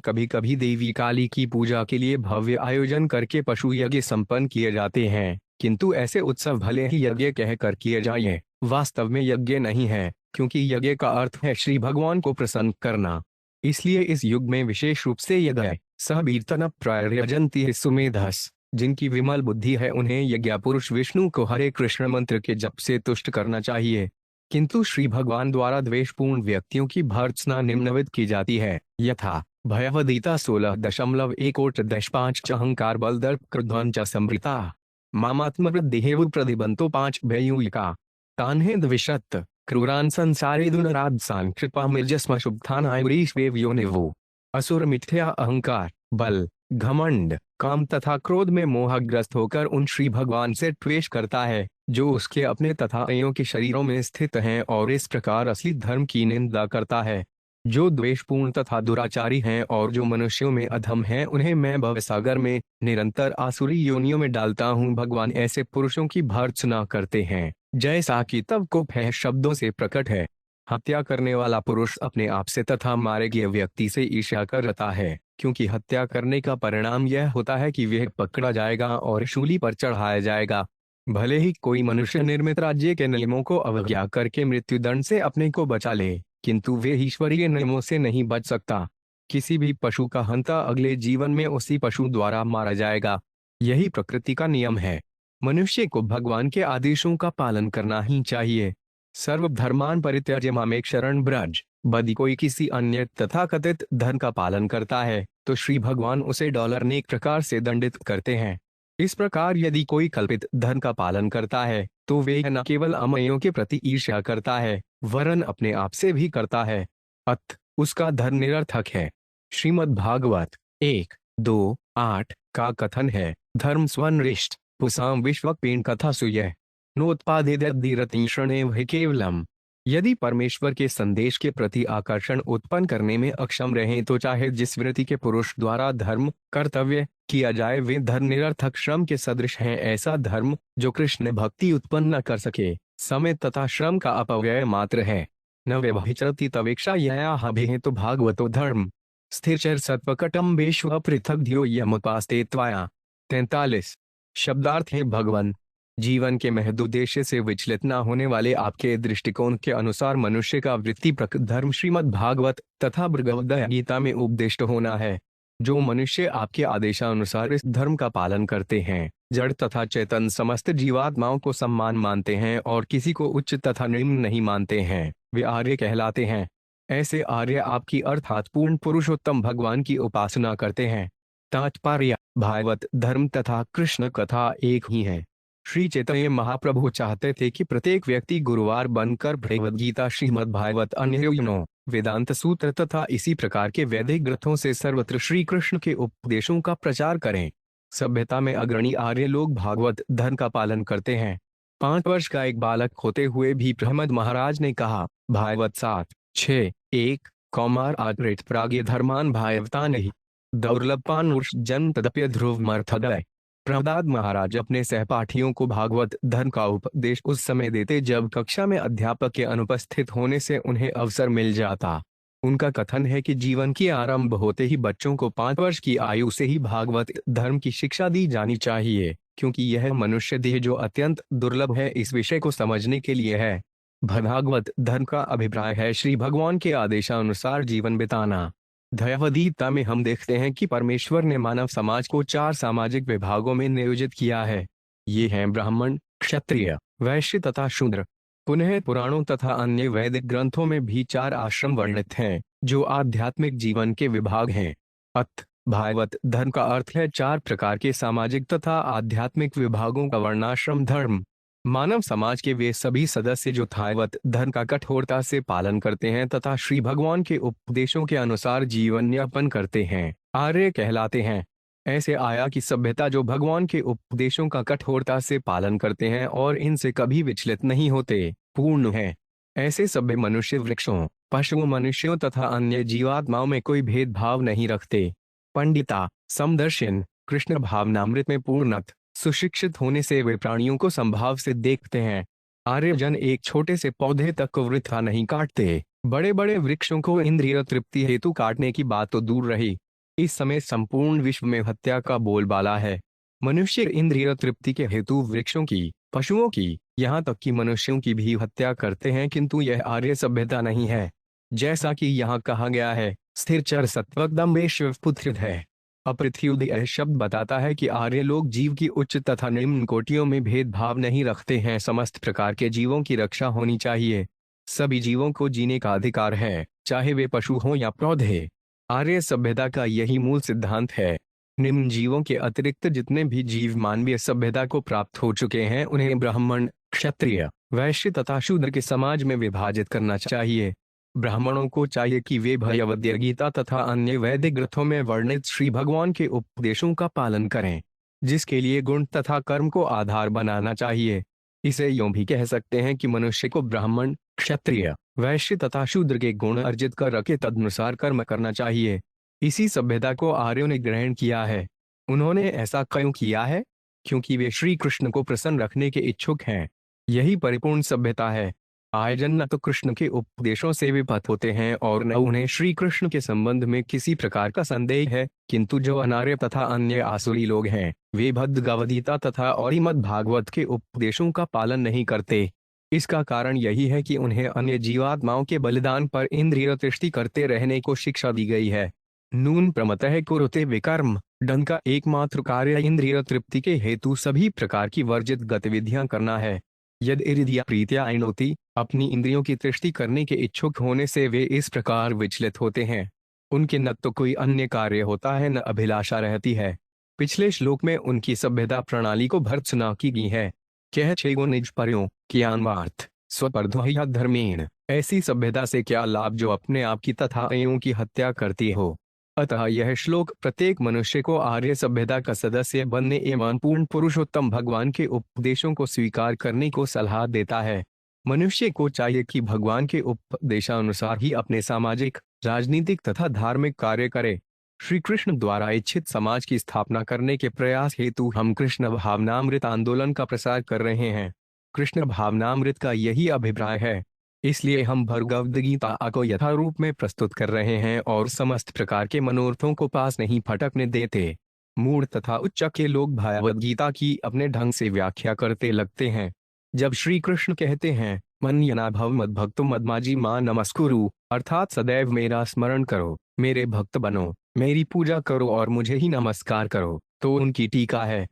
कभी कभी देवी काली की पूजा के लिए भव्य आयोजन करके पशु यज्ञ संपन्न किए जाते हैं, किंतु ऐसे उत्सव भले ही यज्ञ कहकर किए जाएं, वास्तव में यज्ञ नहीं है, क्योंकि यज्ञ का अर्थ है श्री भगवान को प्रसन्न करना। इसलिए इस युग में विशेष रूप से यज्ञ सहबीर्तन प्रयजंती सुमेधस, जिनकी विमल बुद्धि है, उन्हें यज्ञ पुरुष विष्णु को हरे कृष्ण मंत्र के जप से तुष्ट करना चाहिए। किंतु श्री भगवान द्वारा द्वेषपूर्ण व्यक्तियों की भर्त्सना निम्नविध की जाती है, यथा भयवदीता 16.1-5 अहंकार बल दर्प क्रोधं समृता मामात्मवृद्धिहेव प्रतिबंतो 5 भयूयिका तान्हे द्विषत् क्रूरान संसारे दुनरादसान कृपा मिर्जस्म शुभथान आयुरीश्वेव योनिवो। असुर मिथ्या अहंकार, बल, घमंड, काम तथा क्रोध में मोहग्रस्त होकर उन श्री भगवान से द्वेष करता है जो उसके अपने तथा अन्यों के शरीरों में स्थित हैं, और इस प्रकार असली धर्म की निंदा करता है। जो द्वेषपूर्ण तथा दुराचारी हैं और जो मनुष्यों में अधम हैं, उन्हें मैं भवसागर में निरंतर आसुरी योनियों में डालता हूँ। भगवान ऐसे पुरुषों की भर्त्सना करते हैं जैसा कि तव को भय शब्दों से प्रकट है। हत्या करने वाला पुरुष अपने आप से तथा मारे गए व्यक्ति से ईर्ष्या करता है, क्योंकि हत्या करने का परिणाम यह होता है कि वह पकड़ा जाएगा और शूली पर चढ़ाया जाएगा। भले ही कोई मनुष्य निर्मित राज्य के नियमों को अवज्ञा करके मृत्युदंड से अपने को बचा ले, किंतु वे ईश्वरीय नियमों से नहीं बच सकता। किसी भी पशु का हंता अगले जीवन में उसी पशु द्वारा मारा जाएगा। यही प्रकृति का नियम है। मनुष्य को भगवान के आदेशों का पालन करना ही चाहिए। सर्वधर्मान परित्यज्य मामेक शरण ब्रज। यदि कोई किसी अन्य तथाकथित धर्म का पालन करता है तो श्री भगवान उसे डॉलर अनेक प्रकार से दंडित करते हैं। इस प्रकार यदि कोई कल्पित धर्म का पालन करता है तो वे न केवल अमयों के प्रति ईर्ष्या करता है, वरन अपने आप से भी करता है। अत उसका धर्म निरर्थक है। श्रीमद् भागवत 1-2-8 का कथन है, धर्म स्वनरिष्ट पुसाम विश्वपेन कथा सुयः नोत्पादेदीरतीक्षणे वह केवलम। यदि परमेश्वर के संदेश के प्रति आकर्षण उत्पन्न करने में अक्षम रहे तो चाहे जिस वृत्ति के पुरुष द्वारा धर्म कर्तव्य किया जाए वे धर्म निरर्थक श्रम के सदृश हैं। ऐसा धर्म जो कृष्ण भक्ति उत्पन्न न कर सके, समय तथा श्रम का अपव्यय मात्र है। न व्यभिचरति तवेक्षा यया भेह तो भागवतो धर्म स्थिर सत्वकटम विश्व पृथक ध्यो यमुपास्ते त्वया। 43 शब्दार्थ है, भगवान जीवन के महदुद्देश्य से विचलित न होने वाले आपके दृष्टिकोण के अनुसार मनुष्य का वृत्तिप्रक धर्म श्रीमद् भागवत तथा भगवद गीता में उपदिष्ट होना है। जो मनुष्य आपके आदेशानुसार इस धर्म का पालन करते हैं, जड़ तथा चेतन समस्त जीवात्माओं को सम्मान मानते हैं और किसी को उच्च तथा निम्न नहीं मानते हैं, वे आर्य कहलाते हैं। ऐसे आर्य आपकी अर्थात पूर्ण पुरुषोत्तम भगवान की उपासना करते हैं। तात्पर्य, भागवत धर्म तथा कृष्ण कथा एक ही है। श्री चैतन्य महाप्रभु चाहते थे कि प्रत्येक व्यक्ति गुरुवार बनकर भगवद गीता, श्रीमद् भागवत, अन्य वेदांत सूत्र तथा इसी प्रकार के वैदिक ग्रंथों से सर्वत्र श्री कृष्ण के उपदेशों का प्रचार करें। सभ्यता में अग्रणी आर्य लोग भागवत धर्म का पालन करते हैं। 5 वर्ष का एक बालक होते हुए भी प्रहमद महाराज ने कहा, भागवत 7:6-1 कौमार आदृत प्राग्य धर्मान भायवता नहीं दौर्लभपान जन्म तदप्य ध्रुव मर्थदय। प्रहलाद महाराज अपने सहपाठियों को भागवत धर्म का उपदेश उस समय देते जब कक्षा में अध्यापक के अनुपस्थित होने से उन्हें अवसर मिल जाता। उनका कथन है कि जीवन की आरंभ होते ही बच्चों को 5 वर्ष की आयु से ही भागवत धर्म की शिक्षा दी जानी चाहिए, क्योंकि यह मनुष्य देह जो अत्यंत दुर्लभ है इस विषय को समझने के लिए है। भागवत धर्म का अभिप्राय है श्री भगवान के आदेशानुसार जीवन बिताना। भगवद्गीता में हम देखते हैं कि परमेश्वर ने मानव समाज को 4 सामाजिक विभागों में नियोजित किया है। ये हैं ब्राह्मण, क्षत्रिय, वैश्य तथा शूद्र। पुनः पुराणों तथा अन्य वैदिक ग्रंथों में भी 4 आश्रम वर्णित हैं, जो आध्यात्मिक जीवन के विभाग हैं। अत भागवत धर्म का अर्थ है 4 प्रकार के सामाजिक तथा आध्यात्मिक विभागों का वर्णाश्रम धर्म। मानव समाज के वे सभी सदस्य जो भागवत धर्म का कठोरता से पालन करते हैं तथा श्री भगवान के उपदेशों के अनुसार जीवन यापन करते हैं, आर्य कहलाते हैं। ऐसे आया की सभ्यता जो भगवान के उपदेशों का कठोरता से पालन करते हैं और इनसे कभी विचलित नहीं होते, पूर्ण है। ऐसे सभ्य मनुष्य वृक्षों, पशुओं, मनुष्यों तथा अन्य जीवात्माओं में कोई भेदभाव नहीं रखते। पंडिता, समदर्शन, कृष्ण भावनामृत में पूर्णत सुशिक्षित होने से वे प्राणियों को संभाव से देखते हैं। आर्यजन एक छोटे से पौधे तक को वृथा नहीं काटते, बड़े बड़े वृक्षों को इंद्रिय तृप्ति हेतु काटने की बात तो दूर रही, इस समय संपूर्ण विश्व में हत्या का बोलबाला है। मनुष्य इंद्रिय तृप्ति के हेतु वृक्षों की, पशुओं की, यहाँ तक कि मनुष्यों की भी हत्या करते हैं, किंतु यह आर्य सभ्यता नहीं है। जैसा कि यहाँ कहा गया है, स्थिर चर सत्वकदम पुत्र है। अपृथ्व्युदय शब्द बताता है कि आर्य लोग जीव की उच्च तथा निम्न कोटियों में भेदभाव नहीं रखते हैं। समस्त प्रकार के जीवों की रक्षा होनी चाहिए। सभी जीवों को जीने का अधिकार है, चाहे वे पशु हों या पौधे। आर्य सभ्यता का यही मूल सिद्धांत है। निम्न जीवों के अतिरिक्त जितने भी जीव मानवीय सभ्यता को प्राप्त हो चुके हैं उन्हें ब्राह्मण, क्षत्रिय, वैश्य तथा शूद्र के समाज में विभाजित करना चाहिए। ब्राह्मणों को चाहिए कि वे भगवद गीता तथा अन्य वैदिक ग्रंथों में वर्णित श्री भगवान के उपदेशों का पालन करें, जिसके लिए गुण तथा कर्म को आधार बनाना चाहिए। इसे यूं भी कह सकते हैं कि मनुष्य को ब्राह्मण, क्षत्रिय, वैश्य तथा शूद्र के गुण अर्जित कर रखे तदनुसार कर्म करना चाहिए। इसी सभ्यता को आर्यों ने ग्रहण किया है। उन्होंने ऐसा क्यों किया है? क्योंकि वे श्री कृष्ण को प्रसन्न रखने के इच्छुक हैं। यही परिपूर्ण सभ्यता है। आयोजन न तो कृष्ण के उपदेशों से विपथ होते हैं और न उन्हें श्री कृष्ण के संबंध में किसी प्रकार का संदेह है, किंतु जो अनार्य तथा अन्य आसुरी लोग हैं वे भगवद गीता तथा और श्रीमद् भागवत के उपदेशों का पालन नहीं करते। इसका कारण यही है कि उन्हें अन्य जीवात्माओं के बलिदान पर इंद्रिय तृष्टि करते रहने को शिक्षा दी गई है। नून प्रमतः कुरुते विकर्म, ढंग का एकमात्र कार्य इंद्रिय तृप्ति के हेतु सभी प्रकार की वर्जित गतिविधियां करना है। यद इरिदिया प्रीत्या ऐनोति, अपनी इंद्रियों की तृष्टि करने के इच्छुक होने से वे इस प्रकार विचलित होते हैं। उनके न तो कोई अन्य कार्य होता है न अभिलाषा रहती है। पिछले श्लोक में उनकी सभ्यता प्रणाली को भर्त्सना की गई है। कह छेगो निज पर्यो ज्ञानवार्थ स्वपर्धया धर्मेण, ऐसी सभ्यता से क्या लाभ जो अपने आप की तथा अन्यों की हत्या करती हो। अतः यह श्लोक प्रत्येक मनुष्य को आर्य सभ्यता का सदस्य बनने एवं पूर्ण पुरुषोत्तम भगवान के उपदेशों को स्वीकार करने को सलाह देता है। मनुष्य को चाहिए कि भगवान के उपदेशानुसार ही अपने सामाजिक, राजनीतिक तथा धार्मिक कार्य करे। श्री कृष्ण द्वारा इच्छित समाज की स्थापना करने के प्रयास हेतु हम कृष्ण भावनामृत आंदोलन का प्रसार कर रहे हैं। कृष्ण भावनामृत का यही अभिप्राय है, इसलिए हम भगवद गीता को यथारूप में प्रस्तुत कर रहे हैं और समस्त प्रकार के मनोरथों को पास नहीं फटकने देते। मूढ़ तथा उच्च के लोग भगवद गीता की अपने ढंग से व्याख्या करते लगते हैं। जब श्री कृष्ण कहते हैं मन्यना भव मद्भक्तो मद्माजी मां नमस्कुरु, अर्थात सदैव मेरा स्मरण करो, मेरे भक्त बनो, मेरी पूजा करो और मुझे ही नमस्कार करो, तो उनकी टीका है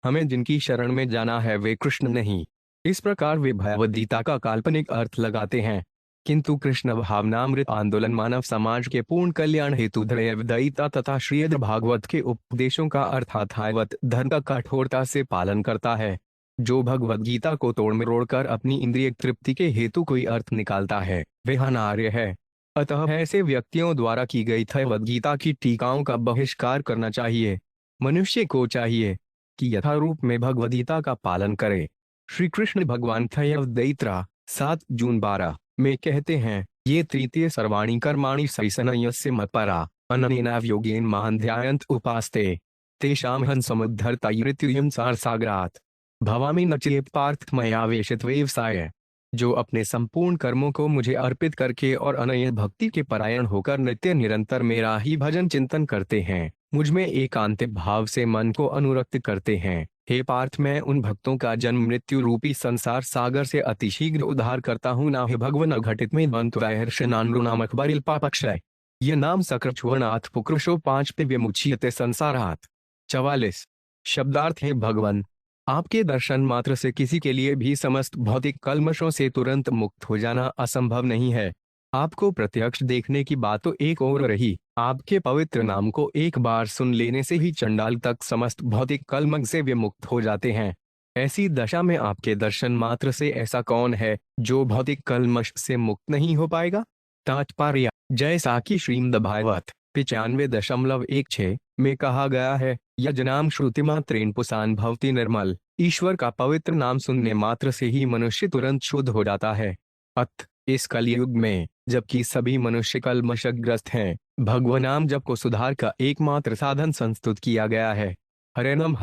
हमें जिनकी शरण में जाना है वे कृष्ण नहीं। इस प्रकार वे भगवद गीता का काल्पनिक अर्थ लगाते हैं, किंतु कृष्ण भावनामृत आंदोलन मानव समाज के पूर्ण कल्याण हेतु दया तथा श्रीमद् भागवत के उपदेशों का अर्थात भागवत धर्म का कठोरता से पालन करता है। जो भगवद गीता को तोड़ मरोड़ कर अपनी इंद्रिय तृप्ति के हेतु कोई अर्थ निकालता है वह अनार्य है। अतः ऐसे व्यक्तियों द्वारा की गई भगवद गीता की टीकाओं का बहिष्कार करना चाहिए। मनुष्य को चाहिए कि यथारूप में भगवद गीता का पालन करे। श्री कृष्ण भगवान दैत्रा 7 जून 12 में कहते हैं ये तृतीय सर्वाणी कर्माणि सैसनयस्य मत्परा अननेनाव योगेन महान ध्यायन्त उपास्ते तेषां हं समुद्धरता मृत्युयं सागरात् भवामि न चेत् पार्थ मया वेशित व्यवसाय। जो अपने संपूर्ण कर्मों को मुझे अर्पित करके और अनन्य भक्ति के परायण होकर नित्य निरंतर मेरा ही भजन चिंतन करते हैं, मुझमें एकांतिक भाव से मन को अनुरक्त करते हैं, हे पार्थ मैं उन भक्तों का जन्म मृत्यु रूपी संसार सागर से अतिशीघ्र उद्धार करता हूँ। ना हे भगवन घटित में नामक बरिल पापक्षय ये नाम सकृच्छुवनाथ पुकृशो 5 पे विमुच्यते संसारात। 44 शब्दार्थ है भगवन, आपके दर्शन मात्र से किसी के लिए भी समस्त भौतिक कल्मशों से तुरंत मुक्त हो जाना असंभव नहीं है। आपको प्रत्यक्ष देखने की बात तो एक और रही, आपके पवित्र नाम को एक बार सुन लेने से ही चंडाल तक समस्त भौतिक कलमश से विमुक्त हो जाते हैं। ऐसी दशा में आपके दर्शन मात्र से ऐसा कौन है जो भौतिक कलमश से मुक्त नहीं हो पाएगा। तात्पर्य, जैसा कि श्रीमद् भागवत 95.16 में कहा गया है, यजनाम श्रुतिमात्रेण पुसान भवति निर्मल, ईश्वर का पवित्र नाम सुनने मात्र से ही मनुष्य तुरंत शुद्ध हो जाता है। अत इस कलयुग में जबकि सभी मनुष्य कलमशग्रस्त हैं, भगवनाम जप को सुधार का एकमात्र साधन संस्तुत किया गया है। हरेनम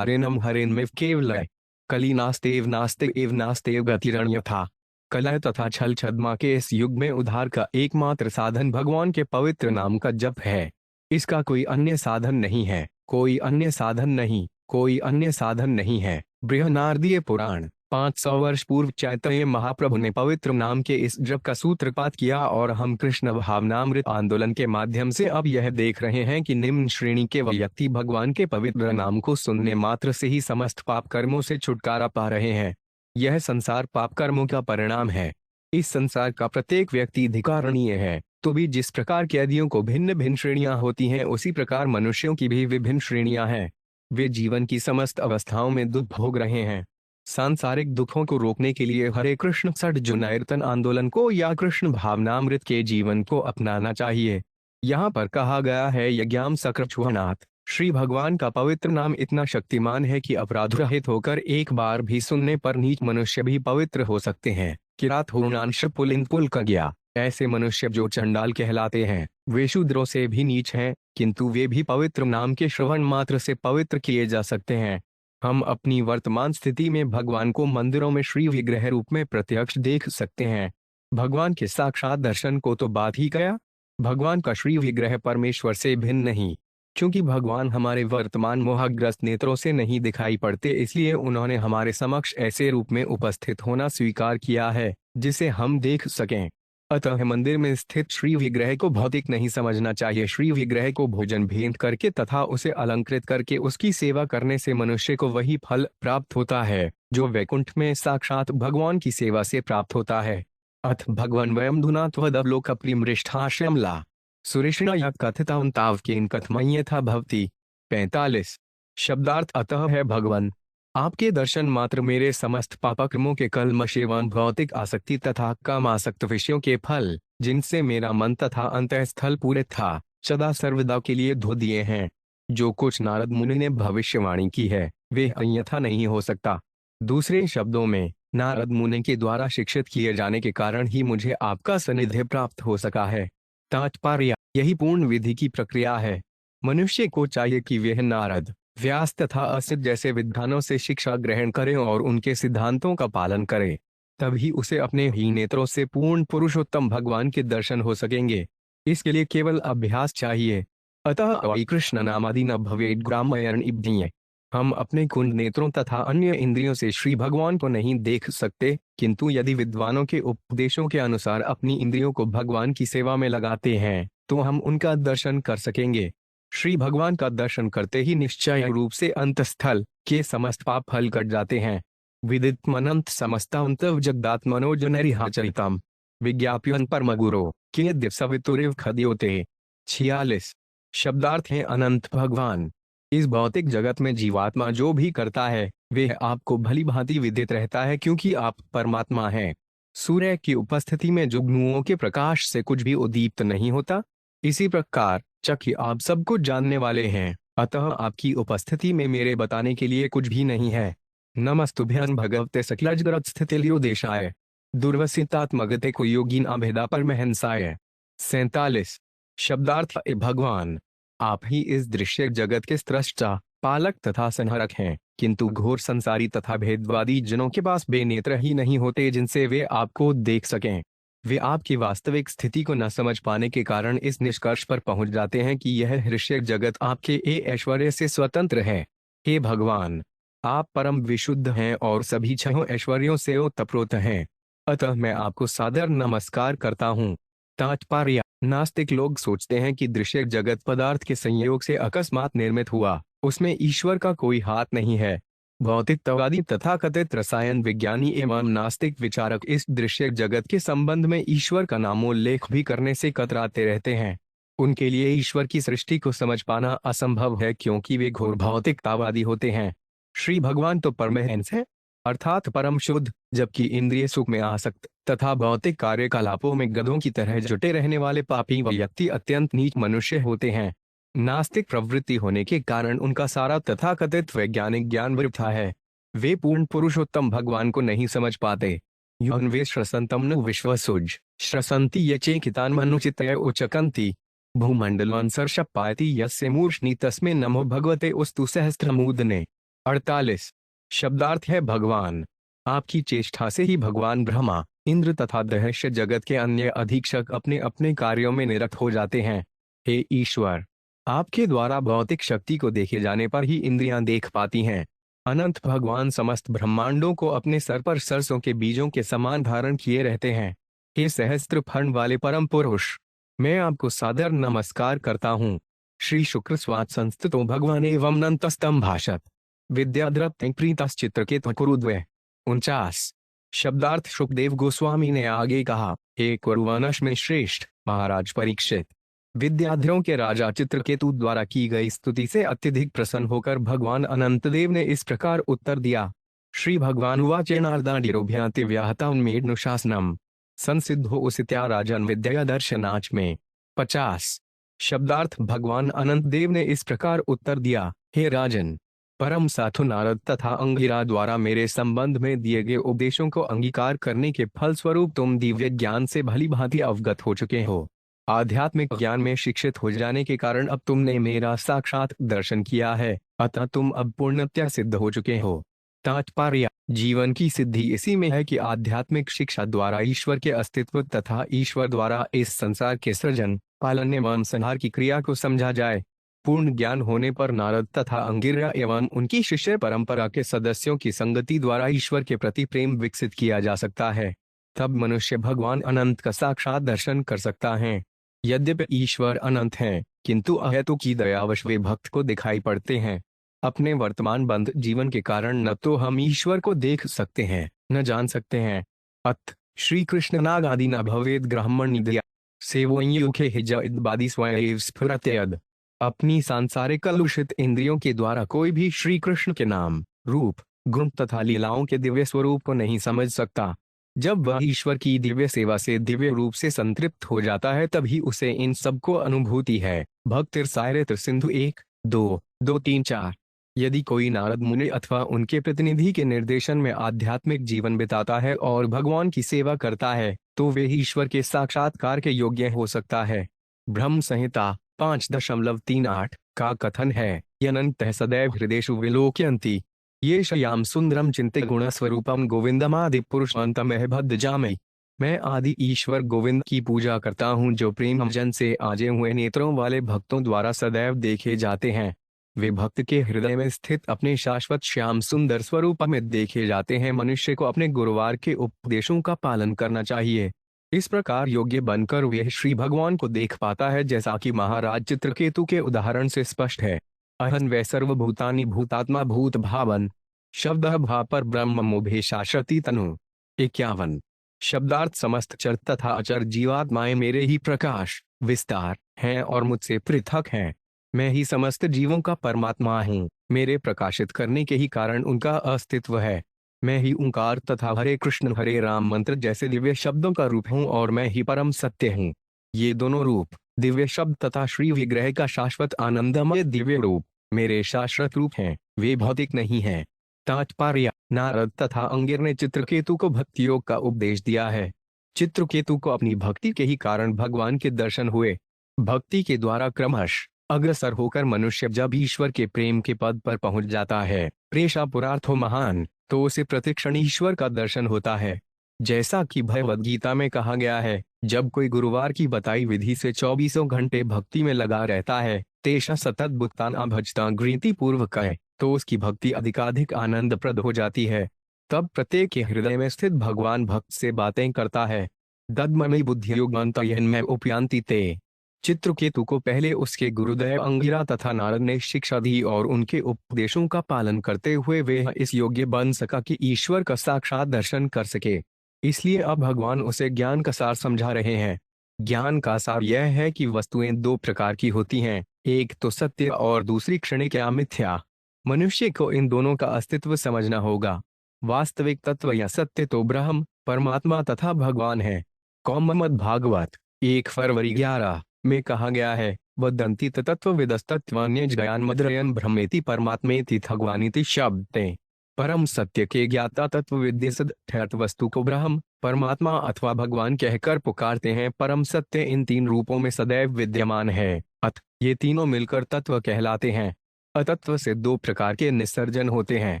हरेन्मेव केवलय कली नास्तेव नास्ते एव नास्तेव गतिरण्यथा। कलह तथा छल छद्मा के इस युग में उद्धार का एकमात्र साधन भगवान के पवित्र नाम का जप है। इसका कोई अन्य साधन नहीं है, कोई अन्य साधन नहीं, कोई अन्य साधन नहीं है। बृहनारदीय पुराण 500 वर्ष पूर्व चैतन्य महाप्रभु ने पवित्र नाम के इस जप का सूत्रपात किया और हम कृष्ण भावनामृत आंदोलन के माध्यम से अब यह देख रहे हैं कि निम्न श्रेणी के व्यक्ति भगवान के पवित्र नाम को सुनने मात्र से ही समस्त पाप कर्मों से छुटकारा पा रहे हैं। यह संसार पाप कर्मों का परिणाम है। इस संसार का प्रत्येक व्यक्ति धिकारणीय है, तो भी जिस प्रकार कैदियों को भिन्न भिन्न श्रेणियां होती हैं उसी प्रकार मनुष्यों की भी विभिन्न श्रेणियां हैं। वे जीवन की समस्त अवस्थाओं में दुख भोग रहे हैं। सांसारिक दुखों को रोकने के लिए हरे कृष्ण सठ आंदोलन को या कृष्ण भावनामृत के जीवन को अपनाना चाहिए। यहाँ पर कहा गया है यज्ञाम सकृच्छुवनाथ, श्री भगवान का पवित्र नाम इतना शक्तिमान है कि अपराध रहित होकर एक बार भी सुनने पर नीच मनुष्य भी पवित्र हो सकते हैं। किरात हूर्णांश पुलिन पुल का गया, ऐसे मनुष्य जो चंडाल कहलाते हैं वे शूद्रों से भी नीच हैं, किंतु वे भी पवित्र नाम के श्रवण मात्र से पवित्र किए जा सकते हैं। हम अपनी वर्तमान स्थिति में भगवान को मंदिरों में श्री विग्रह रूप में प्रत्यक्ष देख सकते हैं। भगवान के साक्षात दर्शन को तो बात ही गया। भगवान का श्री विग्रह परमेश्वर से भिन्न नहीं। क्योंकि भगवान हमारे वर्तमान मोहग्रस्त नेत्रों से नहीं दिखाई पड़ते, इसलिए उन्होंने हमारे समक्ष ऐसे रूप में उपस्थित होना स्वीकार किया है जिसे हम देख सकें। अतः मंदिर में स्थित श्री विग्रह को भौतिक नहीं समझना चाहिए। श्री विग्रह को भोजन भेंट करके तथा उसे अलंकृत करके उसकी सेवा करने से मनुष्य को वही फल प्राप्त होता है जो वैकुंठ में साक्षात भगवान की सेवा से प्राप्त होता है। अथ भगवान वयम धुना त्वदवलोक प्रिमृष्ठाश्रमला सुरेशना कथिता तावकेन कथमय था भवती। 45। शब्दार्थ अतः है भगवान, आपके दर्शन मात्र मेरे समस्त पापक्रमों के कल्मश एवं भौतिक आसक्ति तथा कामासक्त विषयों के फल, जिनसे मेरा मन तथा अंतःस्थल पूरे था, सदा सर्वदा के लिए धो दिए हैं। जो कुछ नारद मुनि ने भविष्यवाणी की है वे अन्यथा नहीं हो सकता। दूसरे शब्दों में, नारद मुनि के द्वारा शिक्षित किए जाने के कारण ही मुझे आपका सानिध्य प्राप्त हो सका है। तात्पर्य, यही पूर्ण विधि की प्रक्रिया है। मनुष्य को चाहिए कि वह नारद, व्यास तथा असित जैसे विद्वानों से शिक्षा ग्रहण करें और उनके सिद्धांतों का पालन करें, तभी उसे अपने ही नेत्रों से पूर्ण पुरुषोत्तम भगवान के दर्शन हो सकेंगे। इसके लिए केवल अभ्यास चाहिए। अतः वै कृष्ण नामादि न भवेद ग्रामयण इब्धीय। हम अपने कुंड नेत्रों तथा अन्य इंद्रियों से श्री भगवान को नहीं देख सकते, किंतु यदि विद्वानों के उपदेशों के अनुसार अपनी इंद्रियों को भगवान की सेवा में लगाते हैं तो हम उनका दर्शन कर सकेंगे। श्री भगवान का दर्शन करते ही निश्चय रूप से अंतस्थल के समस्त पाप हल कट जाते हैं। विदित्मनंत समस्तांत जगदात्मनो जनरिहाचरितम विज्ञाप्यन परम गुरो के सवितुरिव खद्योते। 46। शब्दार्थ है अनंत भगवान। इस भौतिक जगत में जीवात्मा जो भी करता है वह आपको भली भांति विदित रहता है, क्योंकि आप परमात्मा हैं। सूर्य की उपस्थिति में जुगनुओं के प्रकाश से कुछ भी उद्दीप्त नहीं होता, इसी प्रकार चकी आप सब कुछ जानने वाले हैं, अतः आपकी उपस्थिति में मेरे बताने के लिए कुछ भी नहीं है। नमस्तुभ्यं भगवते सकलजगत्स्थितिलयोदेशाय दुर्वसितात्मगते को योगीन अभेदा परमहंसाय। 47। शब्दार्थ ए भगवान, आप ही इस दृश्य जगत के स्रष्टा, पालक तथा संहारक हैं, किंतु घोर संसारी तथा भेदवादी जनों के पास बेनेत्र ही नहीं होते जिनसे वे आपको देख सकें। वे आपकी वास्तविक स्थिति को न समझ पाने के कारण इस निष्कर्ष पर पहुंच जाते हैं कि यह दृश्य जगत आपके ऐश्वर्य से स्वतंत्र है। हे भगवान, आप परम विशुद्ध हैं और सभी छहों ऐश्वर्यों से ओतप्रोत हैं, अतः मैं आपको सादर नमस्कार करता हूँ। तात्पर्य, नास्तिक लोग सोचते हैं कि दृश्य जगत पदार्थ के संयोग से अकस्मात निर्मित हुआ, उसमें ईश्वर का कोई हाथ नहीं है। भौतिकतावादी तथा कथित रसायन विज्ञानी एवं नास्तिक विचारक इस दृश्य जगत के संबंध में ईश्वर का नामोल्लेख भी करने से कतराते रहते हैं। उनके लिए ईश्वर की सृष्टि को समझ पाना असंभव है, क्योंकि वे घोर भौतिकतावादी होते हैं। श्री भगवान तो परमहंस है, अर्थात परम शुद्ध, जबकि इंद्रिय सुख में आसक्त तथा भौतिक कार्यकलापों में गधों की तरह जुटे रहने वाले पापी व्यक्ति अत्यंत नीच मनुष्य होते हैं। नास्तिक प्रवृत्ति होने के कारण उनका सारा तथाकथित वैज्ञानिक ज्ञान वृथा है। वे पूर्ण पुरुषोत्तम भगवान को नहीं समझ पाते। वे श्रसंतम नु विश्वसुज श्रसंति यचेकितान मनुचितय उचकंती भूमंडलवन सर्षपायति यस्य मूर्ष्णि तस्मै नमो भगवते उस्तु सहस्त्रमूर्धने। 48। शब्दार्थ है भगवान, आपकी चेष्टा से ही भगवान ब्रह्मा, इंद्र तथा दहश्य जगत के अन्य अधीक्षक अपने अपने कार्यों में निरत हो जाते हैं। हे ईश्वर, आपके द्वारा भौतिक शक्ति को देखे जाने पर ही इंद्रियां देख पाती हैं। अनंत भगवान समस्त ब्रह्मांडों को अपने सर पर सरसों के बीजों के समान धारण किए रहते हैं। हे सहस्त्र फण वाले परम पुरुष, मैं आपको सादर नमस्कार करता हूँ। श्री शुक्र स्वाद संस्थितो भगवान एवं नंतस्तम भाषत विद्याद्रप्त प्रीतश्चित्रकेत कुरुद्वय। 49। शब्दार्थ शुकदेव गोस्वामी ने आगे कहा, हे कुरुवंश में श्रेष्ठ महाराज परीक्षित, विद्याधरों के राजा चित्रकेतु द्वारा की गई स्तुति से अत्यधिक प्रसन्न होकर भगवान अनंत देव ने इस प्रकार उत्तर दिया। श्री भगवान वाचेनार्दाडिरोभ्यांति व्याहतान्मेढनुशासनम संसिद्धो उसित्या राजन विद्या दर्शनाच में। 50। शब्दार्थ भगवान अनंत देव ने इस प्रकार उत्तर दिया, हे राजन, परम साधु नारद तथा अंगिरा द्वारा मेरे संबंध में दिए गए उपदेशों को अंगीकार करने के फलस्वरूप तुम दिव्य ज्ञान से भली भांति अवगत हो चुके हो। आध्यात्मिक ज्ञान में शिक्षित हो जाने के कारण अब तुमने मेरा साक्षात दर्शन किया है, अतः तुम अब पूर्णतया सिद्ध हो चुके हो। तात्पर्य: जीवन की सिद्धि इसी में है कि आध्यात्मिक शिक्षा द्वारा ईश्वर के अस्तित्व तथा ईश्वर द्वारा इस संसार के सृजन, पालन एवं संहार की क्रिया को समझा जाए। पूर्ण ज्ञान होने पर नारद तथा अंगिरा एवं उनकी शिष्य परंपरा के सदस्यों की संगति द्वारा ईश्वर के प्रति प्रेम विकसित किया जा सकता है। तब मनुष्य भगवान अनंत का साक्षात दर्शन कर सकता है। यद्यपि ईश्वर अनंत हैं, किंतु अहेतु की दयावश वे भक्त को दिखाई पड़ते हैं। अपने वर्तमान बंध जीवन के कारण न तो हम ईश्वर को देख सकते हैं, न जान सकते हैं। अत श्री कृष्ण नागादि न भवेद ब्राह्मण सेवोयुखे हिजबादि स्वयं स्फुरत्यद। अपनी सांसारिक कलुषित इंद्रियों के द्वारा कोई भी श्री कृष्ण के नाम, रूप, गुण तथा लीलाओं के दिव्य स्वरूप को नहीं समझ सकता। जब वह ईश्वर की दिव्य सेवा से दिव्य रूप से संतृप्त हो जाता है तभी उसे इन सब को अनुभूति है। भक्त सायरित्र सिंधु 1-2-2-3-4। यदि कोई नारद मुनि अथवा उनके प्रतिनिधि के निर्देशन में आध्यात्मिक जीवन बिताता है और भगवान की सेवा करता है तो वे ईश्वर के साक्षात्कार के योग्य हो सकता है। ब्रह्म संहिता 5.38 का कथन है, यनन्तः सदैव हृदेषु विलोक्यन्ति ये श्याम सुंदरम चिंते गुण स्वरूपम गोविंदमादि पुरुषवंतमह भद्रजामि। मैं आदि ईश्वर गोविंद की पूजा करता हूँ जो प्रेम जन से आजे हुए नेत्रों वाले भक्तों द्वारा सदैव देखे जाते हैं। वे भक्त के हृदय में स्थित अपने शाश्वत श्याम सुंदर स्वरूप में देखे जाते हैं। मनुष्य को अपने गुरुवार के उपदेशों का पालन करना चाहिए। इस प्रकार योग्य बनकर वे श्री भगवान को देख पाता है, जैसा कि महाराज चित्रकेतु के उदाहरण से स्पष्ट है। अहन वै सर्वभूतानि भूतात्मा भूत भावन शब्द भाव पर ब्रह्म मुभे शाश्वती तनु। 51। शब्दार्थ समस्त चर तथा अचर जीवात्माएं मेरे ही प्रकाश विस्तार हैं और मुझसे पृथक हैं। मैं ही समस्त जीवों का परमात्मा हूँ। मेरे प्रकाशित करने के ही कारण उनका अस्तित्व है। मैं ही ओंकार तथा हरे कृष्ण हरे राम मंत्र जैसे दिव्य शब्दों का रूप हूँ और मैं ही परम सत्य हूँ। ये दोनों रूप, दिव्य शब्द तथा श्री विग्रह का शाश्वत आनंदमय दिव्य रूप मेरे शाश्वत रूप हैं, वे भौतिक नहीं हैं। तात्पर्य: नारद तथा अंगिर ने चित्रकेतु को भक्ति योग का उपदेश दिया है। चित्रकेतु को अपनी भक्ति के ही कारण भगवान के दर्शन हुए। भक्ति के द्वारा क्रमश अग्रसर होकर मनुष्य जब ईश्वर के प्रेम के पद पर पहुंच जाता है, प्रेषा पुरार्थो महान, तो उसे प्रतिक्षण ईश्वर का दर्शन होता है। जैसा कि भगवद गीता में कहा गया है, जब कोई गुरुवार की बताई विधि से 24 घंटे भक्ति में लगा रहता है, तेषा सतत भुक्तान भजता गृहती पूर्वक है, तो उसकी भक्ति अधिकाधिक आनंदप्रद हो जाती है। तब प्रत्येक के हृदय में स्थित भगवान भक्त से बातें करता है। दद्ममयि बुद्धि युग्मन्तयन्मय उपयान्ति ते। चित्रकेतु को पहले उसके गुरुदेव अंगिरा तथा नारद ने शिक्षा दी और उनके उपदेशों का पालन करते हुए वे इस योग्य बन सका कि ईश्वर का साक्षात दर्शन कर सके। इसलिए अब भगवान उसे ज्ञान का सार समझा रहे हैं। ज्ञान का सार यह है कि वस्तुएं दो प्रकार की होती हैं, एक तो सत्य और दूसरी क्षणिक या मिथ्या। मनुष्य को इन दोनों का अस्तित्व समझना होगा। वास्तविक तत्व या सत्य तो ब्रह्म, परमात्मा तथा भगवान है। कौमुद भागवत 1 फरवरी 11 में कहा गया है, वदन्ति तत्व विदस्तत्वान्य ज्ञान मद्रयन ब्रह्मेति परमात्मेति भगवानिति शब्दें। परम सत्य के ज्ञाता तत्व विद्यसद ठहत वस्तु को ब्रह्म, परमात्मा अथवा भगवान कहकर पुकारते हैं। परम सत्य इन तीन रूपों में सदैव विद्यमान है, अत ये तीनों मिलकर तत्व कहलाते हैं। अतत्व से दो प्रकार के निसर्जन होते हैं,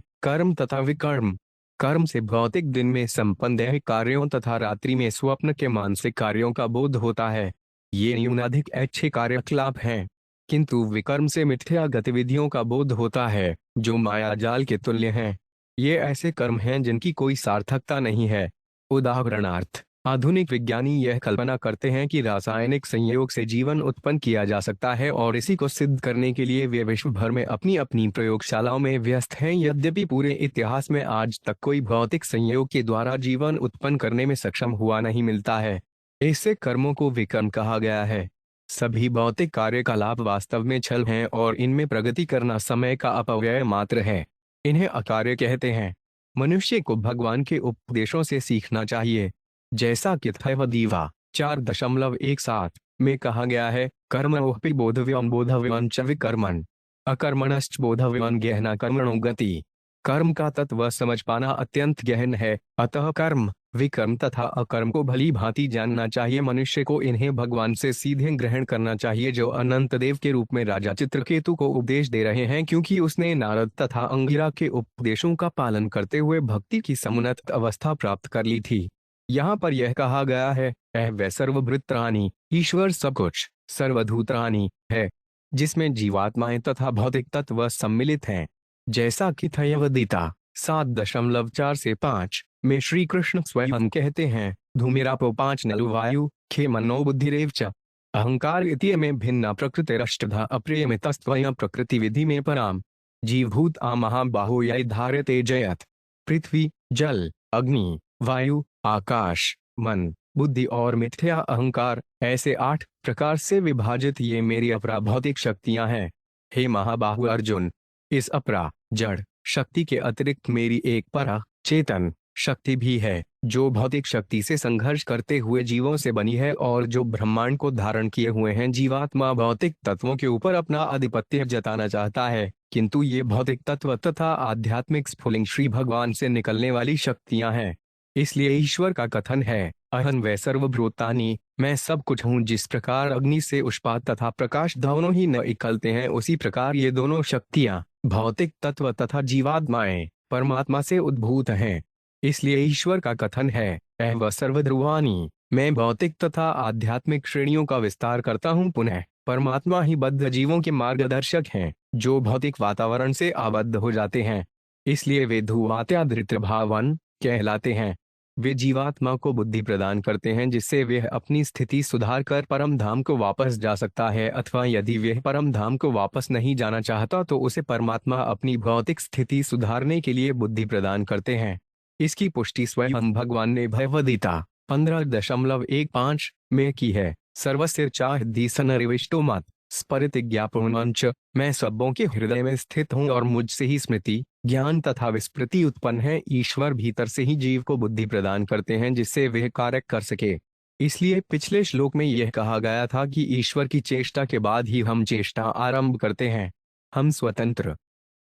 कर्म तथा विकर्म। कर्म से भौतिक दिन में संपन्न दैहिक कार्यों तथा रात्रि में स्वप्न के मानसिक कार्यों का बोध होता है। ये न्यूनाधिक अच्छे कार्यकलाप हैं, किंतु विकर्म से मिथ्या गतिविधियों का बोध होता है जो मायाजाल के तुल्य हैं। ये ऐसे कर्म हैं जिनकी कोई सार्थकता नहीं है। उदाहरणार्थ, आधुनिक विज्ञानी यह कल्पना करते हैं कि रासायनिक संयोग से जीवन उत्पन्न किया जा सकता है और इसी को सिद्ध करने के लिए वे विश्व भर में अपनी अपनी प्रयोगशालाओं में व्यस्त हैं। यद्यपि पूरे इतिहास में आज तक कोई भौतिक संयोग के द्वारा जीवन उत्पन्न करने में सक्षम हुआ नहीं मिलता है। ऐसे कर्मों को विकर्म कहा गया है। सभी भौतिक कार्यकलाप वास्तव में छल हैं और इनमें प्रगति करना समय का अपव्यय मात्र है। इन्हें अकार्य कहते हैं। मनुष्य को भगवान के उपदेशों से सीखना चाहिए। जैसा कि थैवदीवा 4.17 में कहा गया है, कर्मणोऽपि बोधव्यं बोधव्यं च विकर्मन् अकर्मणश्च बोधव्यं गहना कर्मणो गति। कर्म का तत्व समझ पाना अत्यंत गहन है, अतः कर्म, विकर्म तथा अकर्म को भली भांति जानना चाहिए। मनुष्य को इन्हें भगवान से सीधे ग्रहण करना चाहिए, जो अनंत देव के रूप में राजा चित्रकेतु को उपदेश दे रहे हैं, क्योंकि उसने नारद तथा अंगिरा के उपदेशों का पालन करते हुए भक्ति की समुन्नत अवस्था प्राप्त कर ली थी। यहाँ पर यह कहा गया है, वै सर्वभूतानि, ईश्वर सब कुछ, सर्वभूतानि है, जिसमें जीवात्माएं तथा भौतिक तत्व सम्मिलित हैं। जैसा कि थयवदिता 7.4 से 5 में श्री कृष्ण स्वयं कहते हैं, धूमिरापो 5 नलु वायु खे मनो बुद्धिरेव च अहंकार इति में भिन्ना प्रकृतिरष्टधा अप्रियमितस्त्वयं प्रकृति विधि में पराम जीवभूत आ महाबाहो यय धारते जयत। पृथ्वी, जल, अग्नि, वायु, आकाश, मन, बुद्धि और मिथ्या अहंकार, ऐसे 8 प्रकार से विभाजित ये मेरी अपरा भौतिक शक्तियां हैं। हे महाबाहु अर्जुन, इस अपरा जड़ शक्ति के अतिरिक्त मेरी एक परा चेतन शक्ति भी है, जो भौतिक शक्ति से संघर्ष करते हुए जीवों से बनी है और जो ब्रह्मांड को धारण किए हुए हैं। जीवात्मा भौतिक तत्वों के ऊपर अपना आधिपत्य जताना चाहता है, किंतु ये भौतिक तत्व तथा आध्यात्मिक स्फुलिंग श्री भगवान से निकलने वाली शक्तियां हैं। इसलिए ईश्वर का कथन है, अहं वै सर्वभूतानि, मैं सब कुछ हूँ। जिस प्रकार अग्नि से उष्पात तथा प्रकाश दोनों ही निकलते हैं, उसी प्रकार ये दोनों शक्तियां, भौतिक तत्व तथा जीवात्माएं, परमात्मा से उद्भूत हैं। इसलिए ईश्वर का कथन है, वह सर्वध्रुवानि, मैं भौतिक तथा आध्यात्मिक श्रेणियों का विस्तार करता हूँ। पुनः परमात्मा ही बद्ध जीवों के मार्गदर्शक हैं, जो भौतिक वातावरण से आबद्ध हो जाते हैं। इसलिए वे धुवात्यादृत भावन कहलाते हैं। वे जीवात्मा को बुद्धि प्रदान करते हैं, जिससे वह अपनी स्थिति सुधार कर परम धाम को वापस जा सकता है, अथवा यदि वह परम धाम को वापस नहीं जाना चाहता तो उसे परमात्मा अपनी भौतिक स्थिति सुधारने के लिए बुद्धि प्रदान करते हैं। इसकी पुष्टि स्वयं भगवान ने भगवद्गीता 15.15 में की है। सर्वस्य चाहदि सनरिविष्टो मत स्फुरित ज्ञापनंच, मैं सबों के हृदय में स्थित हूँ और मुझसे ही स्मृति, ज्ञान तथा विस्मृति उत्पन्न है। ईश्वर भीतर से ही जीव को बुद्धि प्रदान करते हैं, जिससे वह कार्य कर सके। इसलिए पिछले श्लोक में यह कहा गया था कि ईश्वर की चेष्टा के बाद ही हम चेष्टा आरंभ करते हैं। हम स्वतंत्र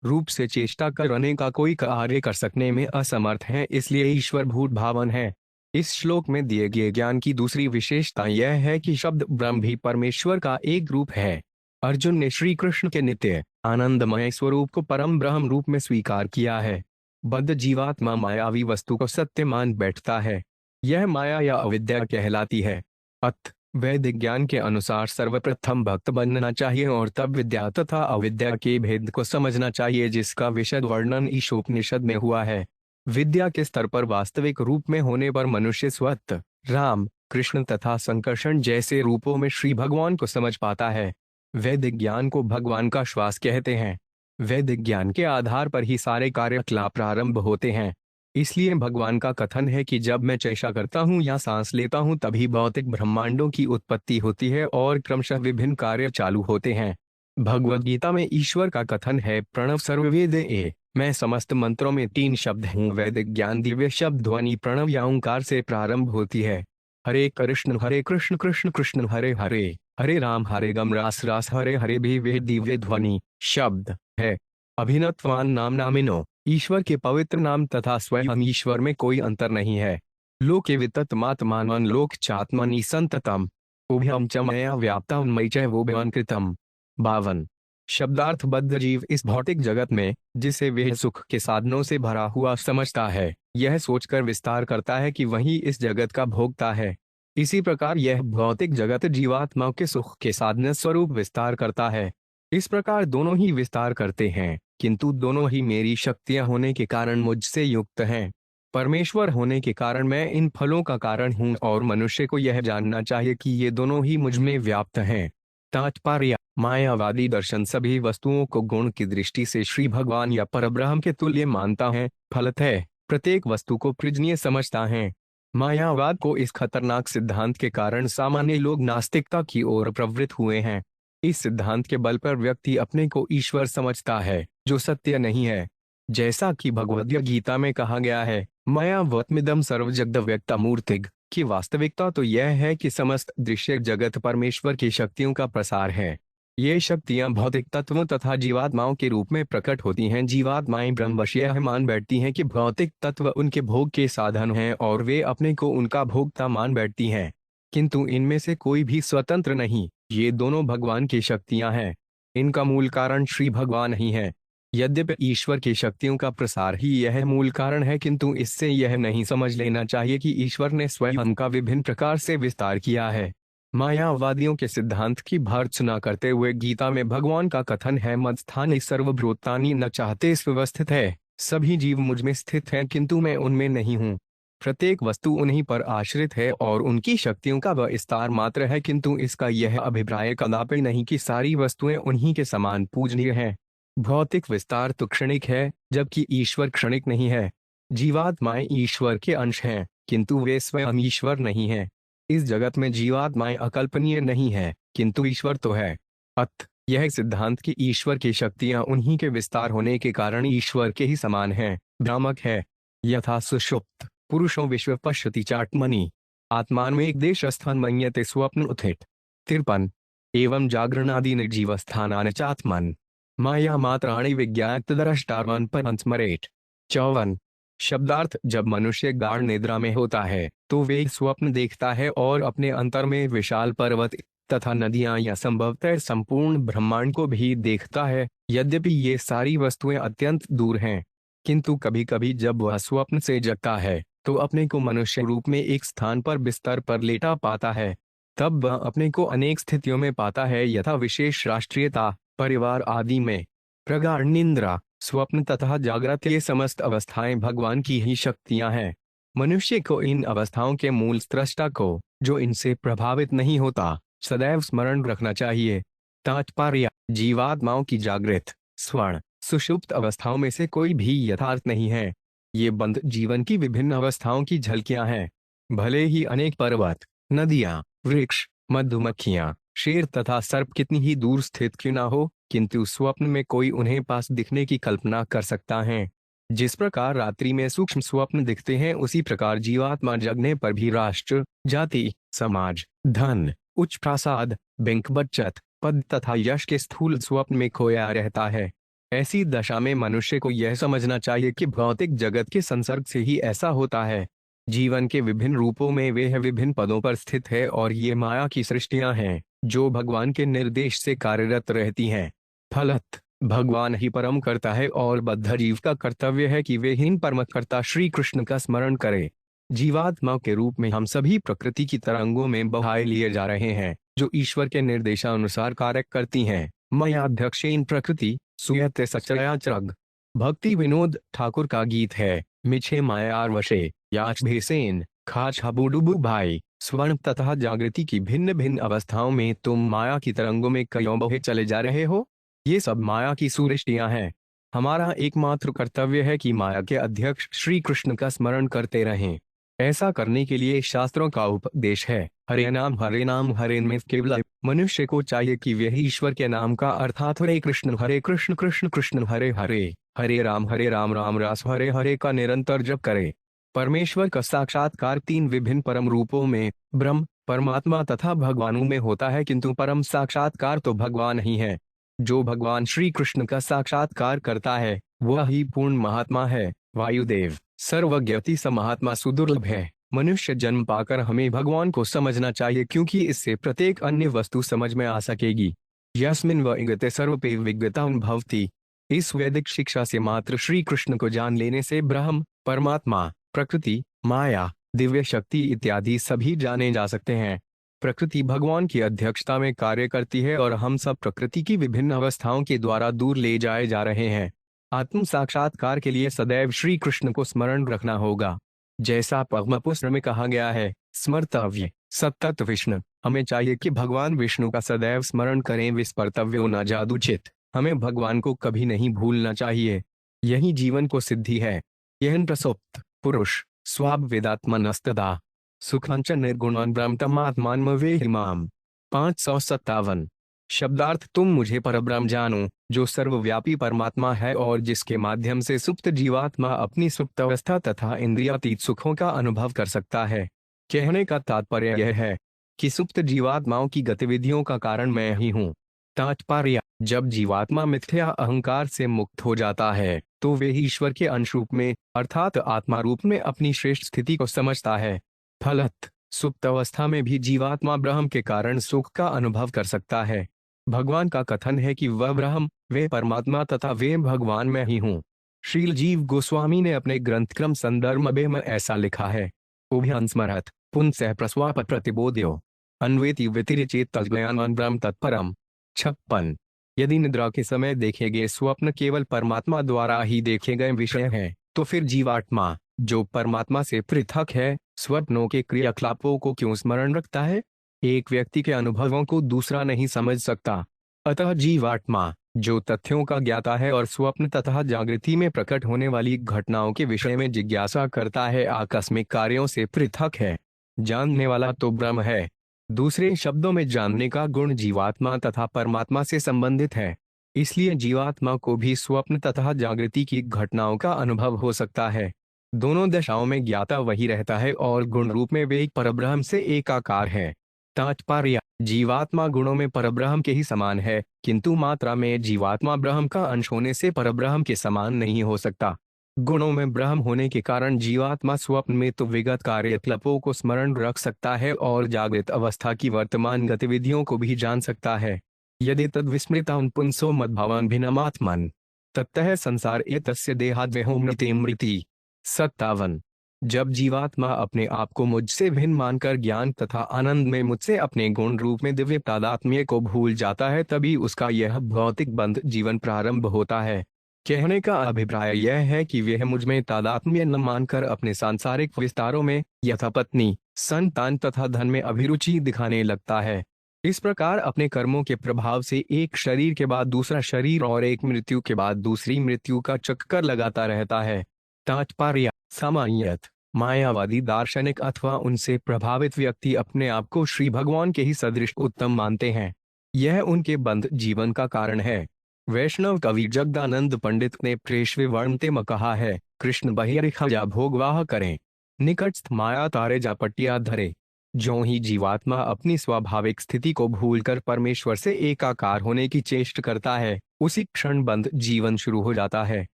रूप से चेष्टा करने का कोई कार्य कर सकने में असमर्थ हैं, इसलिए ईश्वर भूत भावन है। इस श्लोक में दिए गए ज्ञान की दूसरी विशेषता यह है कि शब्द ब्रह्म भी परमेश्वर का एक रूप है। अर्जुन ने श्री कृष्ण के नित्य आनंदमय स्वरूप को परम ब्रह्म रूप में स्वीकार किया है। बद्ध जीवात्मा मायावी वस्तु को सत्य मान बैठता है। यह माया या अविद्या कहलाती है। अत वैदिक ज्ञान के अनुसार सर्वप्रथम भक्त बनना चाहिए और तब विद्या तथा अविद्या के भेद को समझना चाहिए, जिसका विशद वर्णन ईशोपनिषद में हुआ है। विद्या के स्तर पर वास्तविक रूप में होने पर मनुष्य स्वतः राम, कृष्ण तथा संकर्षण जैसे रूपों में श्री भगवान को समझ पाता है। वैदिक ज्ञान को भगवान का श्वास कहते हैं। वैदिक ज्ञान के आधार पर ही सारे कार्यकलाप प्रारंभ होते हैं। इसलिए भगवान का कथन है कि जब मैं चेष्टा करता हूँ या सांस लेता हूँ, तभी भौतिक ब्रह्मांडों की उत्पत्ति होती है और क्रमशः विभिन्न कार्य चालू होते हैं। भगवद गीता में ईश्वर का कथन है, प्रणव सर्ववेद ए, मैं समस्त मंत्रों में 3 शब्द हूँ। वैदिक ज्ञान दिव्य शब्द ध्वनि प्रणव या ओंकार से प्रारंभ होती है। हरे कृष्ण कृष्ण कृष्ण हरे हरे, हरे राम रास रास हरे हरे भी वे दिव्य ध्वनि शब्द है। अभिनत्वान नाम नामिनो, ईश्वर के पवित्र नाम तथा स्वयं ईश्वर में कोई अंतर नहीं है। लोके विततमात्मानं लोक चात्मनि संततम उभयम च मया व्याप्तं मयि च वो कृतम। 52 शब्दार्थबद्ध जीव इस भौतिक जगत में, जिसे वह सुख के साधनों से भरा हुआ समझता है, यह सोचकर विस्तार करता है कि वही इस जगत का भोक्ता है। इसी प्रकार यह भौतिक जगत जीवात्मा के सुख के साधन स्वरूप विस्तार करता है। इस प्रकार दोनों ही विस्तार करते हैं, किंतु दोनों ही मेरी शक्तियां होने के कारण मुझसे युक्त हैं। परमेश्वर होने के कारण मैं इन फलों का कारण हूँ और मनुष्य को यह जानना चाहिए कि ये दोनों ही मुझ में व्याप्त हैं। तात्पर्य, मायावादी दर्शन सभी वस्तुओं को गुण की दृष्टि से श्री भगवान या परब्रह्म के तुल्य मानता है, फलतः प्रत्येक वस्तु को प्रयोजनीय समझता है। मायावाद को इस खतरनाक सिद्धांत के कारण सामान्य लोग नास्तिकता की ओर प्रवृत्त हुए हैं। इस सिद्धांत के बल पर व्यक्ति अपने को ईश्वर समझता है, जो सत्य नहीं है। जैसा कि भगवद गीता में कहा गया है, मायावत्मिदं सर्वजगद व्यक्तमूर्तिग, की वास्तविकता तो यह है कि समस्त दृश्य जगत परमेश्वर की शक्तियों का प्रसार है। ये शक्तियां भौतिक तत्वों तथा जीवात्माओं के रूप में प्रकट होती हैं। जीवात्माएं ब्रह्मवश यह मान बैठती हैं कि भौतिक तत्व उनके भोग के साधन हैं और वे अपने को उनका भोक्ता मान बैठती हैं। किंतु इनमें से कोई भी स्वतंत्र नहीं, ये दोनों भगवान की शक्तियां हैं। इनका मूल कारण श्री भगवान ही है। यद्यपि ईश्वर की शक्तियों का प्रसार ही यह मूल कारण है, किंतु इससे यह नहीं समझ लेना चाहिए कि ईश्वर ने स्वयं का विभिन्न प्रकार से विस्तार किया है। मायावादियों के सिद्धांत की भर्त्सना करते हुए गीता में भगवान का कथन है, मत्स्थानि सर्वभूतानि न चाहते व्यवस्थित है, सभी जीव मुझ में स्थित हैं किंतु मैं उनमें नहीं हूँ। प्रत्येक वस्तु उन्हीं पर आश्रित है और उनकी शक्तियों का विस्तार मात्र है, किंतु इसका यह अभिप्राय कदापि नहीं कि सारी वस्तुएं उन्हीं के समान पूजनीय हैं। भौतिक विस्तार तो क्षणिक है, जबकि ईश्वर क्षणिक नहीं है। जीवात्माएं ईश्वर के अंश हैं, किंतु वे स्वयं ईश्वर नहीं हैं। इस जगत में जीवात्माएं अकल्पनीय नहीं है, किंतु ईश्वर तो है। अत यह सिद्धांत कि ईश्वर की शक्तियां उन्हीं के विस्तार होने के कारण ईश्वर के ही समान हैं, भ्रामक है। यथा सुषुप्त पुरुषों विश्व पश्यति चाट्मनि, आत्मान में एक देश स्थान मन्यते स्वप्न उत्थित। 53 एवं जागरणादि निर्जीव स्थानानि चात्मन माया मात्राणि विज्ञात दृष्टारवन पर स्मरेट। 54 शब्दार्थ, जब मनुष्य गाढ़ निद्रा में होता है तो वे स्वप्न देखता है और अपने अंतर में विशाल पर्वत तथा नदियां या संभवतः संपूर्ण ब्रह्मांड को भी देखता है। यद्यपि ये सारी वस्तुएं अत्यंत दूर हैं, किंतु कभी कभी जब वह स्वप्न से जगता है तो अपने को मनुष्य रूप में एक स्थान पर बिस्तर पर लेटा पाता है। तब वह अपने को अनेक स्थितियों में पाता है, यथा विशेष राष्ट्रीयता, परिवार आदि में। प्रगाढ़ निंद्रा, स्वप्न तथा जागृत, ये समस्त अवस्थाएं भगवान की ही शक्तियां हैं। मनुष्य को इन अवस्थाओं के मूल स्रष्टा को, जो इनसे प्रभावित नहीं होता, सदैव स्मरण रखना चाहिए। तात्पर्य, जीवात्माओं की जागृत, स्वर्ण, सुषुप्त अवस्थाओं में से कोई भी यथार्थ नहीं है। ये बंद जीवन की विभिन्न अवस्थाओं की झलकियां हैं। भले ही अनेक पर्वत, नदियां, वृक्ष, मधुमक्खियां, शेर तथा सर्प कितनी ही दूर स्थित क्यों ना हो, किंतु स्वप्न में कोई उन्हें पास दिखने की कल्पना कर सकता है। जिस प्रकार रात्रि में सूक्ष्म स्वप्न दिखते हैं, उसी प्रकार जीवात्मा जगने पर भी राष्ट्र, जाति, समाज, धन, उच्च प्रासाद, बैंक बचत, पद तथा यश के स्थूल स्वप्न में खोया रहता है। ऐसी दशा में मनुष्य को यह समझना चाहिए कि भौतिक जगत के संसर्ग से ही ऐसा होता है। जीवन के विभिन्न रूपों में वे विभिन्न पदों पर स्थित है और ये माया की सृष्टियां हैं, जो भगवान के निर्देश से कार्यरत रहती हैं। फलत भगवान ही परम करता है और बद्ध जीव का कर्तव्य है कि वे हीन परम कर्ता श्री कृष्ण का स्मरण करे। जीवात्मा के रूप में हम सभी प्रकृति की तरंगों में बहाए लिए जा रहे हैं, जो ईश्वर के निर्देशानुसार कार्य करती हैं। मयाध्यक्षेन प्रकृति सुयते सचराचरग। भक्ति विनोद ठाकुर का गीत है। मिछे मायार वशे याच भेसेन खाच हबुडुबु भाई। स्वर्ण तथा जागृति की भिन्न भिन्न अवस्थाओं में तुम माया की तरंगों में कयों बहे चले जा रहे हो। ये सब माया की सुरष्टियां हैं। हमारा एकमात्र कर्तव्य है कि माया के अध्यक्ष श्री कृष्ण का स्मरण करते रहें। ऐसा करने के लिए शास्त्रों का उपदेश है, हरे नाम हरे में केवल। मनुष्य को चाहिए कि वह ईश्वर के नाम का अर्थात हरे कृष्ण कृष्ण कृष्ण हरे हरे, हरे राम राम रास हरे हरे का निरंतर जप करे। परमेश्वर का साक्षात्कार तीन विभिन्न परम रूपों में, ब्रह्म, परमात्मा तथा भगवानों में होता है, किंतु परम साक्षात्कार तो भगवान ही है। जो भगवान श्री कृष्ण का साक्षात्कार करता है वह ही पूर्ण महात्मा है। वायुदेव सर्वज्ञति स महात्मा सुदुर्लभ है। मनुष्य जन्म पाकर हमें भगवान को समझना चाहिए, क्योंकि इससे प्रत्येक अन्य वस्तु समझ में आ सकेगी। यस्मिन् वैगते सर्वपे विज्ञता भवति। इस वैदिक शिक्षा से मात्र श्री कृष्ण को जान लेने से ब्रह्म, परमात्मा, प्रकृति, माया, दिव्य शक्ति इत्यादि सभी जाने जा सकते हैं। प्रकृति भगवान की अध्यक्षता में कार्य करती है और हम सब प्रकृति की विभिन्न अवस्थाओं के द्वारा दूर ले जाए जा रहे हैं। आत्म साक्षात्कार के लिए सदैव श्री कृष्ण को स्मरण रखना होगा। जैसा पद्मपुत्र में कहा गया है, स्मर्तव्य सतत विष्णु। हमें चाहिए कि भगवान विष्णु का सदैव स्मरण करें। विस्मर्तव्यो न जादुचित। हमें भगवान को कभी नहीं भूलना चाहिए। यही जीवन को सिद्धि है। यह प्रसुप्त पुरुष स्वाभवेदात्मनस्तदा सुखांच निर्गुणान ब्रह्मतमात्मान वेहिमाम। 557 शब्दार्थ, तुम मुझे परब्रह्म जानो, जो सर्वव्यापी परमात्मा है और जिसके माध्यम से सुप्त जीवात्मा अपनी सुप्त अवस्था तथा इंद्रियातीत सुखों का अनुभव कर सकता है। कहने का तात्पर्य यह है कि सुप्त जीवात्माओं की गतिविधियों का कारण मैं ही हूँ। तात्पर्य: जब जीवात्मा मिथ्या अहंकार से मुक्त हो जाता है तो वे ईश्वर के अंश रूप में अर्थात आत्मा रूप में अपनी श्रेष्ठ स्थिति को समझता है। फलत: सुप्त अवस्था में भी जीवात्मा ब्रह्म के कारण सुख का अनुभव कर सकता है। भगवान का कथन है कि वह ब्रह्म, वे परमात्मा तथा वे भगवान मैं ही हूँ। श्रील जीव गोस्वामी ने अपने ग्रंथक्रम संदर्भ में ऐसा लिखा है: उभयं स्मरत पुंसः प्रस्वाप प्रतिबोध्यो अन्वेति व्यतिरिचेत तज्ज्ञानवान ब्रह्म तत्परम। 56। यदि निद्रा के समय देखे गए स्वप्न केवल परमात्मा द्वारा ही देखे गए विषय हैं, तो फिर जीवात्मा, जो परमात्मा से पृथक है, स्वप्नों के क्रियाकलापों को क्यों स्मरण रखता है? एक व्यक्ति के अनुभवों को दूसरा नहीं समझ सकता। अतः जीवात्मा, जो तथ्यों का ज्ञाता है और स्वप्न तथा जागृति में प्रकट होने वाली घटनाओं के विषय में जिज्ञासा करता है, आकस्मिक कार्यों से पृथक है। जानने वाला तो ब्रह्म है। दूसरे शब्दों में जानने का गुण जीवात्मा तथा परमात्मा से संबंधित है। इसलिए जीवात्मा को भी स्वप्न तथा जागृति की घटनाओं का अनुभव हो सकता है। दोनों दशाओं में ज्ञाता वही रहता है और गुण रूप में वे एक परब्रह्म से एकाकार है। तात्पर्य: जीवात्मा गुणों में परब्रह्म के ही समान है, किंतु मात्रा में जीवात्मा ब्रह्म का अंश होने से परब्रह्म के समान नहीं हो सकता। गुणों में ब्रह्म होने के कारण जीवात्मा स्वप्न में तो विगत कार्यकलापों को स्मरण रख सकता है और जागृत अवस्था की वर्तमान गतिविधियों को भी जान सकता है। यदि तद विस्मृतान् पुंसो मद्भावान् भिन्नमात्मन् ततः संसार एतस्य देहाद्वयो मृते मृति। 57। जब जीवात्मा अपने आप को मुझसे भिन्न मानकर ज्ञान तथा आनंद में मुझसे अपने गुण रूप में दिव्य तादात्म्य को भूल जाता है, तभी उसका यह भौतिक बंध जीवन प्रारंभ होता है। कहने का अभिप्राय यह है कि वह मुझ में तादात्म्य न मानकर अपने सांसारिक विस्तारों में यथा पत्नी, संतान तथा धन में अभिरुचि दिखाने लगता है। इस प्रकार अपने कर्मों के प्रभाव से एक शरीर के बाद दूसरा शरीर और एक मृत्यु के बाद दूसरी मृत्यु का चक्कर लगाता रहता है। तात्पर्य: सामान्यत मायावादी दार्शनिक अथवा उनसे प्रभावित व्यक्ति अपने आप को श्री भगवान के ही सदृश उत्तम मानते हैं। यह उनके बंध जीवन का कारण है। वैष्णव कवि जगदानंद पंडित ने प्रेषवे वर्णते में कहा है: कृष्ण बहिरिखा जा भोगवाह करें, निकटस्थ माया तारे जा पटिया धरे। ज्यों ही जीवात्मा अपनी स्वाभाविक स्थिति को भूलकर परमेश्वर से एकाकार होने की चेष्टा करता है, उसी क्षण बंध जीवन शुरू हो जाता है।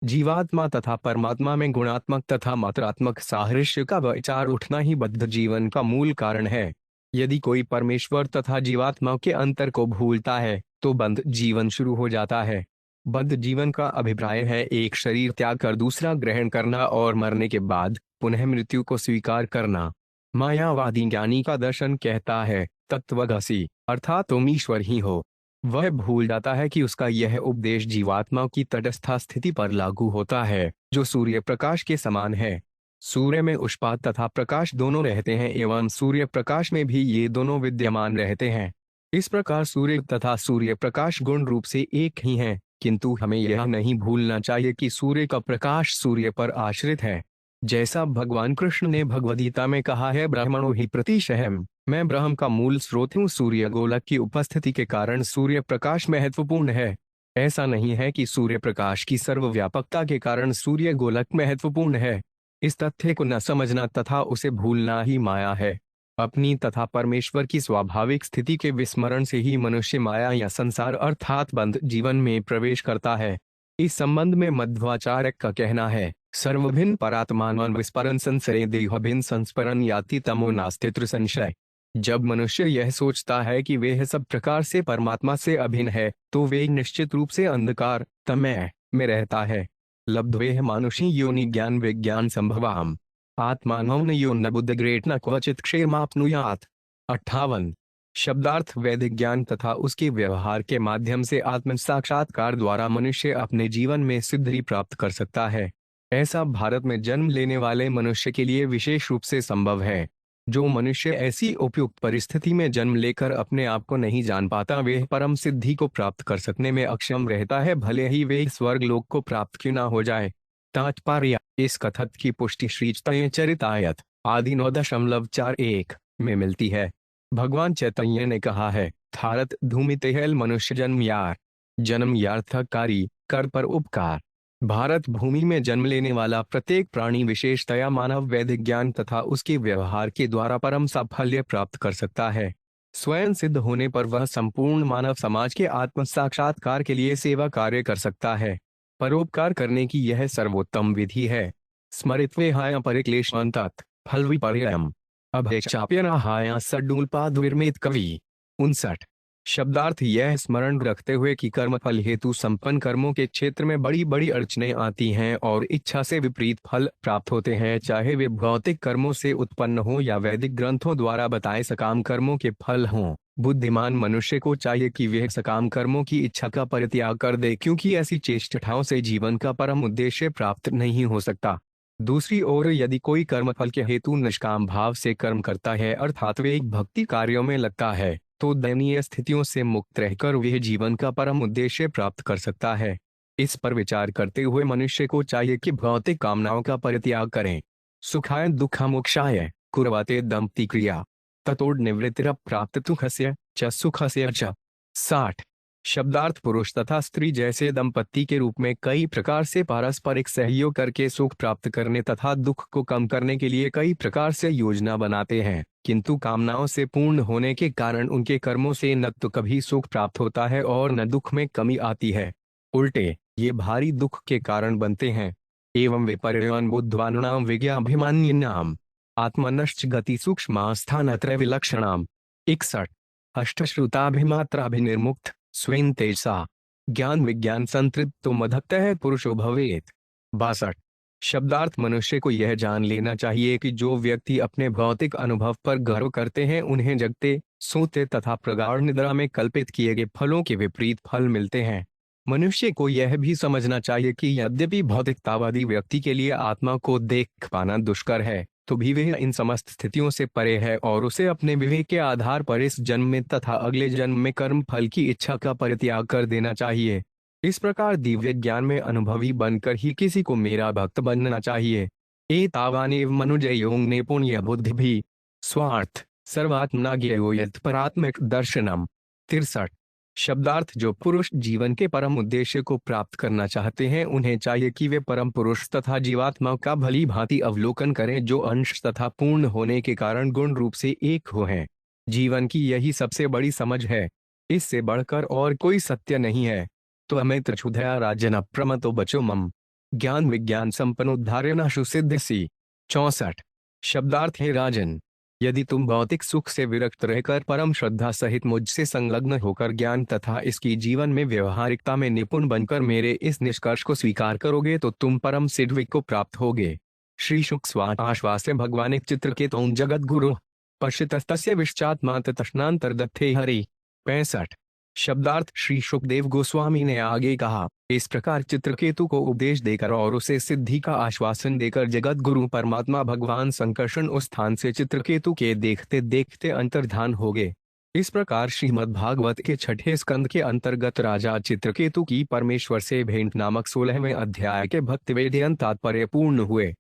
जीवात्मा तथा परमात्मा में गुणात्मक तथा मात्रात्मक सादृश्य का विचार उठना ही बद्ध जीवन का मूल कारण है। यदि कोई परमेश्वर तथा जीवात्मा के अंतर को भूलता है तो बंध जीवन शुरू हो जाता है। बद्ध जीवन का अभिप्राय है एक शरीर त्याग कर दूसरा ग्रहण करना और मरने के बाद पुनः मृत्यु को स्वीकार करना। मायावादी ज्ञानी का दर्शन कहता है तत्वदसि अर्थात तुम ईश्वर ही हो। वह भूल जाता है कि उसका यह उपदेश जीवात्मा की तटस्थ स्थिति पर लागू होता है, जो सूर्य प्रकाश के समान है। सूर्य में उष्पात तथा प्रकाश दोनों रहते हैं एवं सूर्य प्रकाश में भी ये दोनों विद्यमान रहते हैं। इस प्रकार सूर्य तथा सूर्य प्रकाश गुण रूप से एक ही हैं, किंतु हमें यह नहीं भूलना चाहिए कि सूर्य का प्रकाश सूर्य पर आश्रित है। जैसा भगवान कृष्ण ने भगवद्गीता में कहा है, ब्रह्मणो हि प्रतिशहम्, मैं ब्रह्म का मूल स्रोत हूँ। सूर्य गोलक की उपस्थिति के कारण सूर्य प्रकाश महत्वपूर्ण है। ऐसा नहीं है कि सूर्य प्रकाश की सर्वव्यापकता के कारण सूर्य गोलक महत्वपूर्ण है। इस तथ्य को न समझना तथा उसे भूलना ही माया है। अपनी तथा परमेश्वर की स्वाभाविक स्थिति के विस्मरण से ही मनुष्य माया या संसार अर्थात बंध जीवन में प्रवेश करता है। इस संबंध में मध्वाचार्य का कहना है, सर्वभिन्न परात्मान विस्मरण संसरे देह भिन्न संस्मरण याति तमो नास्तित्र संशय। जब मनुष्य यह सोचता है कि वह सब प्रकार से परमात्मा से अभिन्न है, तो वे निश्चित रूप से अंधकार तमः में रहता है। लब्ध्वेह मानुषी योनि ज्ञान विज्ञान संभवाम आत्मानौ न यो न बुद्ध ग्रेट न क्वचित क्षेमाप्नुयात्। 58। शब्दार्थ वैदिक ज्ञान तथा उसके व्यवहार के माध्यम से आत्म साक्षात्कार द्वारा मनुष्य अपने जीवन में सिद्धि प्राप्त कर सकता है। ऐसा भारत में जन्म लेने वाले मनुष्य के लिए विशेष रूप से संभव है। जो मनुष्य ऐसी उपयुक्त परिस्थिति में जन्म लेकर अपने आप को नहीं जान पाता, वह परम सिद्धि को प्राप्त कर सकने में अक्षम रहता है, भले ही वे स्वर्ग लोक को प्राप्त क्यों न हो जाए। तात्पर्य: इस कथन की पुष्टि श्री चरितायत आदि 9.41 में मिलती है। भगवान चैतन्य ने कहा है, थारत धूमितेहल मनुष्य जन्म यार, जन्म यार्थकारी कर पर उपकार। भारत भूमि में जन्म लेने वाला प्रत्येक प्राणी विशेषतया मानव वैदिक ज्ञान तथा उसके व्यवहार के द्वारा परम साफल्य प्राप्त कर सकता है। स्वयं सिद्ध होने पर वह संपूर्ण मानव समाज के आत्म साक्षात्कार के लिए सेवा कार्य कर सकता है। परोपकार करने की यह सर्वोत्तम विधि है। स्मरित्वेहाय परिक्लेशांतात फल विपर्ययम् अभय चाप्यनाहाय सड्डूलपाद्विर्मेत कवि। 59। शब्दार्थ यह स्मरण रखते हुए कि कर्म फल हेतु संपन्न कर्मों के क्षेत्र में बड़ी बड़ी अड़चनें आती हैं और इच्छा से विपरीत फल प्राप्त होते हैं, चाहे वे भौतिक कर्मों से उत्पन्न हो या वैदिक ग्रंथों द्वारा बताए सकाम कर्मों के फल हों। बुद्धिमान मनुष्य को चाहिए कि वह सकाम कर्मों की इच्छा का परित्याग कर दे, क्योंकि ऐसी चेष्टाओं से जीवन का परम उद्देश्य प्राप्त नहीं हो सकता। दूसरी ओर यदि कोई कर्म फल के हेतु निष्काम भाव से कर्म करता है, अर्थात वे एक भक्ति कार्यों में लगता है, तो दयनीय स्थितियों से मुक्त रहकर वह जीवन का परम उद्देश्य प्राप्त कर सकता है। इस पर विचार करते हुए मनुष्य को चाहिए कि भौतिक कामनाओं का परित्याग करें। सुखाय दुःखमोक्षाय कुर्वते दंपति क्रिया ततोड़ निवृत्तिरप प्राप्त सुखस्य च सुखस्य च। 60। शब्दार्थ पुरुष तथा स्त्री जैसे दंपत्ति के रूप में कई प्रकार से पारस्परिक सहयोग करके सुख प्राप्त करने तथा दुख को कम करने के लिए कई प्रकार से योजना बनाते हैं, किंतु कामनाओं से पूर्ण होने के कारण उनके कर्मों से न तो कभी सुख प्राप्त होता है और न दुख में कमी आती है, उल्टे ये भारी दुख के कारण बनते हैं। एवं विपर्ययन बुद्धवानुनाम विज्ञाभिमान्यनाम आत्मनश्च गति सूक्ष्म स्थानत्र विलक्षणाम। 61। अष्टश्रुताभिमात्राभिनिर्मुक्त स्वयं तेजसा ज्ञान विज्ञान संतृप्तो मदक्तः पुरुषो भवेत्। 62। शब्दार्थ मनुष्य को यह जान लेना चाहिए कि जो व्यक्ति अपने भौतिक अनुभव पर गर्व करते हैं उन्हें जगते, सोते तथा प्रगाढ़ निद्रा में कल्पित किए गए फलों के विपरीत फल मिलते हैं। मनुष्य को यह भी समझना चाहिए कि यद्यपि भौतिकतावादी व्यक्ति के लिए आत्मा को देख पाना दुष्कर है, तो भी वह इन समस्त स्थितियों से परे है और उसे अपने विवेक के आधार पर इस जन्म में तथा अगले जन्म में कर्म फल की इच्छा का परित्याग कर देना चाहिए। इस प्रकार दिव्य ज्ञान में अनुभवी बनकर ही किसी को मेरा भक्त बनना चाहिए। एतावानेव मनुजयों नैपुण्य बुद्धि भी स्वार्थ सर्वात्मना ज्ञेयो यत्परात्मिक दर्शनम। 63। शब्दार्थ जो पुरुष जीवन के परम उद्देश्य को प्राप्त करना चाहते हैं उन्हें चाहिए कि वे परम पुरुष तथा जीवात्मा का भली भांति अवलोकन करें, जो अंश तथा पूर्ण होने के कारण गुण रूप से एक हो हैं। जीवन की यही सबसे बड़ी समझ है, इससे बढ़कर और कोई सत्य नहीं है। तो अमित क्षुधया राजन प्रमतो बचो मम ज्ञान विज्ञान संपन्नोद्धारेणाशु सिद्धिसी। 64। शब्दार्थ है राजन, यदि तुम भौतिक सुख से विरक्त रहकर परम श्रद्धा सहित मुझसे संलग्न होकर ज्ञान तथा इसकी जीवन में व्यवहारिकता में निपुण बनकर मेरे इस निष्कर्ष को स्वीकार करोगे तो तुम परम सिद्धि को प्राप्त होगे। श्री शुक स्वाट आश्वास्य भगवान चित्रकेतु जगत गुरु पश्यतस्तस्य विश्चात्मा तस्नांतर्दत्थे हरि। 65। शब्दार्थ श्री शुकदेव गोस्वामी ने आगे कहा, इस प्रकार चित्रकेतु को उपदेश देकर और उसे सिद्धि का आश्वासन देकर जगत गुरु परमात्मा भगवान संकर्षण उस स्थान से चित्रकेतु के देखते देखते अंतर्धान हो गए। इस प्रकार श्रीमद् भागवत के 6ठे स्कंद के अंतर्गत राजा चित्रकेतु की परमेश्वर से भेंट नामक 16वें अध्याय के भक्तिवेदन तात्पर्य पूर्ण हुए।